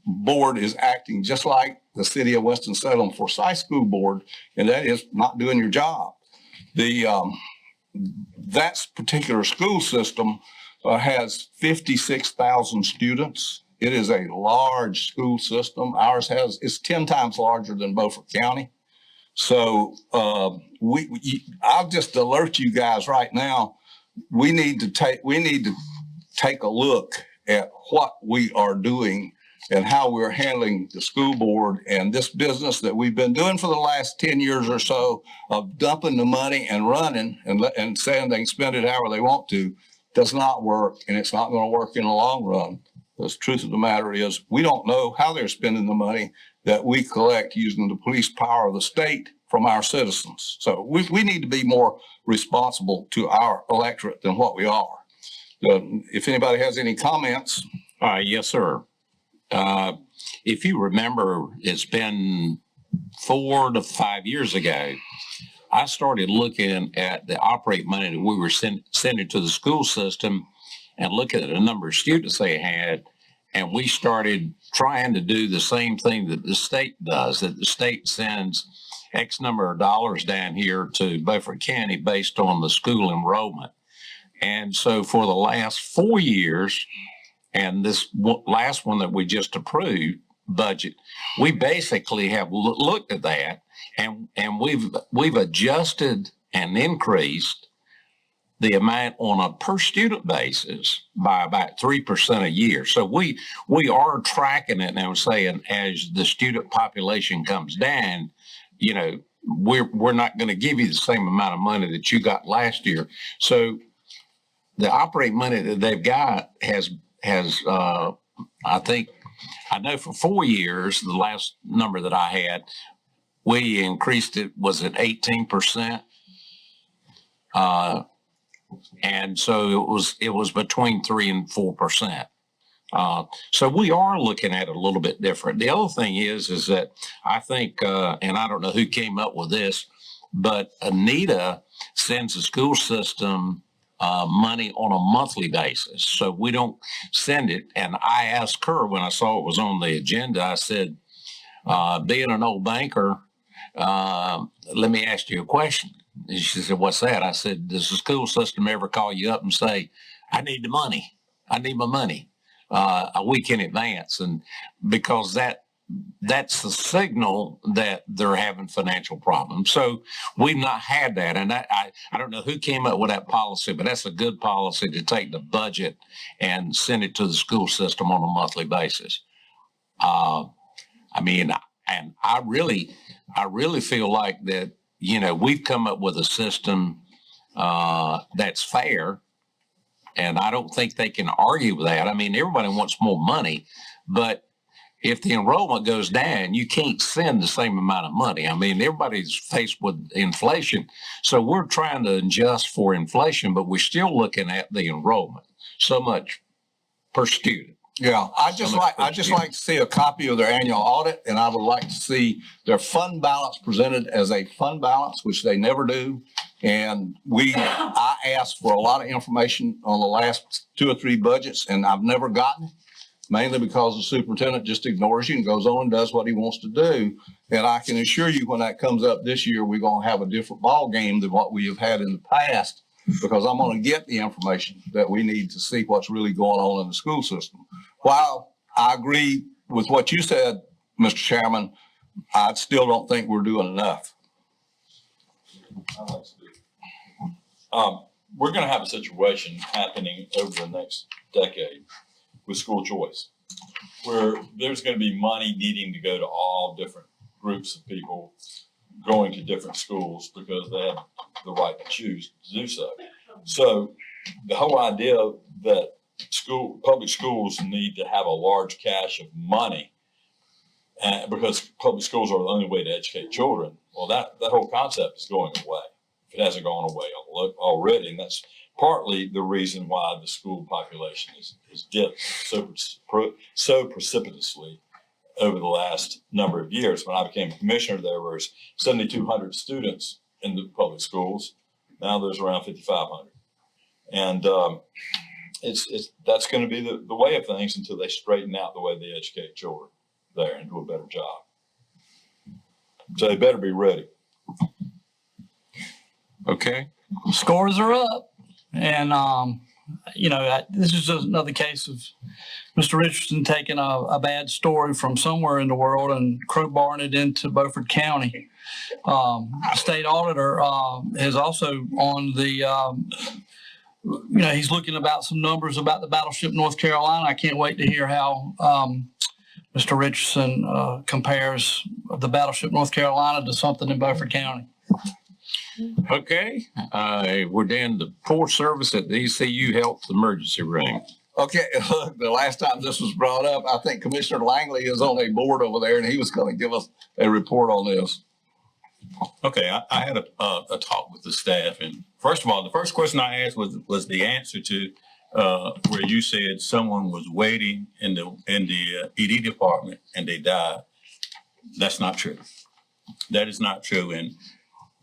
board is acting just like the city of Winston-Salem Forsyth School Board, and that is not doing your job. That particular school system has 56,000 students. It is a large school system. Ours is 10 times larger than Beaufort County. So I'll just alert you guys right now. We need to take a look at what we are doing and how we're handling the school board and this business that we've been doing for the last 10 years or so of dumping the money and running and saying they can spend it however they want to does not work, and it's not going to work in the long run. The truth of the matter is we don't know how they're spending the money that we collect using the police power of the state from our citizens. So we need to be more responsible to our electorate than what we are. If anybody has any comments. Yes, sir. If you remember, it's been 4 to 5 years ago, I started looking at the operate money that we were sending to the school system and looking at the number of students they had. And we started trying to do the same thing that the state does, that the state sends X number of dollars down here to Beaufort County based on the school enrollment. And so for the last 4 years, and this last one that we just approved budget, we basically have looked at that and we've adjusted and increased the amount on a per student basis by about 3% a year. So we are tracking it and saying as the student population comes down, we're not going to give you the same amount of money that you got last year. So the operating money that they've got has I know for 4 years, the last number that I had, we increased it, was it 18%? And so it was between 3 and 4%. So we are looking at it a little bit different. The other thing is that I think, and I don't know who came up with this, but Anita sends the school system money on a monthly basis. So we don't send it. And I asked her when I saw it was on the agenda, I said, being an old banker, let me ask you a question. And she said, what's that? I said, does the school system ever call you up and say, I need the money. I need my money a week in advance? And because that's the signal that they're having financial problems. So we've not had that. And I don't know who came up with that policy, but that's a good policy to take the budget and send it to the school system on a monthly basis. And I really feel like that, we've come up with a system that's fair. And I don't think they can argue with that. I mean, everybody wants more money, but if the enrollment goes down, you can't send the same amount of money. I mean, everybody's faced with inflation. So we're trying to adjust for inflation, but we're still looking at the enrollment. So much per student. Yeah, I'd just like to see a copy of their annual audit, and I would like to see their fund balance presented as a fund balance, which they never do. And I asked for a lot of information on the last 2 or 3 budgets, and I've never gotten it, mainly because the superintendent just ignores you and goes on and does what he wants to do. And I can assure you when that comes up this year, we're going to have a different ball game than what we have had in the past, because I'm going to get the information that we need to see what's really going on in the school system. While I agree with what you said, Mr. Chairman, I still don't think we're doing enough. We're going to have a situation happening over the next decade with school choice, where there's going to be money needing to go to all different groups of people going to different schools because they have the right to choose to do so. So the whole idea that public schools need to have a large cache of money because public schools are the only way to educate children, well, that whole concept is going away. If it hasn't gone away already, and that's partly the reason why the school population is dipped so precipitously over the last number of years. When I became a commissioner, there was 7,200 students in the public schools. Now there's around 5,500. And that's going to be the way of things until they straighten out the way they educate children there and do a better job. So they better be ready. Okay. Scores are up. And, this is just another case of Mr. Richardson taking a bad story from somewhere in the world and crowbarring it into Beaufort County. The state auditor is also on the, he's looking about some numbers about the Battleship North Carolina. I can't wait to hear how Mr. Richardson compares the Battleship North Carolina to something in Beaufort County. Okay, we're down to poor service at the ECU Health Emergency Room. Okay, look, the last time this was brought up, I think Commissioner Langley is on a board over there, and he was going to give us a report on this. Okay, I had a talk with the staff, and first of all, the first question I asked was the answer to where you said someone was waiting in the ED department and they died. That's not true. That is not true, and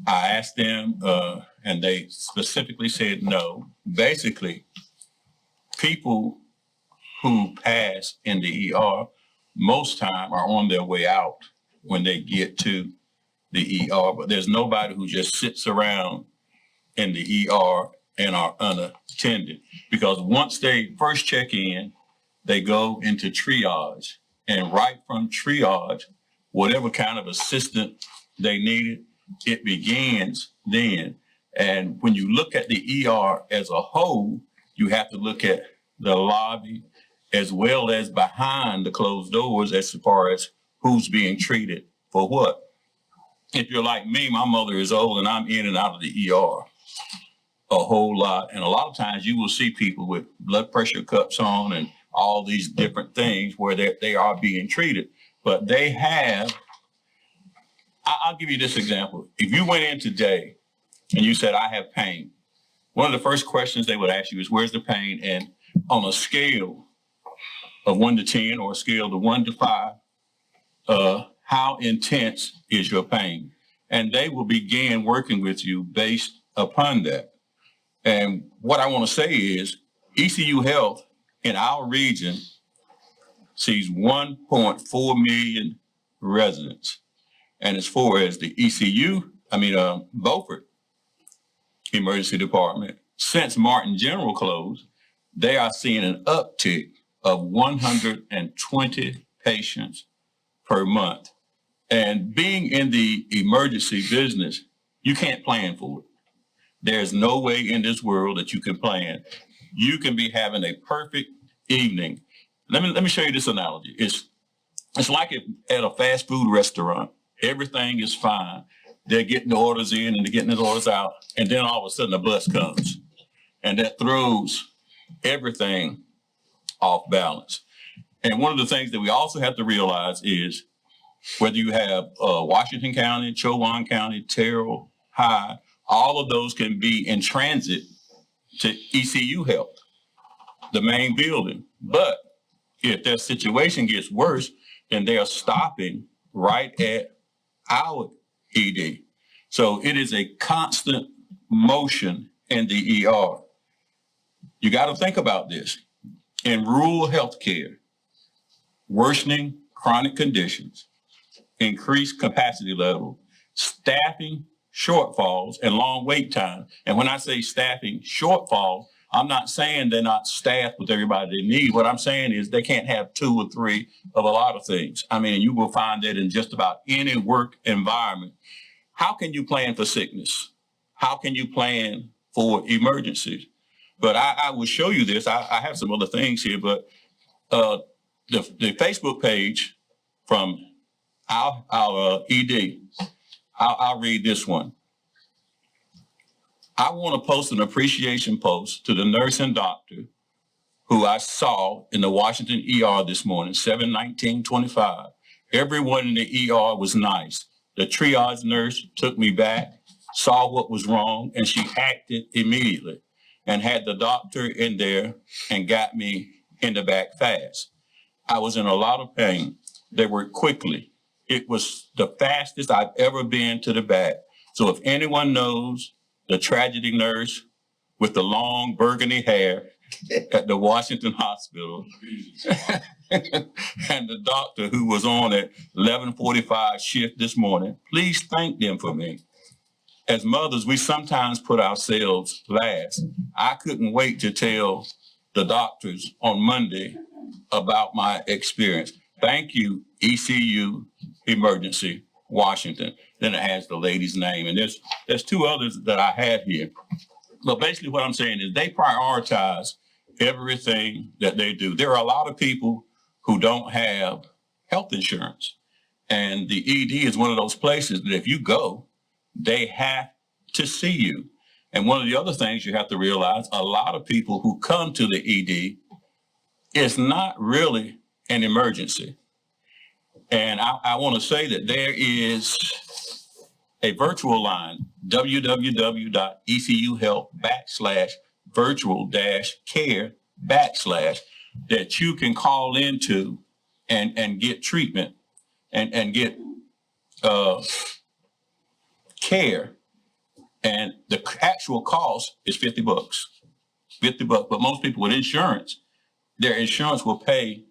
I asked them, and they specifically said no. Basically, people who pass in the ER most time are on their way out when they get to the ER, but there's nobody who just sits around in the ER and are unattended, because once they first check in, they go into triage, and right from triage, whatever kind of assistance they needed, it begins then. And when you look at the ER as a whole, you have to look at the lobby as well as behind the closed doors as far as who's being treated for what. If you're like me, my mother is old and I'm in and out of the ER a whole lot. And a lot of times you will see people with blood pressure cups on and all these different things where they are being treated. But they have, I'll give you this example. If you went in today and you said, I have pain, one of the first questions they would ask you is, where's the pain? And on a scale of 1 to 10 or a scale of 1 to 5, how intense is your pain? And they will begin working with you based upon that. And what I want to say is ECU Health in our region sees 1.4 million residents. And as far as the Beaufort Emergency Department, since Martin General closed, they are seeing an uptick of 120 patients per month. And being in the emergency business, you can't plan for it. There's no way in this world that you can plan. You can be having a perfect evening. Let me show you this analogy. It's like at a fast food restaurant, everything is fine. they're getting the orders in and they're getting the orders out. And then all of a sudden a bus comes and that throws everything off balance. And one of the things that we also have to realize is whether you have Washington County, Chowan County, Terrell, High, all of those can be in transit to ECU Health, the main building. But if their situation gets worse, then they are stopping right at our ED. So it is a constant motion in the ER. You got to think about this. In rural healthcare, worsening chronic conditions, increased capacity level, staffing shortfalls, and long wait time. And when I say staffing shortfall, I'm not saying they're not staffed with everybody they need. What I'm saying is they can't have 2 or 3 of a lot of things. I mean, you will find that in just about any work environment. How can you plan for sickness? How can you plan for emergencies? But I will show you this. I have some other things here, but the Facebook page from our ED, I'll read this one. I want to post an appreciation post to the nurse and doctor who I saw in the Washington ER this morning, 7/19/25. Everyone in the ER was nice. The triage nurse took me back, saw what was wrong, and she acted immediately and had the doctor in there and got me in the back fast. I was in a lot of pain. They worked quickly. It was the fastest I've ever been to the back. So if anyone knows the tragedy nurse with the long burgundy hair at the Washington Hospital and the doctor who was on at 11:45 shift this morning, please thank them for me. As mothers, we sometimes put ourselves last. I couldn't wait to tell the doctors on Monday about my experience. Thank you, ECU Emergency Washington. Then it has the lady's name. And there's 2 others that I had here. But basically what I'm saying is they prioritize everything that they do. There are a lot of people who don't have health insurance. And the ED is one of those places that if you go, they have to see you. And one of the other things you have to realize, a lot of people who come to the ED, it's not really an emergency. And I want to say that there is a virtual line, www.ecuhealth.virtual-care/ that you can call into and get treatment and get care. And the actual cost is $50. $50. But most people with insurance, their insurance will pay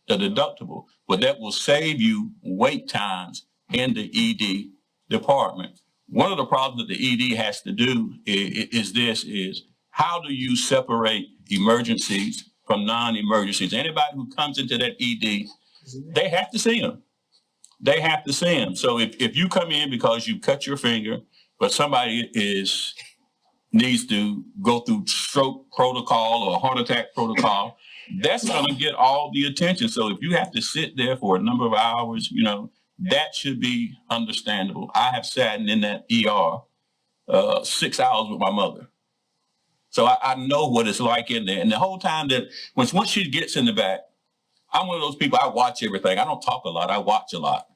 the deductible, but that will save you wait times in the ED department. One of the problems that the ED has to do is how do you separate emergencies from non-emergencies? Anybody who comes into that ED, they have to see them. They have to see them. So if you come in because you cut your finger, but somebody needs to go through stroke protocol or heart attack protocol, that's going to get all the attention. So if you have to sit there for a number of hours, that should be understandable. I have sat in that ER 6 hours with my mother. So I know what it's like in there. And the whole time that once she gets in the back, I'm one of those people, I watch everything. I don't talk a lot, I watch a lot.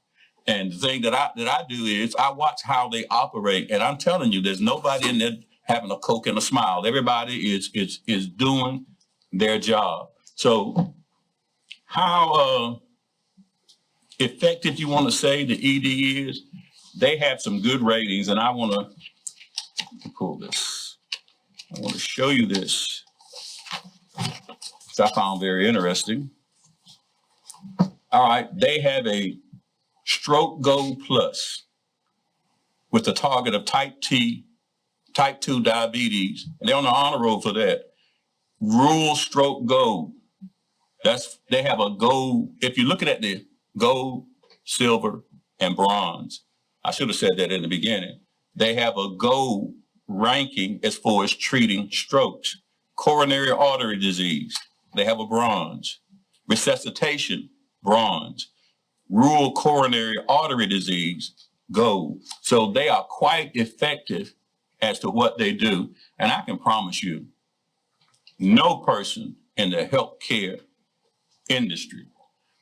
And the thing that I do is I watch how they operate. And I'm telling you, there's nobody in there having a Coke and a smile. Everybody is doing their job. So how effective you want to say the ED is, they have some good ratings. And I want to pull this. I want to show you this, which I found very interesting. All right, they have a Stroke Gold Plus with a target of type 2 diabetes. And they're on the honor roll for that. Rural Stroke Gold. They have a gold. If you're looking at the gold, silver, and bronze, I should have said that in the beginning. They have a gold ranking as far as treating strokes. Coronary artery disease, they have a bronze. Resuscitation, bronze. Rural coronary artery disease, Gold. So they are quite effective as to what they do. And I can promise you, no person in the healthcare industry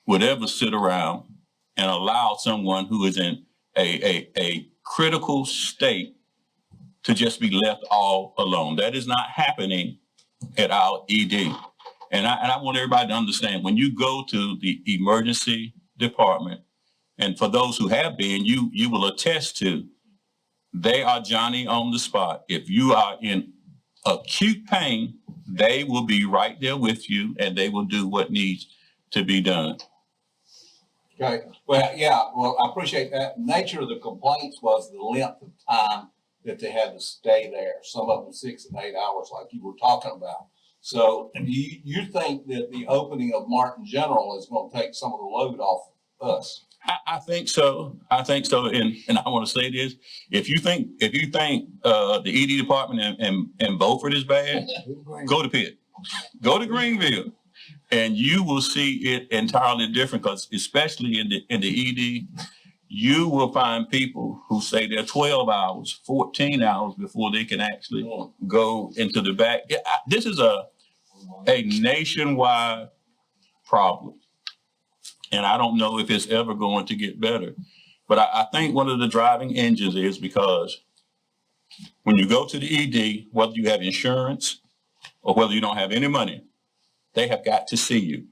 would ever sit around and allow someone who is in a critical state to just be left all alone. That is not happening at our ED. And I want everybody to understand, when you go to the emergency department, and for those who have been, you will attest to, they are Johnny on the spot. If you are in acute pain, they will be right there with you and they will do what needs to be done. Okay, well, yeah, well, I appreciate that. Nature of the complaints was the length of time that they had to stay there. Some of them 6 and 8 hours like you were talking about. So do you think that the opening of Martin General is going to take some of the load off us? I think so. I think so. And I want to say this, if you think the ED department and Beaufort is bad, go to Pitt, go to Greenville, and you will see it entirely different, because especially in the ED, you will find people who say they're 12 hours, 14 hours before they can actually go into the back. This is a nationwide problem. And I don't know if it's ever going to get better. But I think one of the driving engines is because when you go to the ED, whether you have insurance or whether you don't have any money, they have got to see you.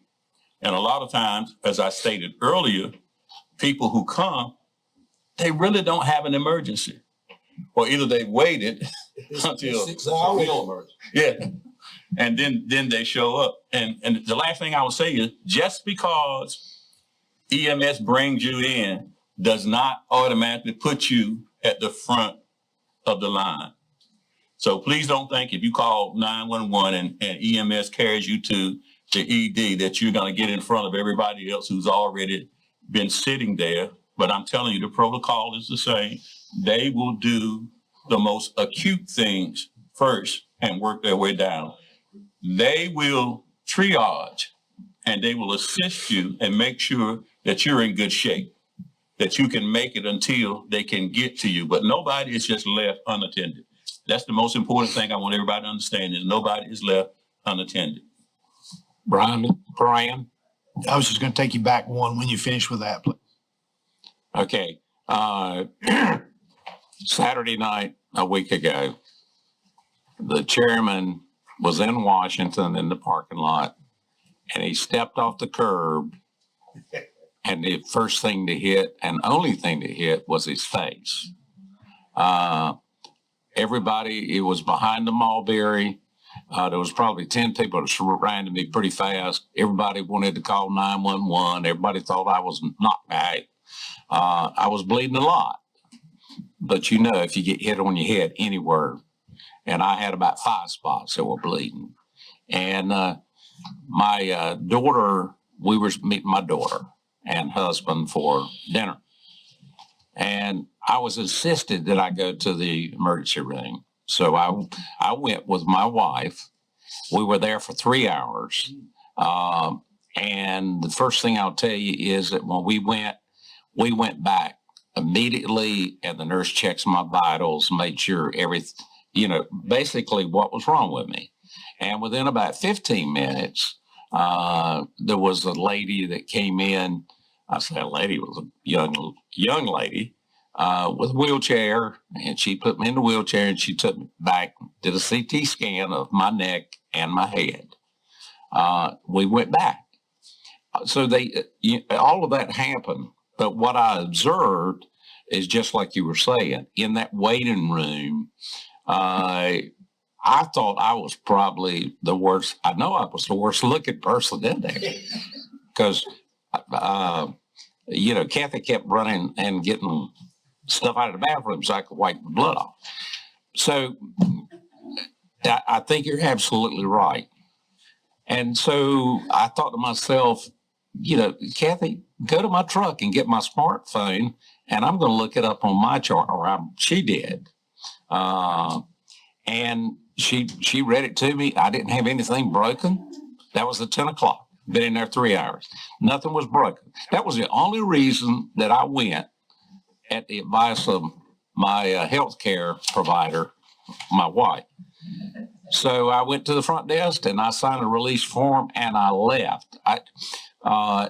And a lot of times, as I stated earlier, people who come, they really don't have an emergency. Or either they waited until 6 hours. Yeah. And then they show up. And the last thing I would say is, just because EMS brings you in does not automatically put you at the front of the line. So please don't think if you call 911 and EMS carries you to the ED that you're going to get in front of everybody else who's already been sitting there. But I'm telling you, the protocol is the same. They will do the most acute things first and work their way down. They will triage and they will assist you and make sure that you're in good shape, that you can make it until they can get to you. But nobody is just left unattended. That's the most important thing I want everybody to understand, is nobody is left unattended. Brian? I was just going to take you back one when you finish with that, please. Okay. Saturday night, a week ago, the chairman was in Washington in the parking lot, and he stepped off the curb, and the first thing to hit and only thing to hit was his face. Everybody, it was behind the Mulberry. There was probably 10 people that ran to me pretty fast. Everybody wanted to call 911. Everybody thought I was knocked out. I was bleeding a lot. But you know, if you get hit on your head anywhere, and I had about 5 spots that were bleeding. And my daughter, we were meeting my daughter and husband for dinner. And I was insisted that I go to the emergency room. So I went with my wife. We were there for 3 hours. And the first thing I'll tell you is that when we went back immediately, and the nurse checks my vitals, made sure everything, basically what was wrong with me. And within about 15 minutes, there was a lady that came in. I say a lady, was a young lady with a wheelchair, and she put me in the wheelchair, and she took me back, did a CT scan of my neck and my head. We went back. So all of that happened. But what I observed is just like you were saying, in that waiting room, I thought I was probably the worst. I know I was the worst looking person in there, because, Kathy kept running and getting stuff out of the bathroom so I could wipe the blood off. So I think you're absolutely right. And so I thought to myself, Kathy, go to my truck and get my smartphone, and I'm going to look it up on my chart, or she did. And she read it to me. I didn't have anything broken. That was at 10 o'clock. Been in there 3 hours. Nothing was broken. That was the only reason that I went at the advice of my healthcare provider, my wife. So I went to the front desk and I signed a release form and I left.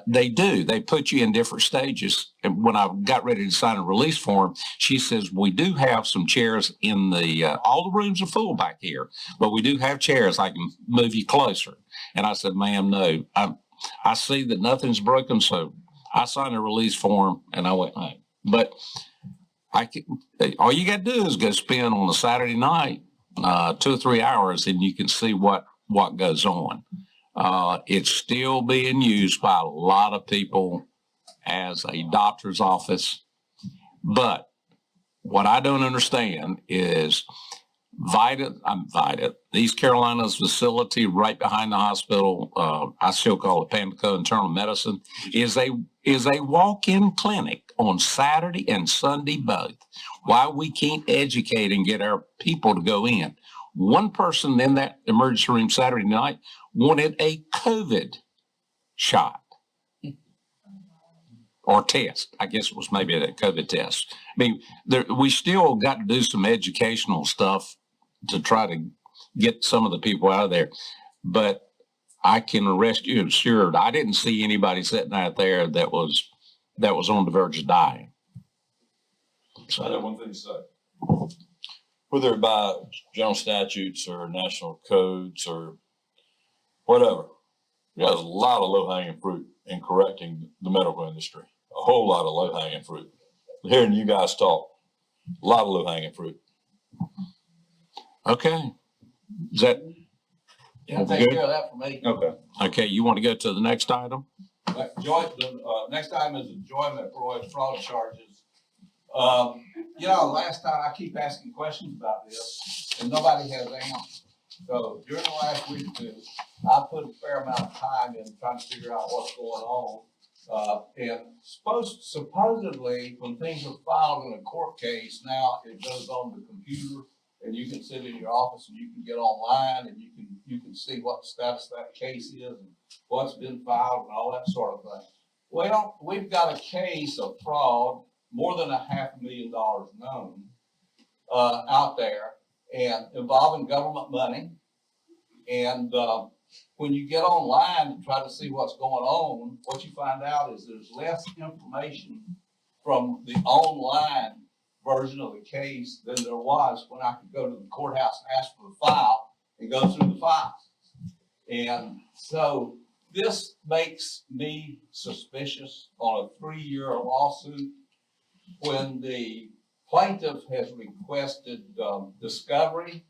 They put you in different stages. And when I got ready to sign a release form, she says, we do have some chairs in all the rooms are full back here, but we do have chairs. I can move you closer. And I said, ma'am, no, I see that nothing's broken. So I signed a release form and I went home. But all you got to do is go spend on a Saturday night 2 or 3 hours and you can see what goes on. It's still being used by a lot of people as a doctor's office. But what I don't understand is East Carolina's facility right behind the hospital, I still call it Pamlico Internal Medicine, is a walk-in clinic on Saturday and Sunday both. Why we can't educate and get our people to go in. One person in that emergency room Saturday night wanted a COVID shot or test. I guess it was maybe a COVID test. I mean, we still got to do some educational stuff to try to get some of the people out of there. But I can rest you assured, I didn't see anybody sitting out there that was on the verge of dying. So I have one thing to say. Whether by general statutes or national codes or whatever, there's a lot of low-hanging fruit in correcting the medical industry. A whole lot of low-hanging fruit. Hearing you guys talk, a lot of low-hanging fruit. Okay. Is that Yeah, take care of that for me. Okay. okay? You want to go to the next item? The next item is enjoyment fraud charges. Last time I keep asking questions about this and nobody has answers. So during the last week or two, I put a fair amount of time in trying to figure out what's going on. And supposedly when things are filed in a court case, now it goes on the computer and you can sit in your office and you can get online and you can see what the status of that case is and what's been filed and all that sort of thing. Well, we've got a case of fraud, more than $500,000 known out there and involving government money. And when you get online and try to see what's going on, what you find out is there's less information from the online version of the case than there was when I could go to the courthouse and ask for the file and go through the files. And so this makes me suspicious on a 3-year lawsuit when the plaintiff has requested discovery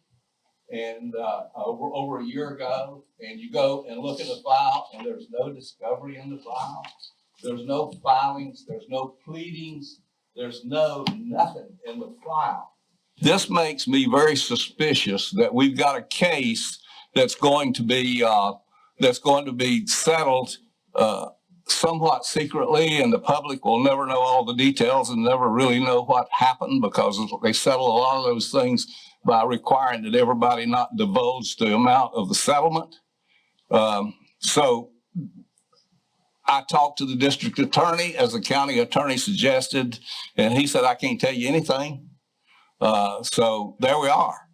and over a year ago, and you go and look at the file and there's no discovery in the file. There's no filings, there's no pleadings, there's nothing in the file. This makes me very suspicious that we've got a case that's going to be settled somewhat secretly, and the public will never know all the details and never really know what happened because they settle a lot of those things by requiring that everybody not divulge the amount of the settlement. So I talked to the district attorney, as the county attorney suggested, and he said, I can't tell you anything. So there we are.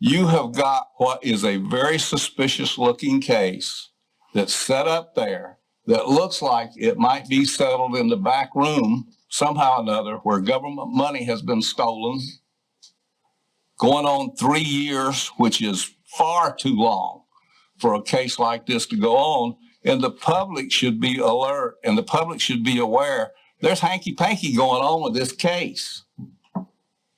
You have got what is a very suspicious looking case that's set up there that looks like it might be settled in the back room somehow or another where government money has been stolen, going on 3 years, which is far too long for a case like this to go on. And the public should be alert and the public should be aware there's hanky-panky going on with this case.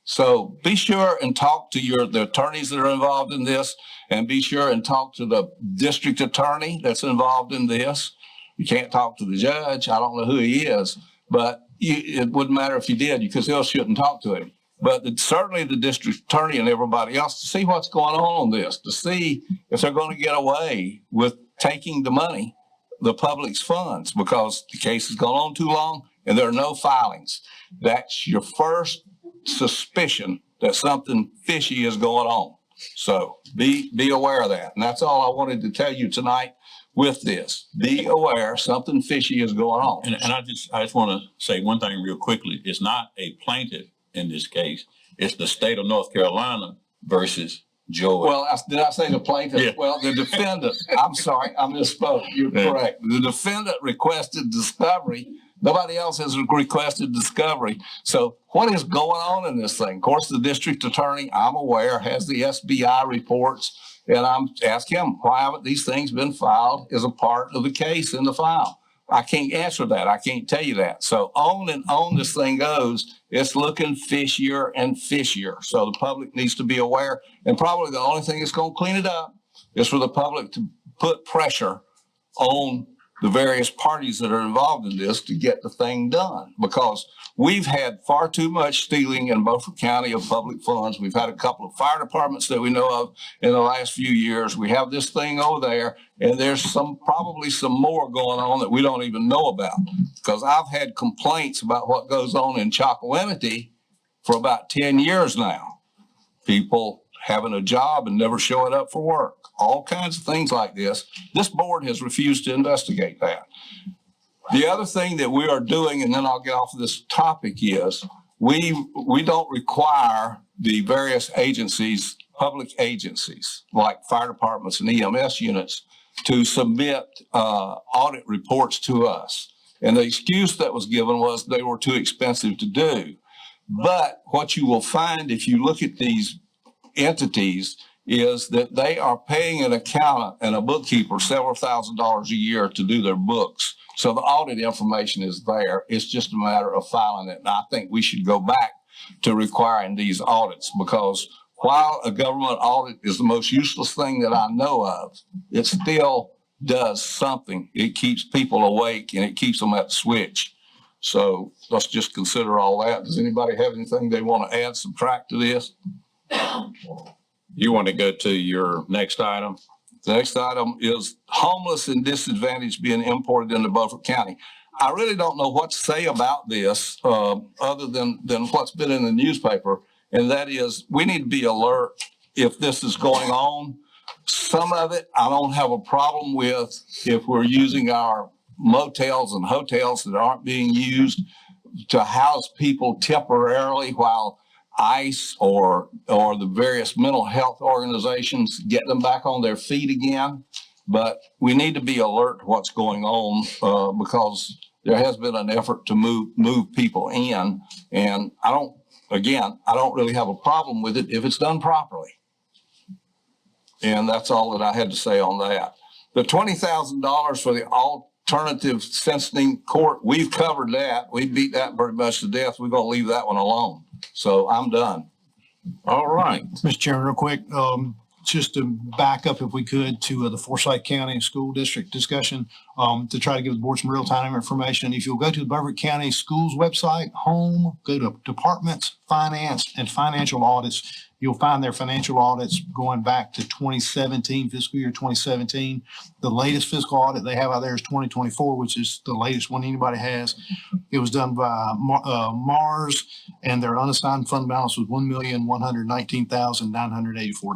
So be sure and talk to the attorneys that are involved in this, and be sure and talk to the district attorney that's involved in this. You can't talk to the judge. I don't know who he is, but it wouldn't matter if you did because you shouldn't talk to him. But certainly the district attorney and everybody else to see what's going on this, to see if they're going to get away with taking the money, the public's funds, because the case has gone on too long and there are no filings. That's your first suspicion that something fishy is going on. So be aware of that. And that's all I wanted to tell you tonight with this. Be aware, something fishy is going on. And I just want to say one thing real quickly. It's not a plaintiff in this case. It's the state of North Carolina versus Joey. Well, did I say the plaintiff? Yeah. Well, the defendant, I'm sorry, I misspoke. You're correct. The defendant requested discovery. Nobody else has requested discovery. So what is going on in this thing? Of course, the district attorney, I'm aware, has the SBI reports. And I'm asking him, why haven't these things been filed as a part of the case in the file? I can't answer that. I can't tell you that. So on and on this thing goes. It's looking fishier and fishier. So the public needs to be aware. And probably the only thing that's going to clean it up is for the public to put pressure on the various parties that are involved in this to get the thing done. Because we've had far too much stealing in Beaufort County of public funds. We've had a couple of fire departments that we know of in the last few years. We have this thing over there, and there's probably some more going on that we don't even know about. Because I've had complaints about what goes on in Chocowinity for about 10 years now. People having a job and never showing up for work. All kinds of things like this. This board has refused to investigate that. The other thing that we are doing, and then I'll get off of this topic, is we don't require the various agencies, public agencies, like fire departments and EMS units, to submit audit reports to us. And the excuse that was given was they were too expensive to do. But what you will find if you look at these entities is that they are paying an accountant and a bookkeeper several $1,000s a year to do their books. So the audit information is there. It's just a matter of filing it. And I think we should go back to requiring these audits, because while a government audit is the most useless thing that I know of, it still does something. It keeps people awake and it keeps them at the switch. So let's just consider all that. Does anybody have anything they want to add, subtract to this? You want to go to your next item? The next item is homeless and disadvantaged being imported into Beaufort County. I really don't know what to say about this other than what's been in the newspaper. And that is, we need to be alert if this is going on. Some of it I don't have a problem with if we're using our motels and hotels that aren't being used to house people temporarily while ICE or the various mental health organizations get them back on their feet again. But we need to be alert to what's going on because there has been an effort to move people in. And I don't really have a problem with it if it's done properly. And that's all that I had to say on that. The $20,000 for the alternative sentencing court, we've covered that. We beat that pretty much to death. We're going to leave that one alone. So I'm done. All right. Mr. Chairman, real quick, just to back up if we could to the Forsyth County School District discussion, to try to give the board some real-time information. If you'll go to the Beaufort County Schools website, home, go to departments, finance, and financial audits, you'll find their financial audits going back to 2017, fiscal year 2017. The latest fiscal audit they have out there is 2024, which is the latest one anybody has. It was done by Mars, and their unassigned fund balance was $1,119,984.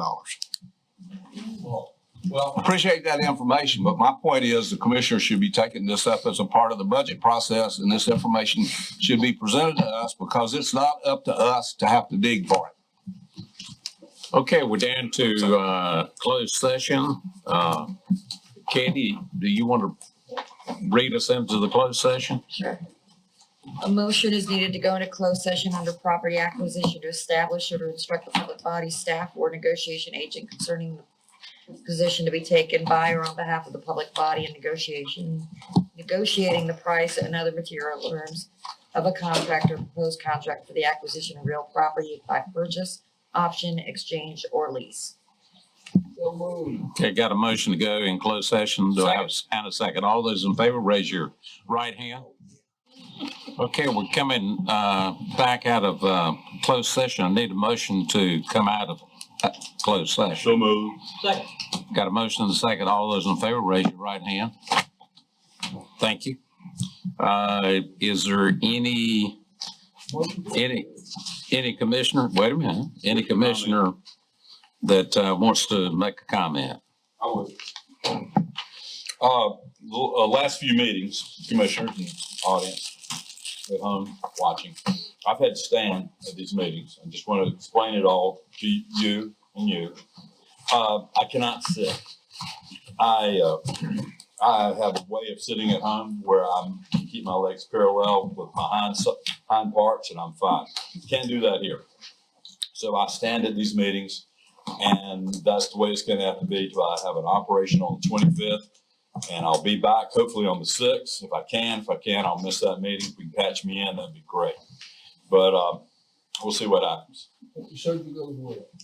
Well, appreciate that information, but my point is the commissioner should be taking this up as a part of the budget process, and this information should be presented to us because it's not up to us to have to dig for it. Okay, we're down to closed session. Katie, do you want to read us into the closed session? Sure. A motion is needed to go into closed session under property acquisition to establish or to instruct the public body, staff, or negotiation agent concerning the position to be taken by or on behalf of the public body in negotiating the price and other material terms of a contract or proposed contract for the acquisition of real property by purchase, option, exchange, or lease. Okay, got a motion to go in closed session. Do I have a second? All those in favor, raise your right hand. Okay, we're coming back out of closed session. I need a motion to come out of closed session. So moved. Second. Got a motion and a second. All those in favor, raise your right hand. Thank you. Is there any commissioner, wait a minute, any commissioner that wants to make a comment? I would. Last few meetings, commissioners and audience at home watching, I've had to stand at these meetings. I just want to explain it all to you and you. I cannot sit. I have a way of sitting at home where I keep my legs parallel with my hind parts, and I'm fine. Can't do that here. So I stand at these meetings, and that's the way it's going to have to be till I have an operation on the 25th. And I'll be back hopefully on the 6th. If I can, I'll miss that meeting. If we can patch me in, that'd be great. But we'll see what happens.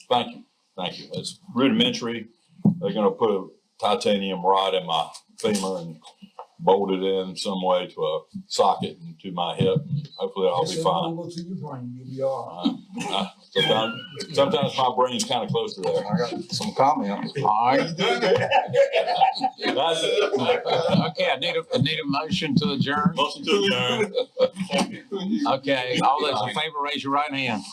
Thank you. Thank you. It's rudimentary. They're going to put a titanium rod in my femur and bolt it in some way to a socket and to my hip. And hopefully I'll be fine. Go to your brain, you'll be all right. Sometimes my brain's kind of close to there. I got some comments. All right. That's it. Okay, I need a motion to adjourn. Motion to adjourn. Okay, all those in favor, raise your right hand.